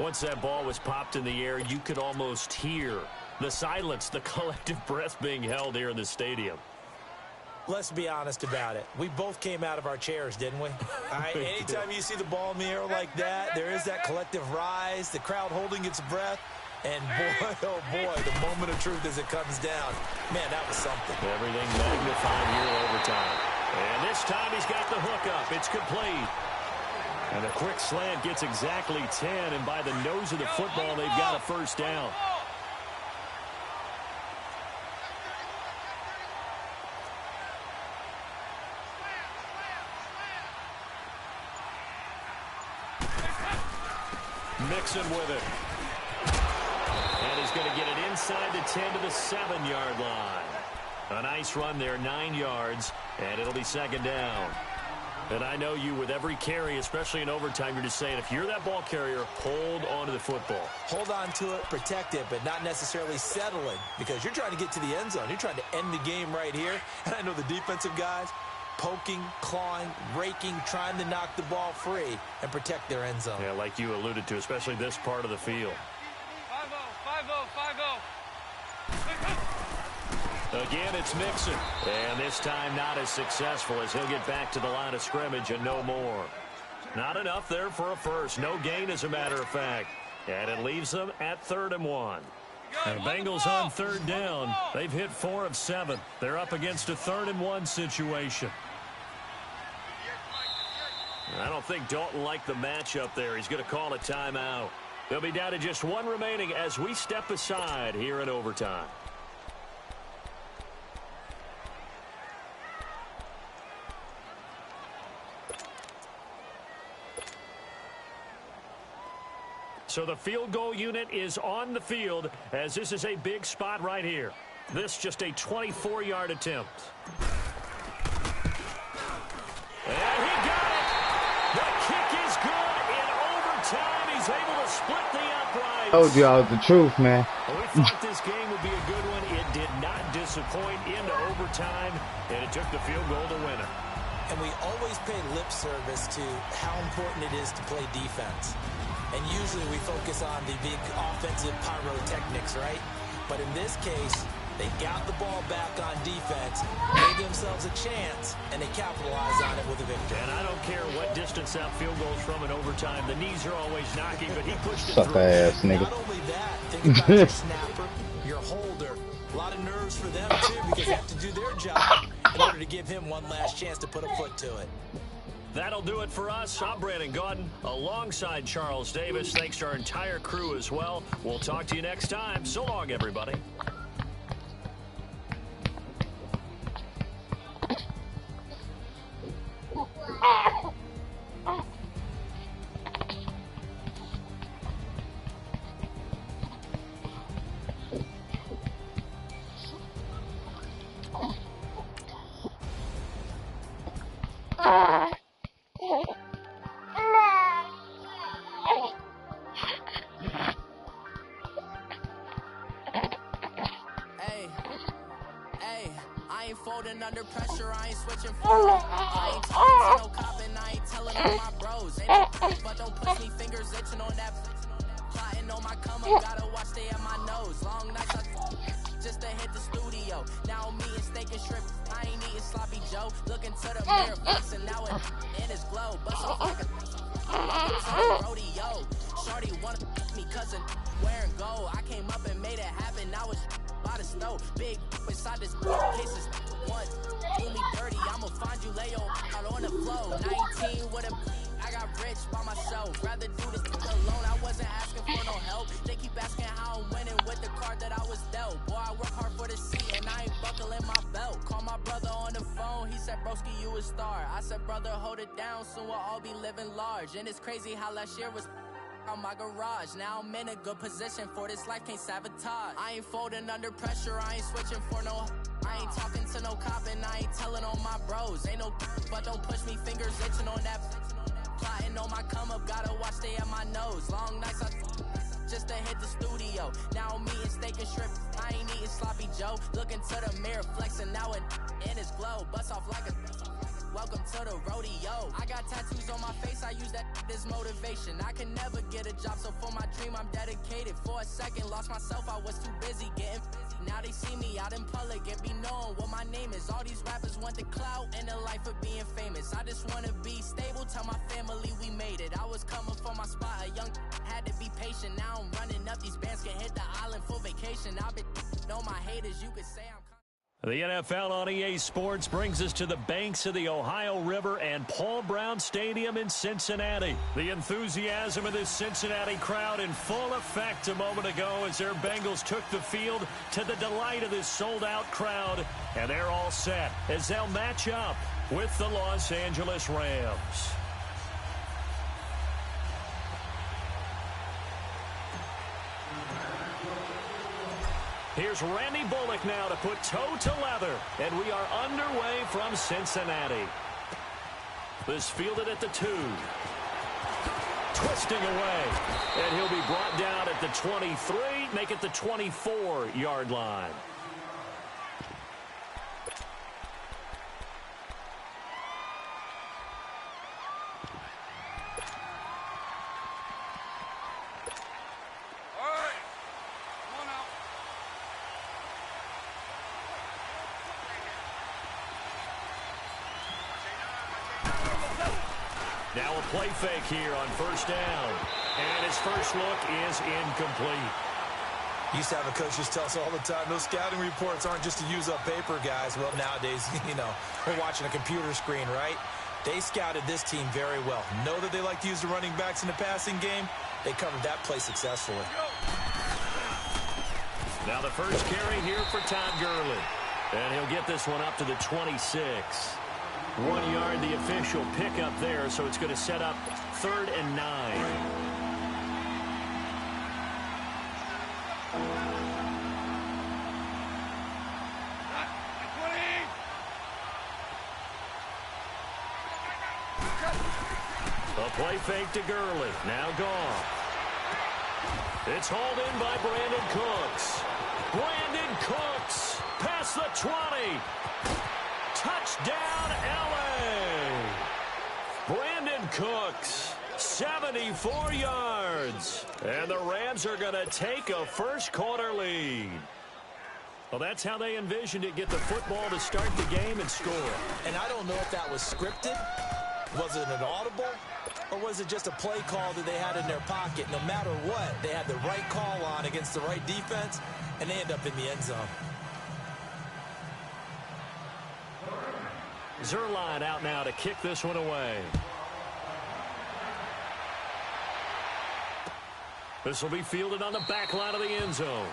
Once that ball was popped in the air, you could almost hear the silence, the collective breath being held here in the stadium. Let's be honest about it. We both came out of our chairs, didn't we? All right, anytime you see the ball in the air like that, there is that collective rise, the crowd holding its breath. And boy, oh boy, the moment of truth as it comes down. Man, that was something. Everything magnified here in overtime. And this time he's got the hook up. It's complete. And a quick slant gets exactly 10. And by the nose of the football, they've got a first down. Mixon with it. And he's going to get it inside the 10 to the 7-yard line. A nice run there, 9 yards, and it'll be 2nd down. And I know you, with every carry, especially in overtime, you're just saying, if you're that ball carrier, hold on to the football. Hold on to it, protect it, but not necessarily settling, because you're trying to get to the end zone. You're trying to end the game right here. And I know the defensive guys poking, clawing, raking, trying to knock the ball free and protect their end zone. Yeah, like you alluded to, especially this part of the field. 5-0. Again, it's Mixon. And this time not as successful as he'll get back to the line of scrimmage and no more. Not enough there for a first. No gain, as a matter of fact. And it leaves them at 3rd and 1. And the Bengals on 3rd down. They've hit 4 of 7. They're up against a 3rd and 1 situation. I don't think Dalton liked the matchup there. He's going to call a timeout. They'll be down to just 1 remaining as we step aside here in overtime. So the field goal unit is on the field, as this is a big spot right here. This just a 24-yard attempt. And he got it! The kick is good in overtime. He's able to split the uprights. Told y'all the truth, man. We thought this game would be a good one. It did not disappoint into overtime, and it took the field goal to win it. And we always pay lip service to how important it is to play defense. And usually we focus on the big offensive pyrotechnics, right? But in this case, they got the ball back on defense, gave themselves a chance, and they capitalized on it with a victory. And I don't care what distance that field goes from in overtime. The knees are always knocking, but he pushed it Suck through. ass nigga. Not only that, think about your snapper, your holder. A lot of nerves for them, too, because they have to do their job in order to give him one last chance to put a foot to it. That'll do it for us. I'm Brandon Gaudin alongside Charles Davis. Thanks to our entire crew as well. We'll talk to you next time. So long, everybody. Under pressure, I ain't switching flows. I ain't talking to no cop and I ain't telling all my bros. But don't push me, fingers itching on that. Plotting on my come up, gotta watch stay at my nose. Long nights just to hit the studio. Now I'm eating steak and shrimp. I ain't eating sloppy Joe. Looking to the mirror, flexing now it in his glow. But so fucking the rodeo. Shorty wanna me cousin wearing gold. I came up and made it happen. I was by the stove. Big inside this cases. One, do me dirty. I'ma find you, lay out on the floor. 19 with a. I got rich by myself. Rather do this alone. I wasn't asking for no help. They keep asking how I'm winning with the card that I was dealt. Boy, I work hard for the seat and I ain't buckling my belt. Call my brother on the phone. He said, broski, you a star. I said, brother, hold it down. Soon we'll all be living large. And it's crazy how last year was on my garage. Now I'm in a good position for this life, can't sabotage. I ain't folding under pressure. I ain't switching for no. I ain't talking to no cop and I ain't telling on my bros. Ain't no but don't push me, fingers itching on that. Plotting on my come up, gotta watch stay at my nose. Long nights I just to hit the studio. Now I'm eating steak and shrimp. I ain't eating sloppy Joe. Looking to the mirror, flexing now it in his glow. Bust off like a welcome to the rodeo. I got tattoos on my face, I use that as motivation. I can never get a job, so for my dream I'm dedicated. For a second, lost myself, I was too busy getting busy. Now they see me out in public and be knowing what my name is. All these rappers want the clout and the life of being famous. I just wanna be stable, tell my family we made it. I was coming for my spot, a young had to be patient. Now I'm running up, these bands can hit the island for vacation. I've been know my haters, you could say I'm. The NFL on EA Sports brings us to the banks of the Ohio River and Paul Brown Stadium in Cincinnati. The enthusiasm of this Cincinnati crowd in full effect a moment ago as their Bengals took the field to the delight of this sold-out crowd. And they're all set as they'll match up with the Los Angeles Rams. Here's Randy Bullock now to put toe to leather, and we are underway from Cincinnati. This fielded at the 2. Twisting away, and he'll be brought down at the 23, make it the 24-yard line. Now a play fake here on first down. And his first look is incomplete. Used to have the coaches tell us all the time, those scouting reports aren't just to use up paper, guys. Well, nowadays, you know, we're watching a computer screen, right? They scouted this team very well. Know that they like to use the running backs in the passing game. They covered that play successfully. Now the first carry here for Todd Gurley. And he'll get this one up to the 26. 1 yard, the official pickup there, so it's going to set up 3rd and 9. A play fake to Gurley. Now gone. It's hauled in by Brandon Cooks. Brandon Cooks past the 20. Touchdown, L.A. Brandon Cooks, 74 yards. And the Rams are going to take a first-quarter lead. Well, that's how they envisioned it, get the football to start the game and score. And I don't know if that was scripted. Was it an audible? Or was it just a play call that they had in their pocket? No matter what, they had the right call on against the right defense, and they end up in the end zone. Zerline out now to kick this one away. This will be fielded on the back line of the end zone.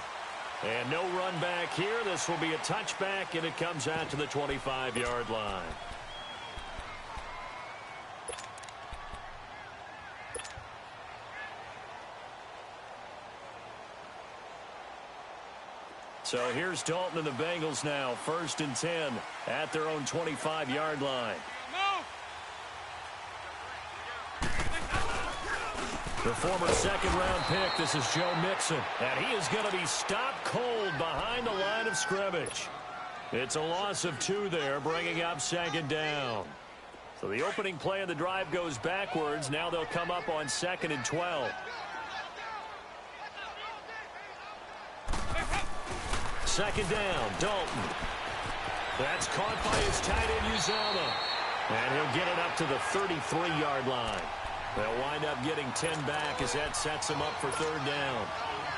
And no run back here. This will be a touchback, and it comes out to the 25-yard line. So here's Dalton and the Bengals now, 1st and 10 at their own 25-yard line. The former second-round pick, this is Joe Mixon, and he is going to be stopped cold behind the line of scrimmage. It's a loss of 2 there, bringing up 2nd down. So the opening play of the drive goes backwards. Now they'll come up on 2nd and 12. Second down, Dalton. That's caught by his tight end, Uzomah. And he'll get it up to the 33-yard line. They'll wind up getting 10 back as that sets them up for third down.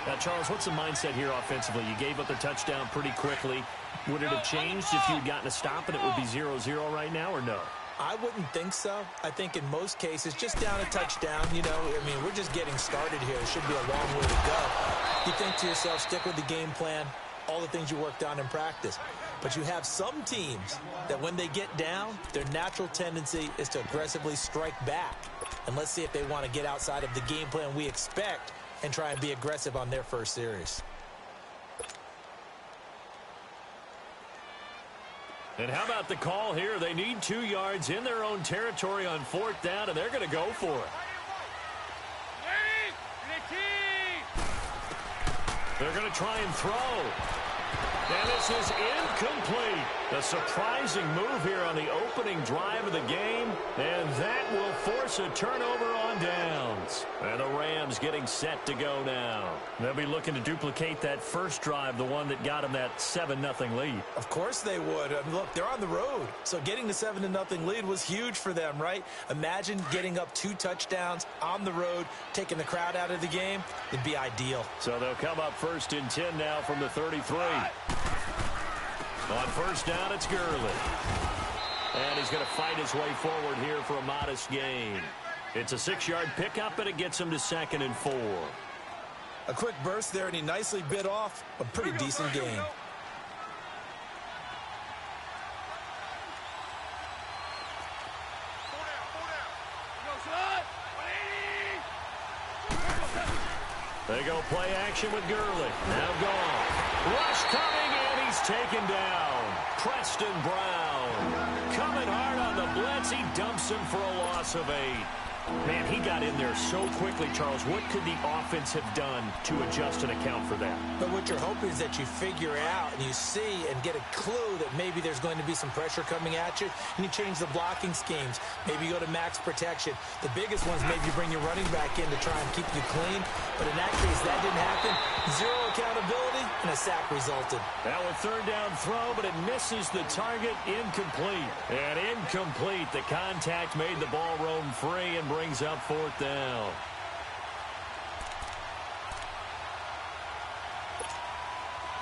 Now, Charles, what's the mindset here offensively? You gave up the touchdown pretty quickly. Would it have changed if you'd gotten a stop and it would be 0-0 right now, or no? I wouldn't think so. I think in most cases, just down a touchdown, you know, I mean, we're just getting started here. It should be a long way to go. You think to yourself, stick with the game plan, all the things you worked on in practice. But you have some teams that when they get down, their natural tendency is to aggressively strike back. And let's see if they want to get outside of the game plan we expect and try and be aggressive on their first series. And how about the call here? They need 2 yards in their own territory on fourth down, and they're going to go for it. They're going to try and throw. And this is incomplete. A surprising move here on the opening drive of the game, and that will force a turnover on downs. And the Rams getting set to go now. They'll be looking to duplicate that first drive, the one that got them that 7-0 lead. Of course they would. I mean, look, they're on the road, so getting the 7-0 lead was huge for them, right? Imagine getting up 2 touchdowns on the road, taking the crowd out of the game. It'd be ideal. So they'll come up 1st and 10 now from the 33. On first down, it's Gurley. And he's going to fight his way forward here for a modest gain. It's a 6-yard pickup, and it gets him to 2nd and 4. A quick burst there, and he nicely bit off a pretty decent gain. They go play action with Gurley. Now gone. Rush coming, and he's taken down. Preston Brown coming hard on the blitz. He dumps him for a loss of 8. Man, he got in there so quickly, Charles. What could the offense have done to adjust and account for that? But what you're hoping is that you figure out and you see and get a clue that maybe there's going to be some pressure coming at you, and you change the blocking schemes. Maybe you go to max protection. The biggest ones, maybe you bring your running back in to try and keep you clean. But in that case, that didn't happen. 0 accountability, and a sack resulted. Now a third down throw, but it misses the target. Incomplete. And incomplete. The contact made the ball roam free and brings up 4th down.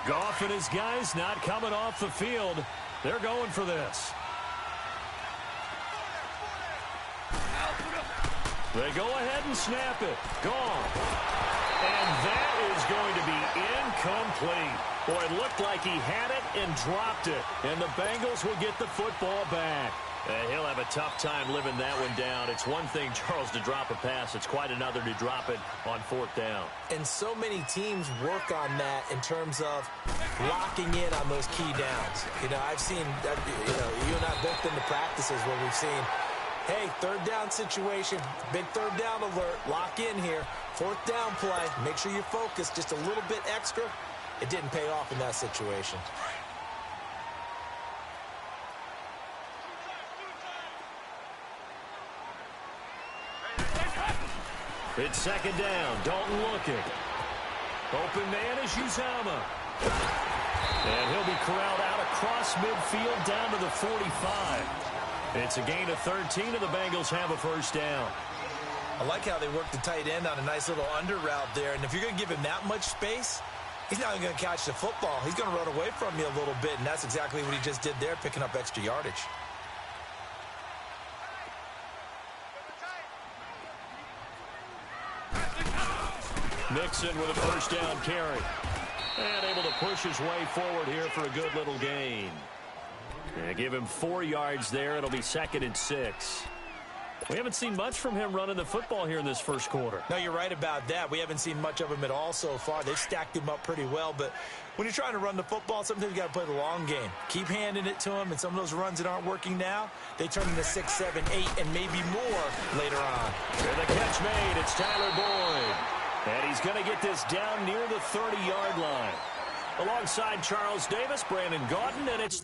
Goff and his guys not coming off the field. They're going for this. They go ahead and snap it. Gone. And that is going to be incomplete. Boy, it looked like he had it and dropped it. And the Bengals will get the football back. He'll have a tough time living that one down. It's one thing, Charles, to drop a pass. It's quite another to drop it on 4th down. And so many teams work on that in terms of locking in on those key downs. You know, I've seen, you and I both been to practices where we've seen, hey, 3rd down situation, big 3rd down alert, lock in here. 4th down play, make sure you're focused just a little bit extra. It didn't pay off in that situation. It's 2nd down. Dalton looking. Open man is Uzama. And he'll be corralled out across midfield down to the 45. It's a gain of 13, and the Bengals have a 1st down. I like how they work the tight end on a nice little under route there. And if you're going to give him that much space, he's not going to catch the football. He's going to run away from you a little bit, and that's exactly what he just did there, picking up extra yardage. Mixon with a 1st down carry. And able to push his way forward here for a good little gain. And give him 4 yards there. It'll be 2nd and 6. We haven't seen much from him running the football here in this first quarter. No, you're right about that. We haven't seen much of him at all so far. They've stacked him up pretty well, but when you're trying to run the football, sometimes you got to play the long game. Keep handing it to him, and some of those runs that aren't working now, they turn into 6, 7, 8, and maybe more later on. And the catch made. It's Tyler Boyd. And he's going to get this down near the 30-yard line. Alongside Charles Davis, Brandon Gaudin, and it's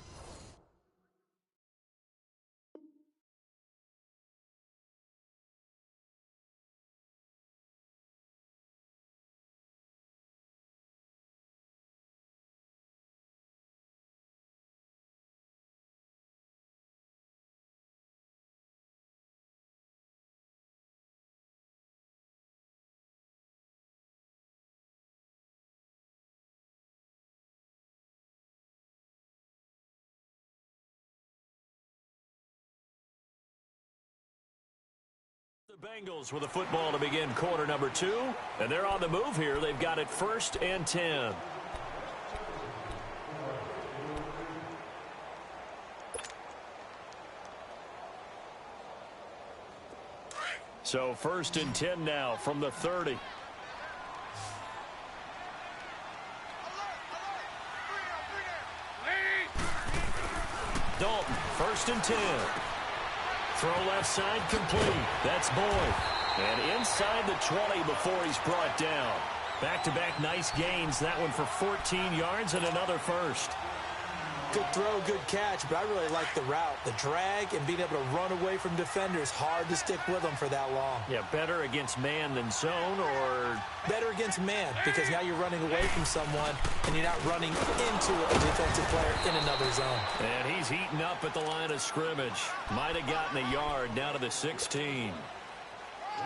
The Bengals with a football to begin quarter number 2, and they're on the move here. They've got it 1st and 10. So 1st and 10 now from the 30. Dalton, 1st and 10. Throw left side complete. That's Boyd. And inside the 20 before he's brought down. Back-to-back nice gains. That one for 14 yards and another first. Good throw, good catch, but I really like the route. The drag and being able to run away from defenders, hard to stick with them for that long. Yeah, better against man than zone, or? Better against man, because now you're running away from someone and you're not running into a defensive player in another zone. And he's heating up at the line of scrimmage. Might have gotten a yard down to the 16.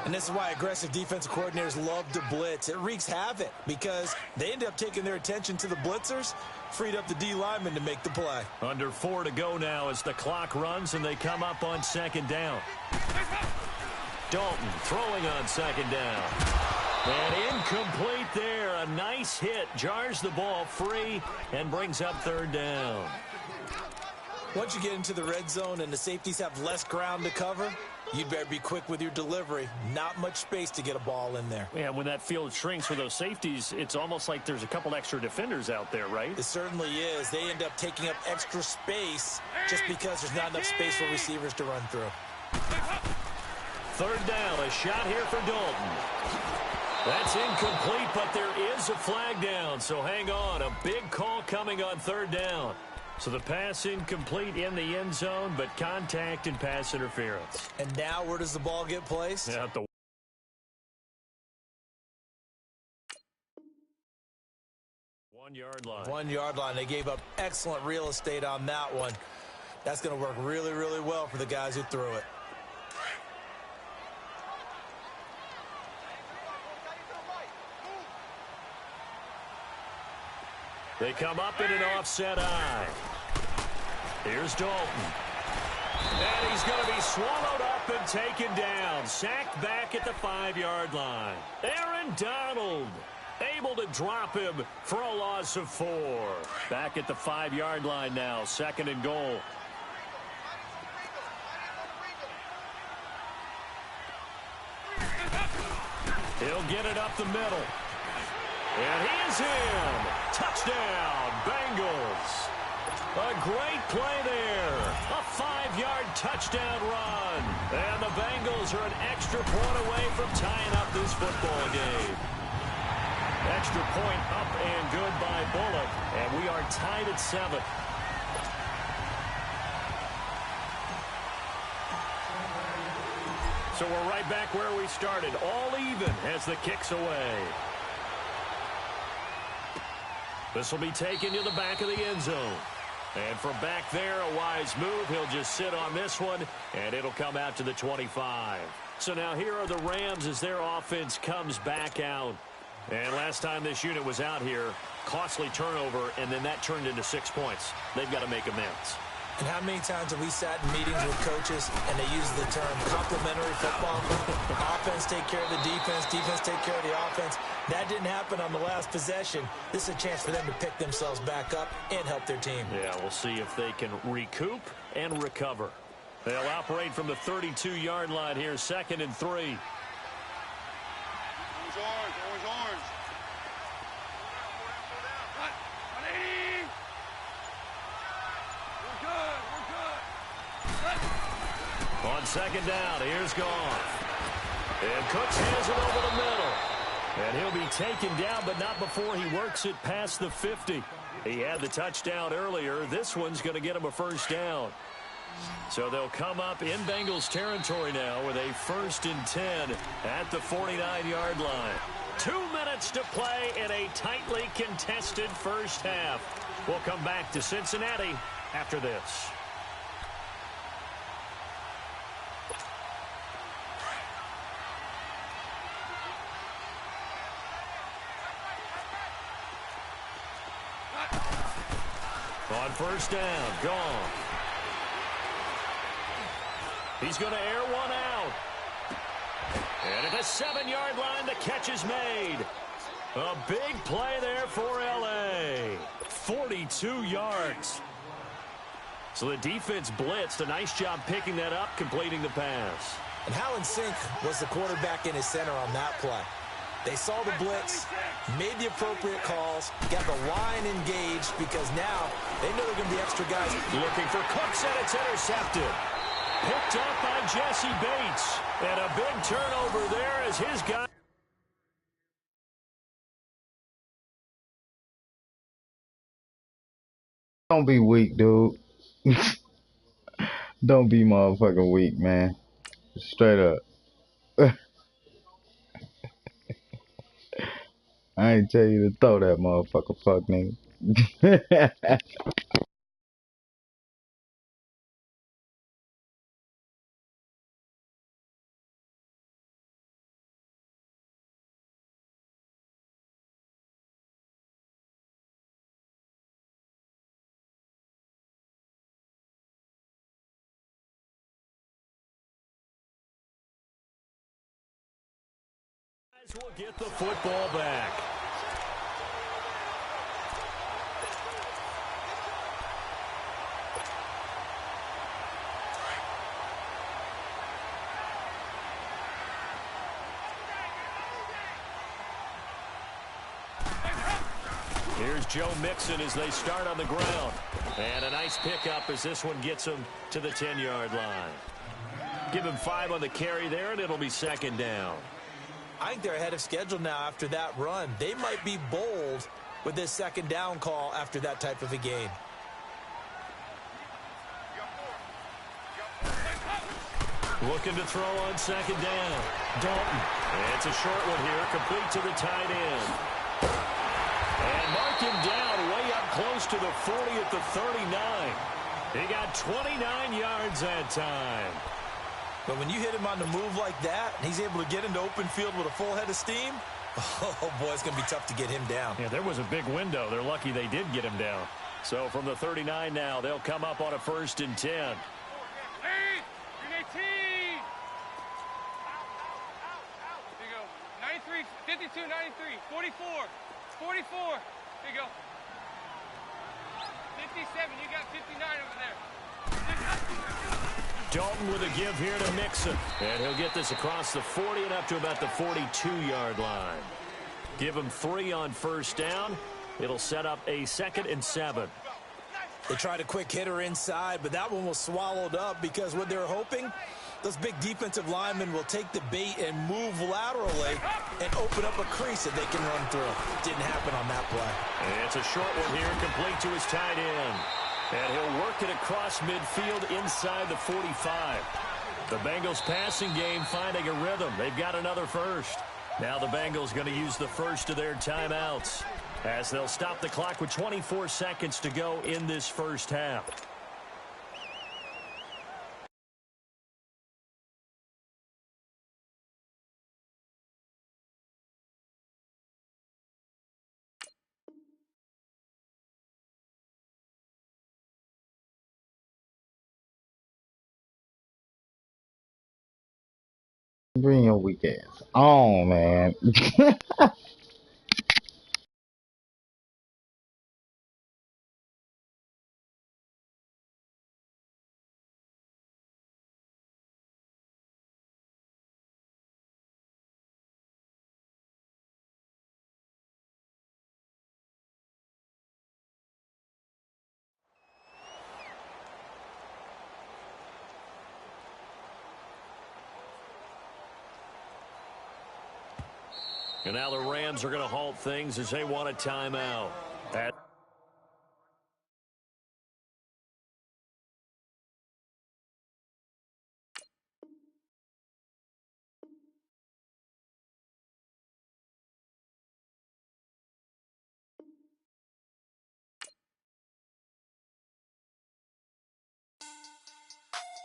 And this is why aggressive defensive coordinators love to blitz. It wreaks havoc because they end up taking their attention to the blitzers, freed up the D lineman to make the play. Under 4 to go now as the clock runs and they come up on 2nd down. Dalton throwing on 2nd down. And incomplete there. A nice hit. Jars the ball free and brings up 3rd down. Once you get into the red zone and the safeties have less ground to cover, you'd better be quick with your delivery. Not much space to get a ball in there. Yeah, when that field shrinks for those safeties, it's almost like there's a couple extra defenders out there, right? It certainly is. They end up taking up extra space just because there's not enough space for receivers to run through. 3rd down, a shot here for Dalton. That's incomplete, but there is a flag down, so hang on. A big call coming on 3rd down. So the pass incomplete in the end zone, but contact and pass interference. And now where does the ball get placed? At the 1-yard line. 1-yard line. They gave up excellent real estate on that one. That's going to work really, really well for the guys who threw it. They come up in an offset eye. Here's Dalton. And he's going to be swallowed up and taken down. Sacked back at the 5-yard line. Aaron Donald able to drop him for a loss of 4. Back at the 5-yard line now. 2nd and goal. He'll get it up the middle. And he is in. Touchdown, Bengals. A great play there. A 5-yard touchdown run. And the Bengals are an extra point away from tying up this football game. Extra point up and good by Bullock. And we are tied at 7. So we're right back where we started. All even as the kick's away. This will be taken to the back of the end zone. And from back there, a wise move. He'll just sit on this one, and it'll come out to the 25. So now here are the Rams as their offense comes back out. And last time this unit was out here, costly turnover, and then that turned into 6 points. They've got to make amends. And how many times have we sat in meetings with coaches and they use the term complementary football? Offense take care of the defense, defense take care of the offense. That didn't happen on the last possession. This is a chance for them to pick themselves back up and help their team. Yeah, we'll see if they can recoup and recover. They'll operate from the 32-yard line here, 2nd and 3. Always orange, always orange. Cut. 180. We're good, we're good. Cut. On 2nd down, here's Goff. And Cooks has it over the middle. And he'll be taken down, but not before he works it past the 50. He had the touchdown earlier. This one's going to get him a 1st down. So they'll come up in Bengals territory now with a 1st and 10 at the 49-yard line. 2 minutes to play in a tightly contested first half. We'll come back to Cincinnati after this. On 1st down, gone. He's going to air one out. And at the 7-yard line, the catch is made. A big play there for L.A. 42 yards. So the defense blitzed. A nice job picking that up, completing the pass. And how in sync was the quarterback in his center on that play? They saw the blitz, made the appropriate calls, got the line engaged because now they know they're going to be extra guys. Looking for Cooks, and it's intercepted. Picked up by Jesse Bates. And a big turnover there as his guy. Don't be weak, dude. Don't be motherfucking weak, man. Straight up. I ain't tell you to throw that motherfucker, fuck nigga. Will get the football back. Here's Joe Mixon as they start on the ground. And a nice pickup as this one gets him to the 10-yard line. Give him 5 on the carry there, and it'll be second down. I think they're ahead of schedule now after that run. They might be bold with this second down call after that type of a game. Looking to throw on second down. Dalton. It's a short one here, complete to the tight end. And mark him down way up close to the 40 at the 39. He got 29 yards that time. But when you hit him on the move like that, and he's able to get into open field with a full head of steam, oh, boy, it's going to be tough to get him down. Yeah, there was a big window. They're lucky they did get him down. So from the 39 now, they'll come up on a 1st and 10. Green 18. There you go. 93, 52, 93, 44, 44. There you go. 57, you got 59 over there. Dalton with a give here to Mixon. And he'll get this across the 40 and up to about the 42-yard line. Give him 3 on 1st down. It'll set up a 2nd and 7. They tried a quick hitter inside, but that one was swallowed up because what they're hoping, those big defensive linemen will take the bait and move laterally and open up a crease that they can run through. Didn't happen on that play. And it's a short one here, complete to his tight end. And he'll work it across midfield inside the 45. The Bengals passing game finding a rhythm. They've got another first. Now the Bengals going to use the first of their timeouts as they'll stop the clock with 24 seconds to go in this first half. Bring your weak ass on, man. And now the Rams are going to halt things as they want a timeout.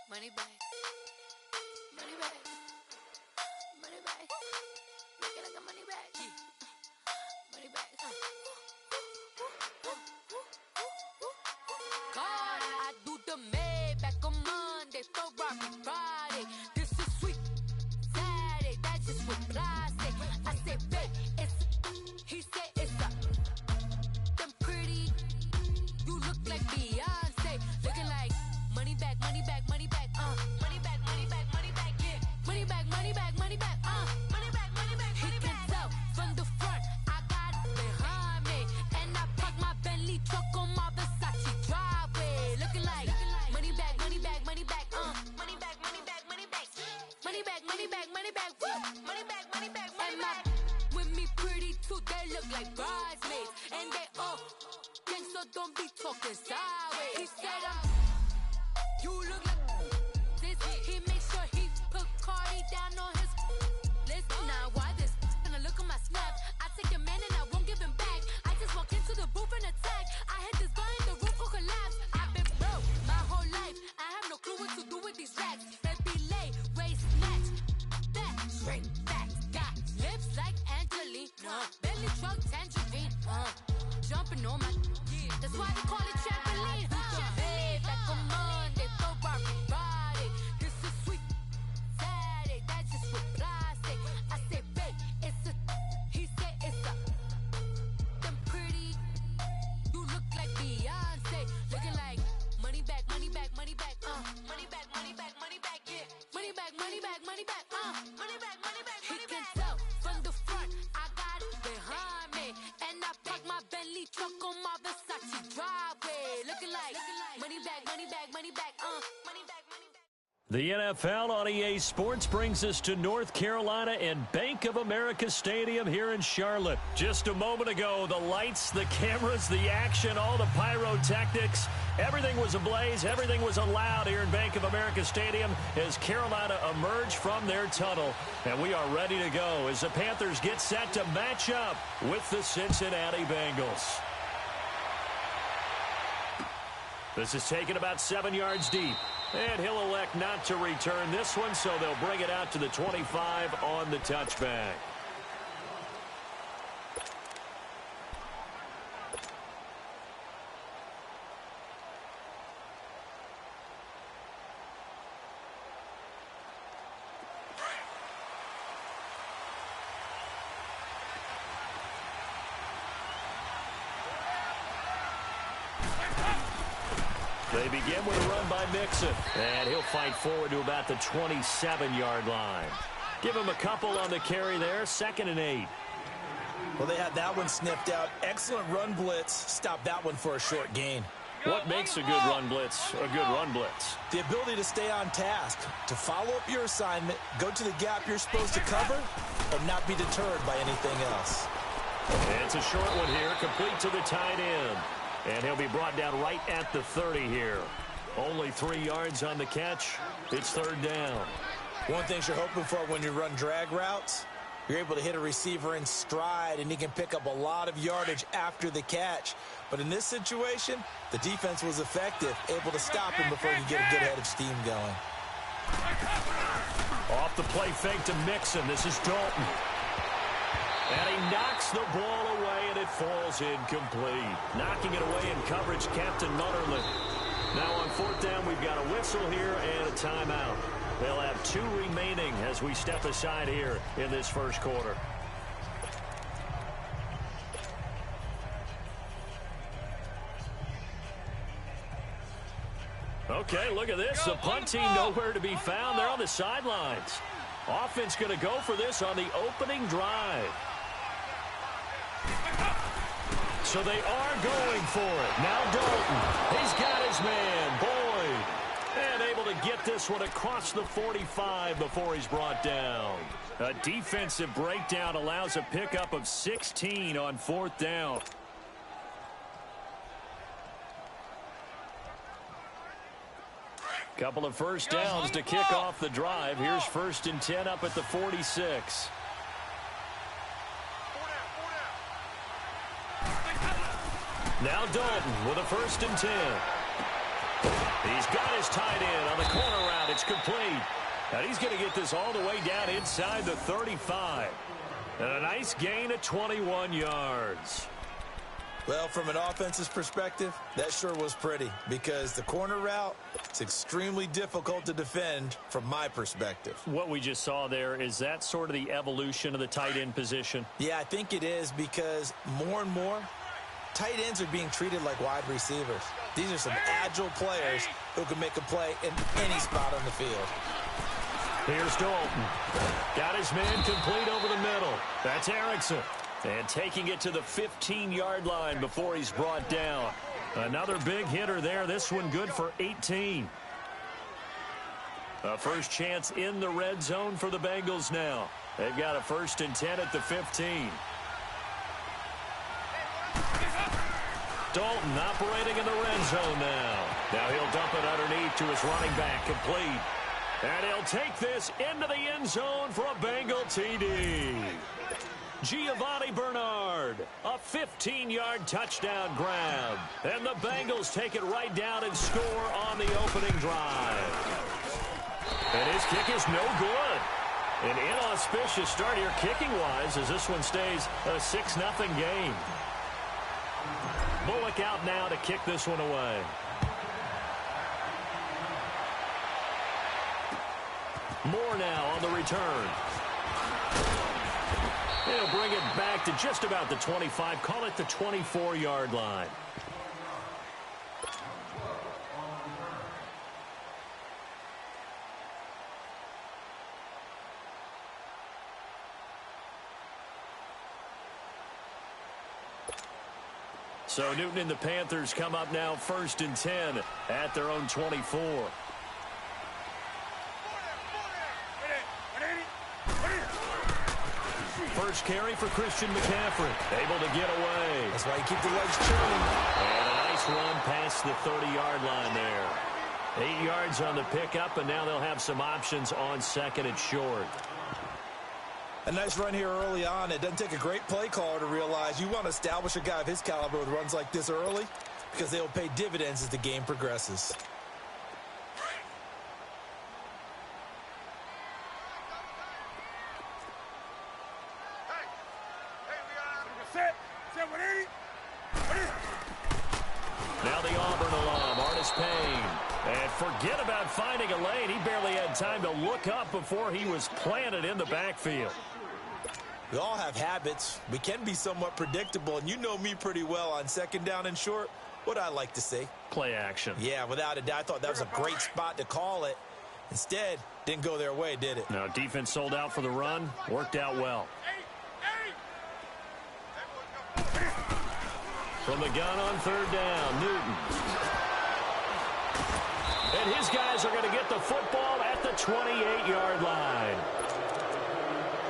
Money back. Money back. Money back. Make it like a money back. Money back. God, I do the Maybach on Monday, Ferrari Friday. This is sweet Saturday. That's just like bridesmaids. And they all gang, so don't be talking sideways. He said you look like this. He makes sure he put Cardi down on his list. Now why this? Gonna look at my snap. I take a man and I won't give him back. I just walk into the booth and attack. I hit this guy in the roof will collapse. I've been broke my whole life. I have no clue what to do with these racks. Baby lay, waist snatch, back, straight back. Got lips like Angelina, belly truck tangerine. Jumping on my, that's why they call it trampoline. Babe, like a Monday, Ferrari body. This is sweet Saturday, that's just what plastic. I say, babe, it's a, he said it's a, them pretty. You look like Beyonce, looking like money back, money back, money back, money back, money back, money back, yeah. Money back, money back, money back, money back, money back, money back. He can tell from the front, I got it behind me, and I park my Bentley truck on my Versace driveway, looking like money back, money back, money back, money back, money back. The NFL on EA Sports brings us to North Carolina and Bank of America Stadium here in Charlotte. Just a moment ago, the lights, the cameras, the action, all the pyrotechnics, everything was ablaze, everything was allowed here in Bank of America Stadium as Carolina emerged from their tunnel. And we are ready to go as the Panthers get set to match up with the Cincinnati Bengals. This is taken about 7 yards deep. And he'll elect not to return this one, so they'll bring it out to the 25 on the touchback. They begin with a run by Mixon, and he'll fight forward to about the 27-yard line. Give him a couple on the carry there, 2nd and 8. Well, they had that one sniffed out. Excellent run blitz. Stop that one for a short gain. What makes a good run blitz a good run blitz? The ability to stay on task, to follow up your assignment, go to the gap you're supposed to cover, and not be deterred by anything else. It's a short one here, complete to the tight end. And he'll be brought down right at the 30 here. Only 3 yards on the catch. It's 3rd down. One thing you're hoping for when you run drag routes, you're able to hit a receiver in stride, and he can pick up a lot of yardage after the catch. But in this situation, the defense was effective, able to stop him before he get a good head of steam going. Off the play fake to Mixon. This is Dalton. And he knocks the ball away, and it falls incomplete. Knocking it away in coverage, Captain Mutterland. Now on 4th down, we've got a whistle here and a timeout. They'll have 2 remaining as we step aside here in this first quarter. Okay, look at this. The punt team nowhere to be found. They're on the sidelines. Offense going to go for this on the opening drive. So they are going for it. Now Dalton. He's got his man, Boyd. And able to get this one across the 45 before he's brought down. A defensive breakdown allows a pickup of 16 on 4th down. Couple of first downs to kick off the drive. Here's 1st and 10 up at the 46. Now Dalton with a 1st and 10. He's got his tight end on the corner route. It's complete. And he's going to get this all the way down inside the 35. And a nice gain of 21 yards. Well, from an offense's perspective, that sure was pretty because the corner route, it's extremely difficult to defend from my perspective. What we just saw there, is that sort of the evolution of the tight end position? Yeah, I think it is because more and more, tight ends are being treated like wide receivers. These are some agile players who can make a play in any spot on the field. Here's Dalton. Got his man complete over the middle. That's Erickson. And taking it to the 15-yard line before he's brought down. Another big hitter there. This one good for 18. A first chance in the red zone for the Bengals now. They've got a 1st and 10 at the 15. Dalton operating in the red zone now. Now he'll dump it underneath to his running back, complete. And he'll take this into the end zone for a Bengal TD. Giovanni Bernard, a 15-yard touchdown grab. And the Bengals take it right down and score on the opening drive. And his kick is no good. An inauspicious start here kicking-wise as this one stays a 6-0 game. Bullock out now to kick this one away. Moore now on the return. He'll bring it back to just about the 25. Call it the 24-yard line. So Newton and the Panthers come up now 1st and 10 at their own 24. First carry for Christian McCaffrey. Able to get away. That's why you keep the legs churning. And a nice run past the 30-yard line there. 8 yards on the pickup, and now they'll have some options on 2nd and short. A nice run here early on. It doesn't take a great play caller to realize you want to establish a guy of his caliber with runs like this early because they will pay dividends as the game progresses. Now the Auburn alum, Artis Payne. And forget about finding a lane. He barely had time to look up before he was planted in the backfield. We all have habits. We can be somewhat predictable, and you know me pretty well on 2nd down and short. What I like to say? Play action. Yeah, without a doubt. I thought that was a great spot to call it. Instead, didn't go their way, did it? No, defense sold out for the run. Worked out well. From the gun on 3rd down, Newton. And his guys are going to get the football at the 28-yard line.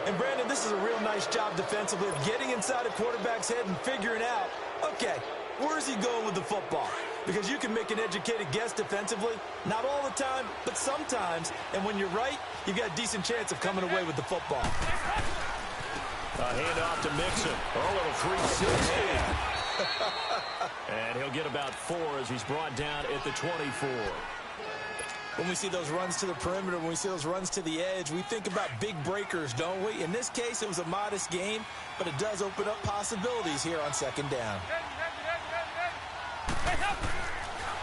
And, Brandon, this is a real nice job defensively of getting inside a quarterback's head and figuring out, okay, where is he going with the football? Because you can make an educated guess defensively, not all the time, but sometimes. And when you're right, you've got a decent chance of coming away with the football. A handoff to Mixon. A little 360. And he'll get about 4 as he's brought down at the 24. When we see those runs to the perimeter, when we see those runs to the edge, we think about big breakers, don't we? In this case, it was a modest gain, but it does open up possibilities here on 2nd down.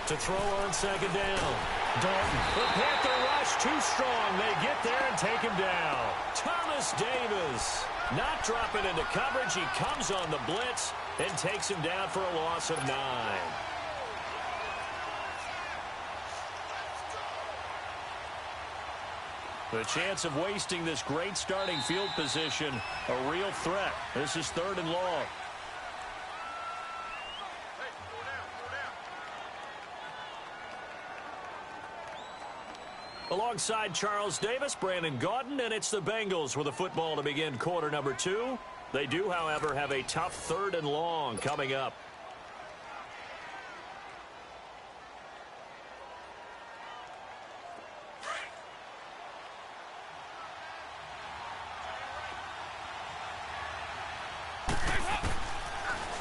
To throw on 2nd down. Dalton. The Panther rush too strong. They get there and take him down. Thomas Davis not dropping into coverage. He comes on the blitz and takes him down for a loss of 9. The chance of wasting this great starting field position, a real threat. This is 3rd and long. Alongside Charles Davis, Brandon Gaudin, and it's the Bengals with the football to begin quarter number 2. They do, however, have a tough 3rd and long coming up.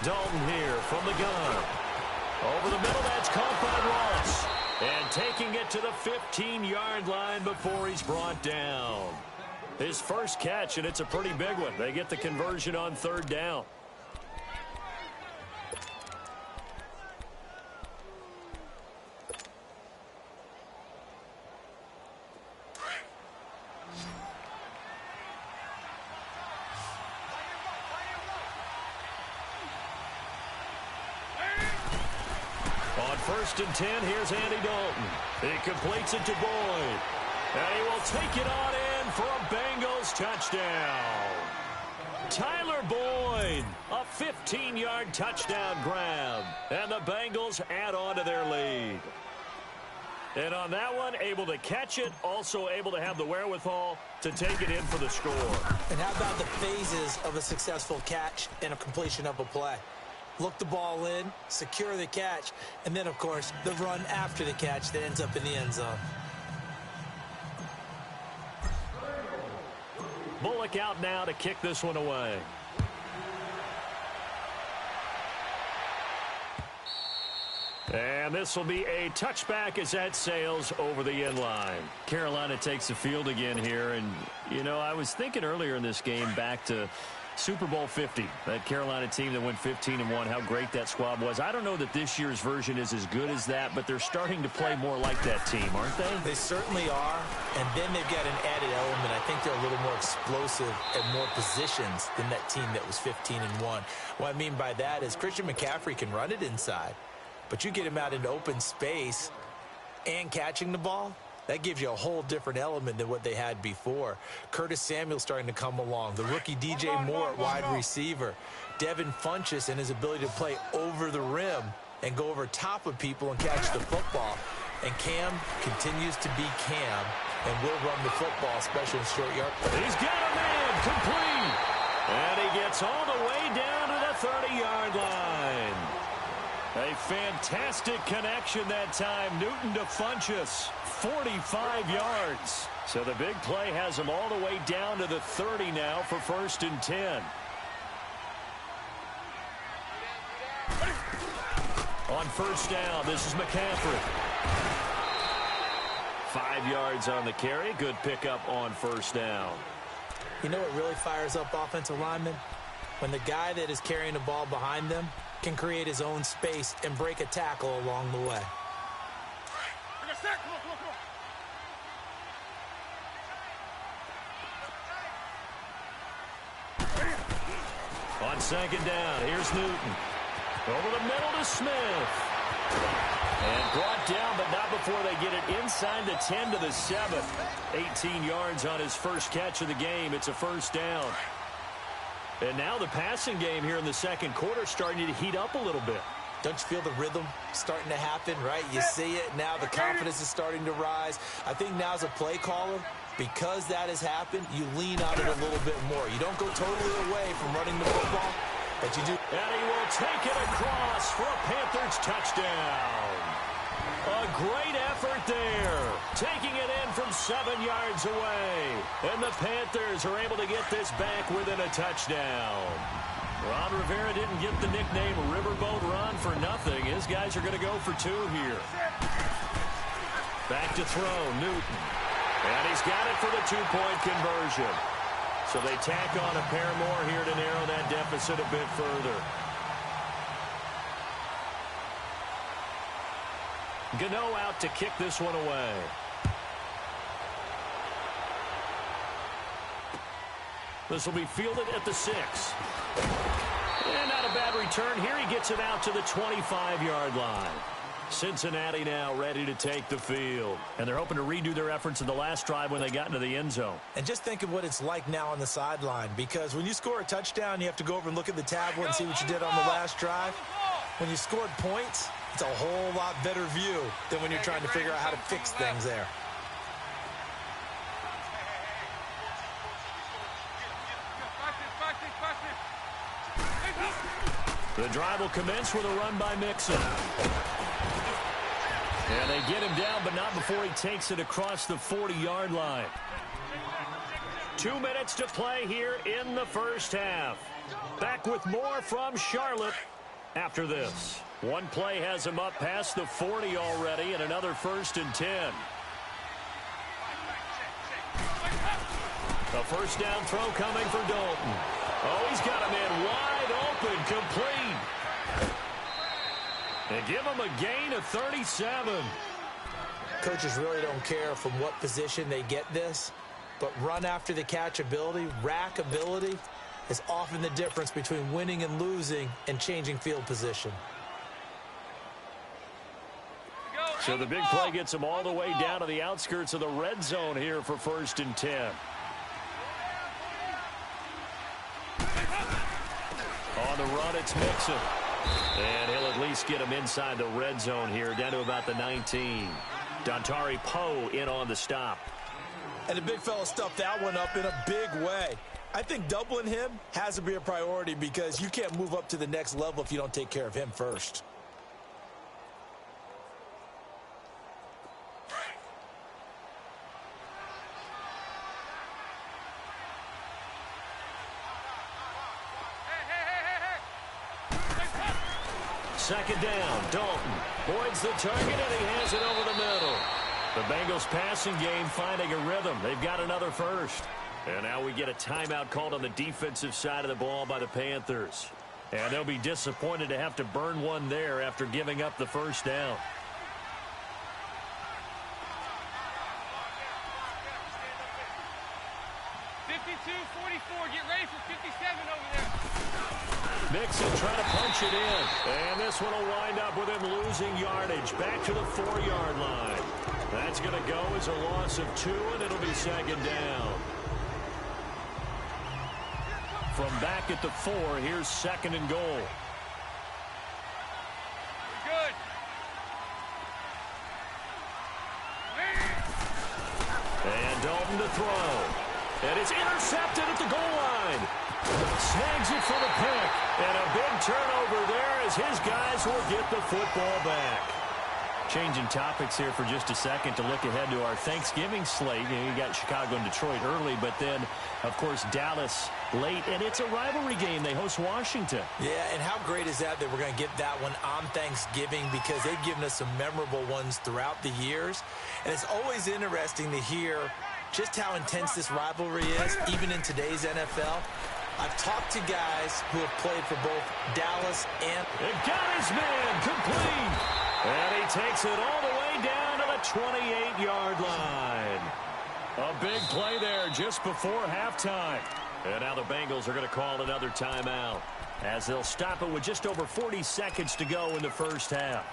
Dalton here from the gun. Over the middle, that's caught by Ross. And taking it to the 15-yard line before he's brought down. His first catch, and it's a pretty big one. They get the conversion on 3rd down. On 1st and 10, here's Andy Dalton. He completes it to Boyd. And he will take it on in for a Bengals touchdown. Tyler Boyd, a 15-yard touchdown grab. And the Bengals add on to their lead. And on that one, able to catch it, also able to have the wherewithal to take it in for the score. And how about the phases of a successful catch and a completion of a play? look the ball in, secure the catch, and then, of course, the run after the catch that ends up in the end zone. Bullock out now to kick this one away. And this will be a touchback as that sails over the end line. Carolina takes the field again here. And, you know, I was thinking earlier in this game back to Super Bowl 50, that Carolina team that went 15-1, how great that squad was. I don't know that this year's version is as good as that, but they're starting to play more like that team, aren't they? They certainly are. And then they've got an added element. I think they're a little more explosive at more positions than that team that was 15-1. What I mean by that is Christian McCaffrey can run it inside. But you get him out into open space and catching the ball, that gives you a whole different element than what they had before. Curtis Samuel starting to come along. The rookie DJ Moore at wide receiver. Devin Funchess and his ability to play over the rim and go over top of people and catch the football. And Cam continues to be Cam and will run the football, especially in short yard. He's got a man complete. And he gets all the way down to the 30-yard line. A fantastic connection that time. Newton to Funchess, 45 yards. So the big play has him all the way down to the 30 now for 1st and 10. On 1st down, this is McCaffrey. 5 yards on the carry. Good pickup on 1st down. You know what really fires up offensive linemen? When the guy that is carrying the ball behind them can create his own space and break a tackle along the way. On 2nd down, here's Newton. Over the middle to Smith. And brought down, but not before they get it inside the 10 to the 7. 18 yards on his first catch of the game. It's a 1st down. And now the passing game here in the 2nd quarter starting to heat up a little bit. Don't you feel the rhythm starting to happen, right? You see it. Now the confidence is starting to rise. I think now as a play caller, because that has happened, you lean on it a little bit more. You don't go totally away from running the football, but you do. And he will take it across for a Panthers touchdown. A great effort there. Taking it in from 7 yards away. And the Panthers are able to get this back within a touchdown. Ron Rivera didn't get the nickname Riverboat Ron for nothing. His guys are going to go for 2 here. Back to throw, Newton. And he's got it for the 2-point conversion. So they tack on a pair more here to narrow that deficit a bit further. Gano out to kick this one away. This will be fielded at the 6. And not a bad return here. He gets it out to the 25-yard line. Cincinnati now ready to take the field. And they're hoping to redo their efforts in the last drive when they got into the end zone. And just think of what it's like now on the sideline, because when you score a touchdown, you have to go over and look at the tablet and see what you did on the last drive. When you scored points, it's a whole lot better view than when you're trying to figure out how to fix things there. The drive will commence with a run by Mixon. And they get him down, but not before he takes it across the 40-yard line. 2 minutes to play here in the first half. Back with more from Charlotte after this. One play has him up past the 40 already, and another 1st and 10. A 1st down throw coming for Dalton. Oh, he's got a man wide open, complete. And give him a gain of 37. Coaches really don't care from what position they get this, but run after the catch ability, rack ability, is often the difference between winning and losing and changing field position. So the big play gets him all the way down to the outskirts of the red zone here for 1st and 10. On the run, it's Mixon. And he'll at least get him inside the red zone here, down to about the 19. Dontari Poe in on the stop. And the big fella stuffed that one up in a big way. I think doubling him has to be a priority because you can't move up to the next level if you don't take care of him first. Second down, Dalton voids the target, and he has it over the middle. The Bengals passing game finding a rhythm. They've got another first. And now we get a timeout called on the defensive side of the ball by the Panthers. And they'll be disappointed to have to burn one there after giving up the first down. Get ready for 57 over there. Mixon trying to punch it in. And this one will wind up with him losing yardage. Back to the 4-yard line. That's going to go as a loss of 2, and it'll be second down. From back at the 4, here's second and goal. Good. And Dalton to throw. And it's intercepted at the goal line. Snags it for the pick. And a big turnover there as his guys will get the football back. Changing topics here for just a second to look ahead to our Thanksgiving slate. You got Chicago and Detroit early, but then, of course, Dallas late. And it's a rivalry game. They host Washington. Yeah, and how great is that we're going to get that one on Thanksgiving because they've given us some memorable ones throughout the years. And it's always interesting to hear just how intense this rivalry is, even in today's NFL. I've talked to guys who have played for both Dallas and... It got his man complete. And he takes it all the way down to the 28-yard line. A big play there just before halftime. And now the Bengals are going to call another timeout as they'll stop it with just over 40 seconds to go in the first half.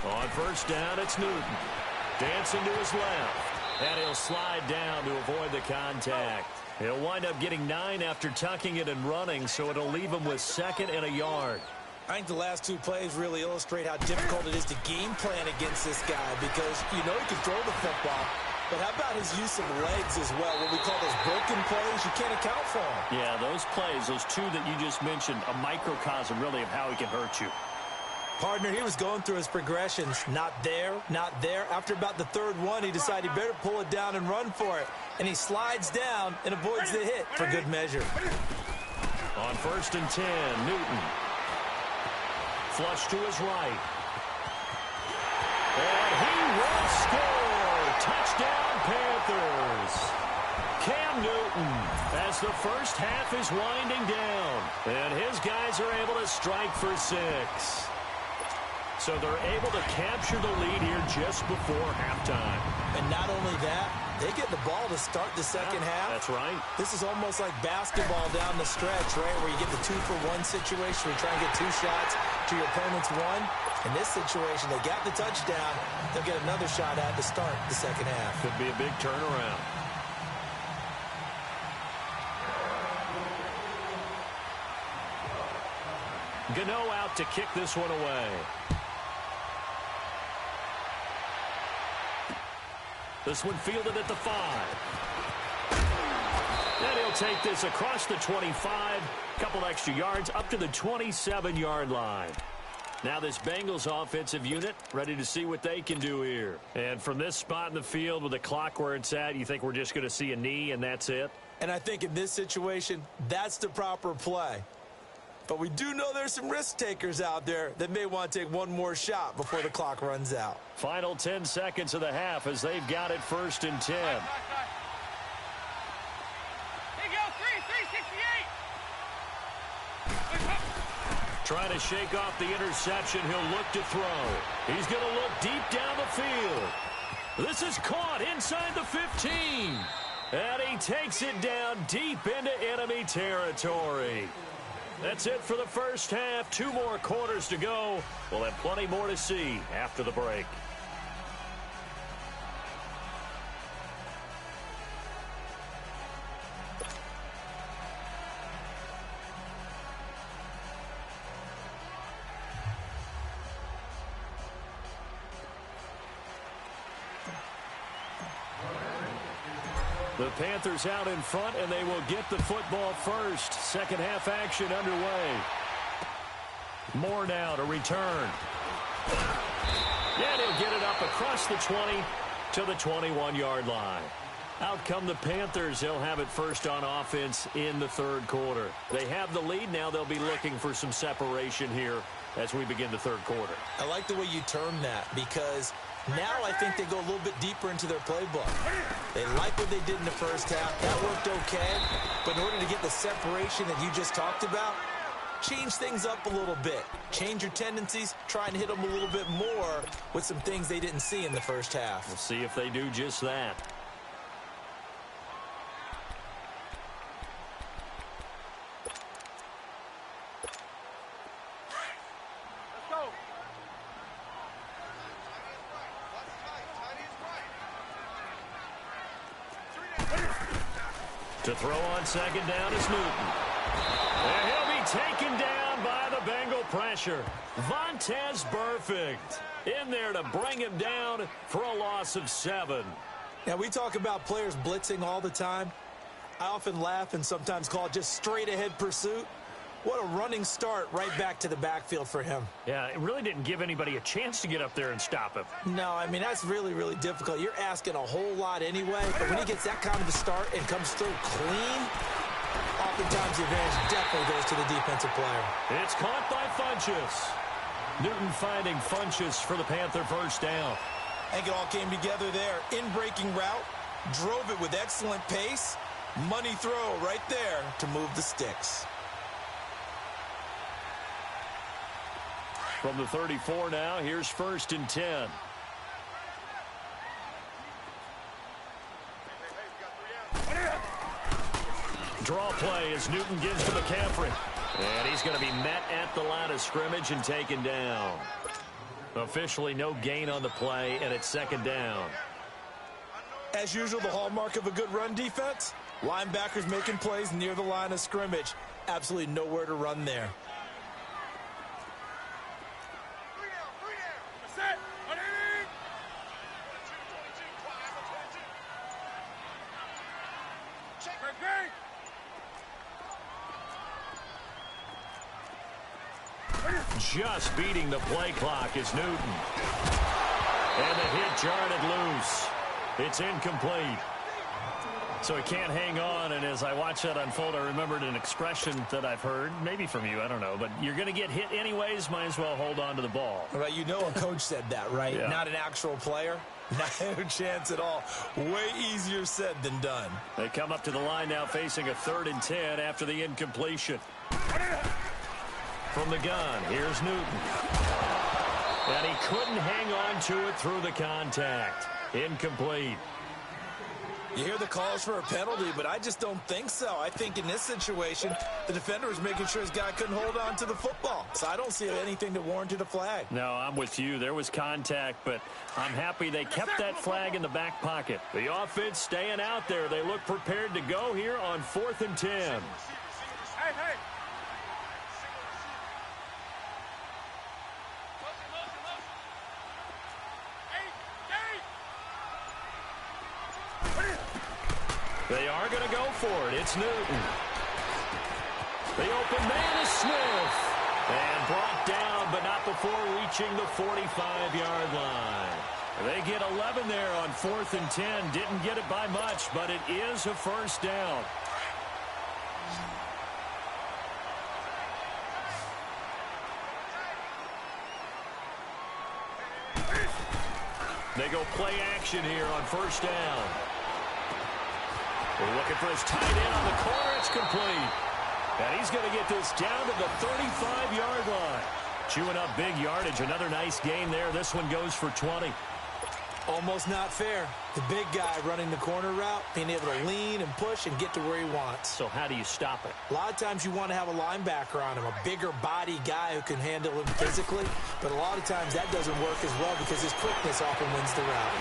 On first down, it's Newton. Dancing to his left. And he'll slide down to avoid the contact. He'll wind up getting 9 after tucking it and running, so it'll leave him with second and a yard. I think the last 2 plays really illustrate how difficult it is to game plan against this guy because you know he can throw the football. But how about his use of legs as well? What we call those broken plays, you can't account for them. Yeah, those plays, those 2 that you just mentioned, a microcosm really of how he can hurt you. Partner, he was going through his progressions. Not there, not there. After about the 3rd one, he decided he better pull it down and run for it. And he slides down and avoids the hit for good measure. On first and 10, Newton. Flush to his right. And he will score. Touchdown, Panthers. Cam Newton, as the first half is winding down. And his guys are able to strike for 6. So they're able to capture the lead here just before halftime. And not only that, they get the ball to start the second half. That's right. This is almost like basketball down the stretch, right, where you get the 2-for-1 situation where you try and get 2 shots to your opponent's 1. In this situation, they got the touchdown. They'll get another shot at to start the second half. Could be a big turnaround. Gano out to kick this one away. This one fielded at the 5. And he'll take this across the 25. Couple extra yards up to the 27-yard line. Now this Bengals offensive unit ready to see what they can do here. And from this spot in the field with the clock where it's at, you think we're just going to see a knee and that's it? And I think in this situation, that's the proper play. But we do know there's some risk takers out there that may want to take one more shot before the clock runs out. Final 10 seconds of the half as they've got it first and 10. There you go, 368. Trying to shake off the interception. He'll look to throw. He's going to look deep down the field. This is caught inside the 15. And he takes it down deep into enemy territory. That's it for the first half. 2 more quarters to go. We'll have plenty more to see after the break. The Panthers out in front, and they will get the football first. Second half action underway. Moore now to return. And he'll get it up across the 20 to the 21-yard line. Out come the Panthers. They'll have it first on offense in the third quarter. They have the lead. Now they'll be looking for some separation here as we begin the third quarter. I like the way you term that, because now I think they go a little bit deeper into their playbook. They like what they did in the first half. That worked okay. But in order to get the separation that you just talked about, change things up a little bit. Change your tendencies. Try and hit them a little bit more with some things they didn't see in the first half. We'll see if they do just that. To throw on second down is Newton. And he'll be taken down by the Bengal pressure. Vontaze Burfict in there to bring him down for a loss of 7. Now, we talk about players blitzing all the time. I often laugh and sometimes call it just straight-ahead pursuit. What a running start right back to the backfield for him. Yeah, it really didn't give anybody a chance to get up there and stop him. No, I mean, that's really, really difficult. You're asking a whole lot anyway, but when he gets that kind of a start and comes through clean, oftentimes the advantage definitely goes to the defensive player. It's caught by Funchess. Newton finding Funchess for the Panther first down. I think it all came together there. In-breaking route, drove it with excellent pace. Money throw right there to move the sticks. From the 34 now, here's 1st and 10. Draw play as Newton gives to McCaffrey. And he's going to be met at the line of scrimmage and taken down. Officially no gain on the play, and it's second down. As usual, the hallmark of a good run defense, linebackers making plays near the line of scrimmage. Absolutely nowhere to run there. Just beating the play clock is Newton. And the hit jarred it loose. It's incomplete. So he can't hang on, and as I watch that unfold, I remembered an expression that I've heard, maybe from you, I don't know, but you're going to get hit anyways, might as well hold on to the ball. Right, you know a coach said that, right? Yeah. Not an actual player. No chance at all. Way easier said than done. They come up to the line now facing a 3rd and 10 after the incompletion. From the gun, here's Newton. And he couldn't hang on to it through the contact. Incomplete. You hear the calls for a penalty, but I just don't think so. I think in this situation, the defender was making sure his guy couldn't hold on to the football. So I don't see anything that warranted a flag. No, I'm with you. There was contact, but I'm happy they kept that flag in the back pocket. The offense staying out there. They look prepared to go here on 4th and 10. Hey, hey. They are going to go for it. It's Newton. The open man is Smith. And brought down, but not before reaching the 45-yard line. They get 11 there on 4th and 10. Didn't get it by much, but it is a first down. They go play action here on first down. We're looking for his tight end on the corner. It's complete. And he's going to get this down to the 35-yard line. Chewing up big yardage. Another nice gain there. This one goes for 20. Almost not fair. The big guy running the corner route, being able to lean and push and get to where he wants. So how do you stop it? A lot of times you want to have a linebacker on him, a bigger body guy who can handle him physically. But a lot of times that doesn't work as well because his quickness often wins the route.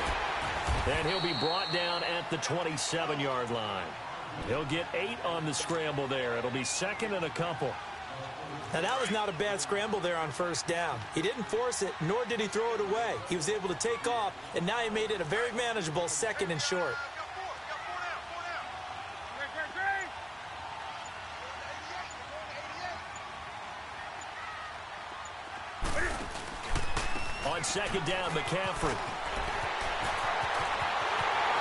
And he'll be brought down at the 27-yard line. He'll get 8 on the scramble there. It'll be 2nd and a couple. Now, that was not a bad scramble there on first down. He didn't force it, nor did he throw it away. He was able to take off, and now he made it a very manageable 2nd and short. On second down, McCaffrey.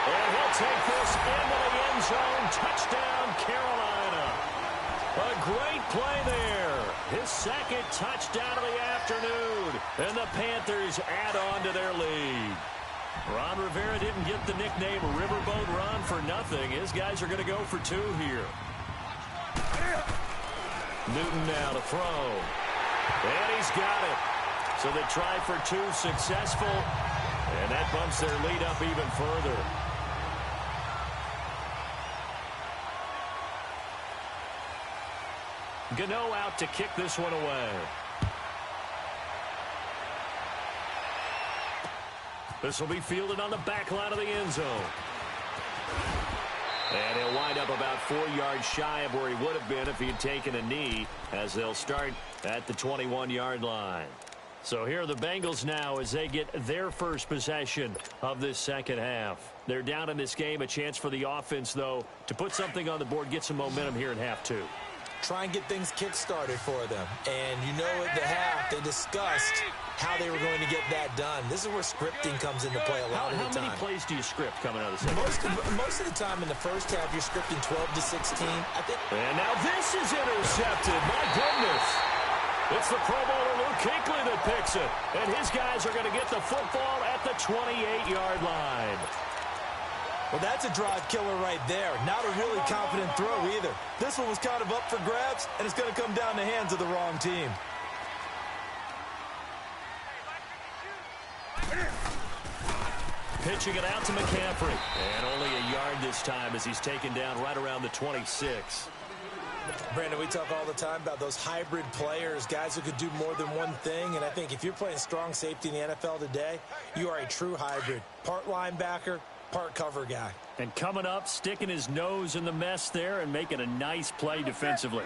And he'll take this into the end zone. Touchdown, Carolina. A great play there. His second touchdown of the afternoon. And the Panthers add on to their lead. Ron Rivera didn't get the nickname Riverboat Ron for nothing. His guys are going to go for 2 here. Newton now to throw. And he's got it. So they try for 2 successful. And that bumps their lead up even further. Gano out to kick this one away. This will be fielded on the back line of the end zone. And he'll wind up about 4 yards shy of where he would have been if he had taken a knee, as they'll start at the 21-yard line. So here are the Bengals now as they get their first possession of this second half. They're down in this game. A chance for the offense, though, to put something on the board, get some momentum here in half 2. Try and get things kick-started for them. And you know at the half, they discussed how they were going to get that done. This is where scripting comes into play a lot of the time. How many plays do you script coming out of the second? Most of the time in the first half, you're scripting 12 to 16. I think. And now this is intercepted. My goodness. It's the Pro Bowler Luke Kuechly that picks it. And his guys are going to get the football at the 28-yard line. Well, that's a drive killer right there. Not a really confident throw either. This one was kind of up for grabs, and it's going to come down the hands of the wrong team. Pitching it out to McCaffrey. And only a yard this time as he's taken down right around the 26. Brandon, we talk all the time about those hybrid players, guys who could do more than one thing. And I think if you're playing strong safety in the NFL today, you are a true hybrid. Part linebacker, part cover guy. And coming up, sticking his nose in the mess there and making a nice play defensively.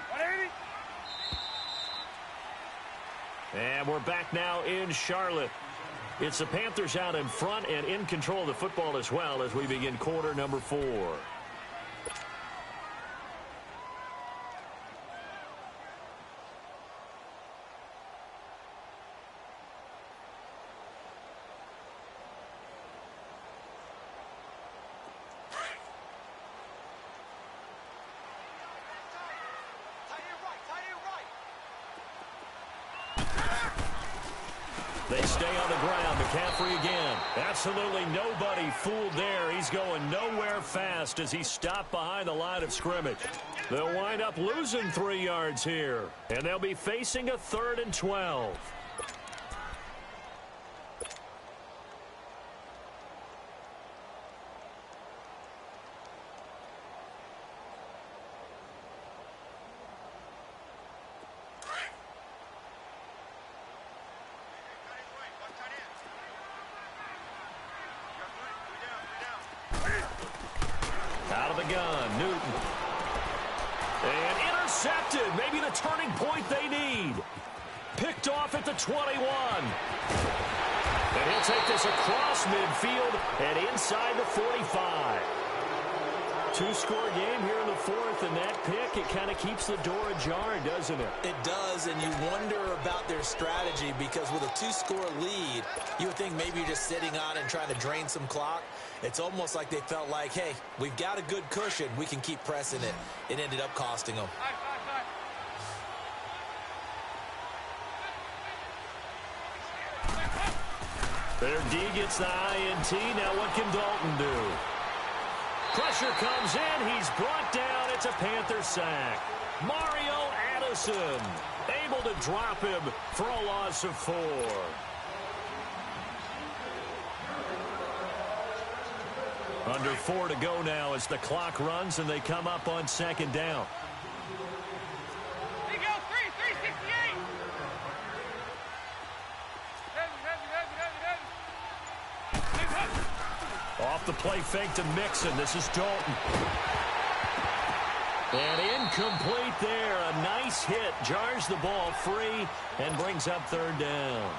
And we're back now in Charlotte. It's the Panthers out in front and in control of the football as well as we begin quarter number 4. They stay on the ground. McCaffrey again. Absolutely nobody fooled there. He's going nowhere fast as he stopped behind the line of scrimmage. They'll wind up losing 3 yards here. And they'll be facing a 3rd and 12. Out of the gun, Newton. And intercepted. Maybe the turning point they need. Picked off at the 21. And he'll take this across midfield and inside the 45. 2-score game here in the 4th, and that pick, it kind of keeps the door ajar, doesn't it? It does, and you wonder about their strategy because with a 2-score lead, you would think maybe you're just sitting on it and trying to drain some clock. It's almost like they felt like, hey, we've got a good cushion. We can keep pressing it. It ended up costing them. Their D gets the INT. Now what can Dalton do? Pressure comes in. He's brought down. It's a Panther sack. Mario Addison able to drop him for a loss of 4. Under 4 to go now as the clock runs and they come up on 2nd down. Here you go, 368. Off the play fake to Mixon. This is Dalton. And incomplete there. A nice hit. Jars the ball free and brings up 3rd down.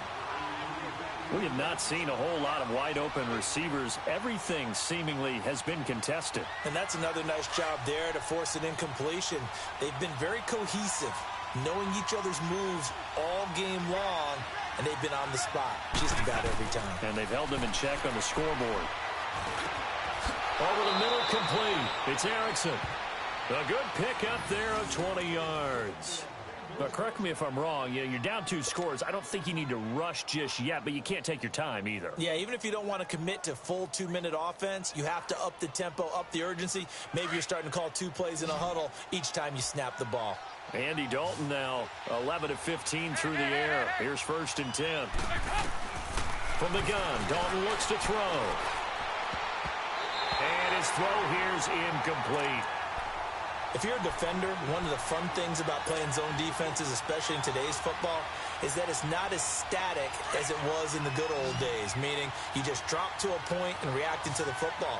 We have not seen a whole lot of wide-open receivers. Everything seemingly has been contested. And that's another nice job there to force an incompletion. They've been very cohesive, knowing each other's moves all game long, and they've been on the spot just about every time. And they've held them in check on the scoreboard. Over the middle, complete. It's Erickson. A good pick up there of 20 yards. But correct me if I'm wrong. You're down 2 scores. I don't think you need to rush just yet, but you can't take your time either. Yeah, even if you don't want to commit to full 2-minute offense, you have to up the tempo, up the urgency. Maybe you're starting to call 2 plays in a huddle each time you snap the ball. Andy Dalton now 11 of 15 through the air. Here's 1st and 10. From the gun, Dalton looks to throw. And his throw here's incomplete. If you're a defender, one of the fun things about playing zone defenses, especially in today's football, is that it's not as static as it was in the good old days, meaning you just drop to a point and react into the football.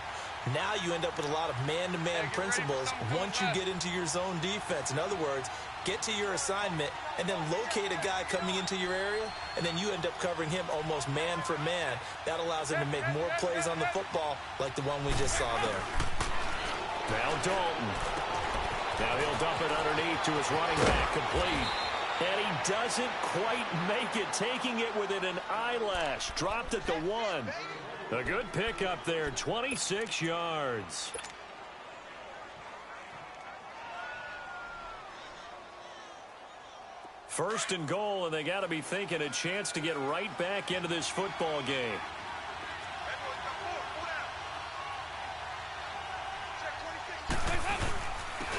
Now you end up with a lot of man-to-man principles once you get into your zone defense. In other words, get to your assignment and then locate a guy coming into your area, and then you end up covering him almost man for man. That allows him to make more plays on the football like the one we just saw there. Now Dalton. Now he'll dump it underneath to his running back, complete. And he doesn't quite make it, taking it within an eyelash. Dropped at the 1. A good pick up there, 26 yards. First and goal, and they got to be thinking a chance to get right back into this football game.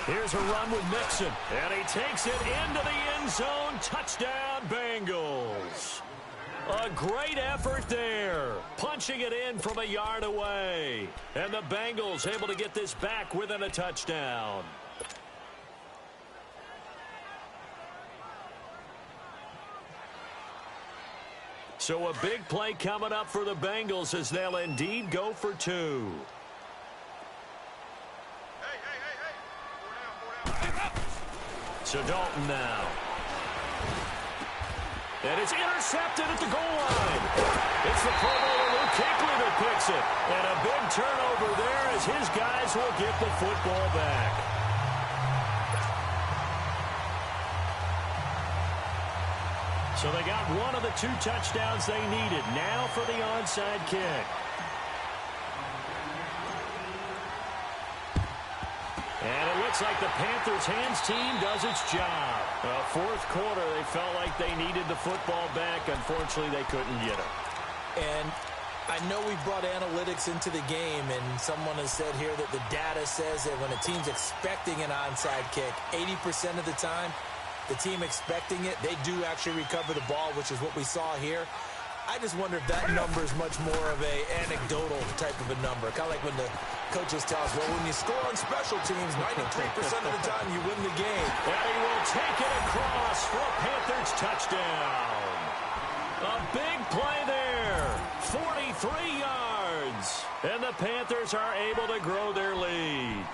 Here's a run with Mixon, and he takes it into the end zone. Touchdown, Bengals. A great effort there, punching it in from a yard away. And the Bengals able to get this back within a touchdown. So a big play coming up for the Bengals as they'll indeed go for 2. So Dalton now. And it's intercepted at the goal line. It's the Pro Bowler Luke Kuechly that picks it. And a big turnover there as his guys will get the football back. So they got one of the 2 touchdowns they needed. Now for the onside kick. And it looks like the Panthers' hands team does its job. Fourth quarter, they felt like they needed the football back. Unfortunately, they couldn't get it. And I know we brought analytics into the game, and someone has said here that the data says that when a team's expecting an onside kick, 80% of the time, the team expecting it, they do actually recover the ball, which is what we saw here. I just wonder if that number is much more of a anecdotal type of a number. Kind of like when the coaches tell us, well, when you score on special teams, 93% of the time you win the game. And he will take it across for a Panthers touchdown. A big play there. 43 yards. And the Panthers are able to grow their lead.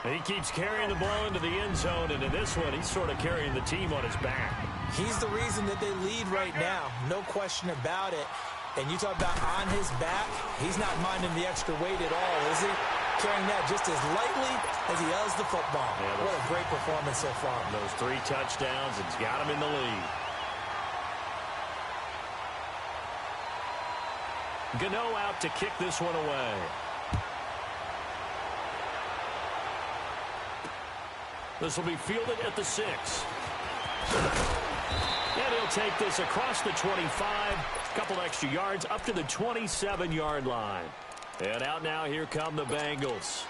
He keeps carrying the ball into the end zone, and in this one, he's sort of carrying the team on his back. He's the reason that they lead right now. No question about it. And you talk about on his back, he's not minding the extra weight at all, is he? Carrying that just as lightly as he does the football. Yeah, what a great performance so far. Those 3 touchdowns, it's got him in the lead. Gano out to kick this one away. This will be fielded at the 6. And he'll take this across the 25. A couple extra yards up to the 27-yard line. And out now, here come the Bengals.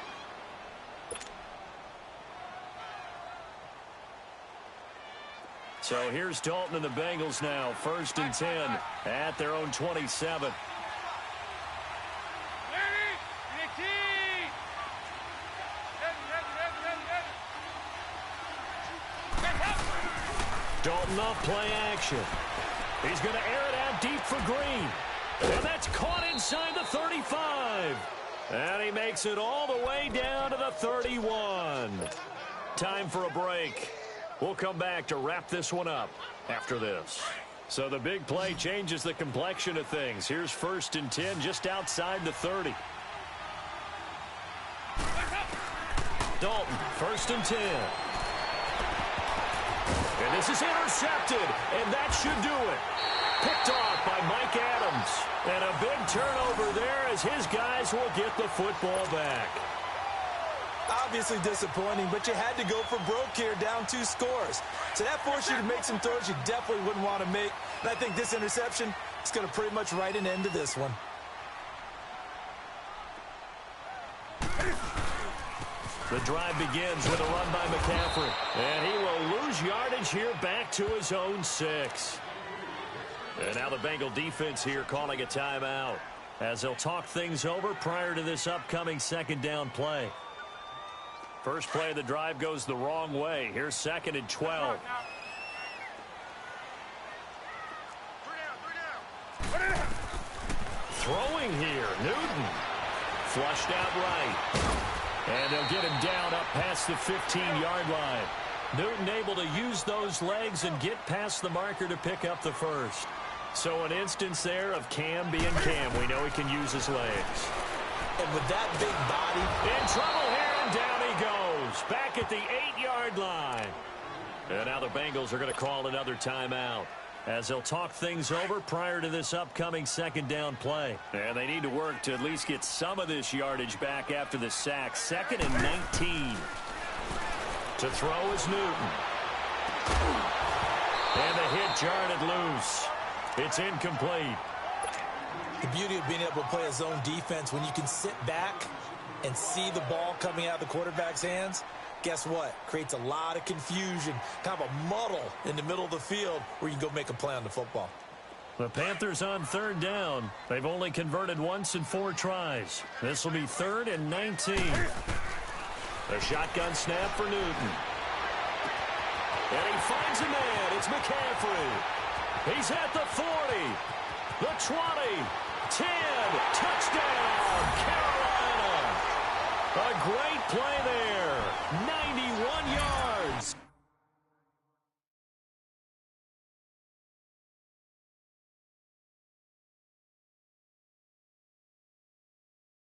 So here's Dalton and the Bengals now. 1st and 10 at their own 27. Dalton off play action. He's going to air it out deep for Green. And that's caught inside the 35. And he makes it all the way down to the 31. Time for a break. We'll come back to wrap this one up after this. So the big play changes the complexion of things. Here's 1st and 10 just outside the 30. Dalton, 1st and 10. And this This is intercepted, and that should do it. Picked off by Mike Adams. And a big turnover there as his guys will get the football back. Obviously disappointing, but you had to go for broke here, down 2 scores. So that forced you to make some throws you definitely wouldn't want to make. And I think this interception is going to pretty much write an end to this one. The drive begins with a run by McCaffrey. And he will lose yardage here back to his own 6. And now the Bengal defense here calling a timeout as they'll talk things over prior to this upcoming second down play. First play of the drive goes the wrong way. Here's 2nd and 12. Throwing here, Newton. Flushed out right. And they'll get him down up past the 15-yard line. Newton able to use those legs and get past the marker to pick up the first. So an instance there of Cam being Cam. We know he can use his legs. And with that big body, in trouble here, and down he goes. Back at the 8-yard line. And now the Bengals are going to call another timeout as they'll talk things over prior to this upcoming second down play. And they need to work to at least get some of this yardage back after the sack. 2nd and 19. To throw is Newton. And the hit jarred it loose. It's incomplete. The beauty of being able to play a zone defense when you can sit back and see the ball coming out of the quarterback's hands, guess what? Creates a lot of confusion, kind of a muddle in the middle of the field where you can go make a play on the football. The Panthers on 3rd down. They've only converted once in 4 tries. This will be 3rd and 19. A shotgun snap for Newton. And he finds a man. It's McCaffrey. He's at the 40, the 20, 10, touchdown, Carolina. A great play there, 91 yards.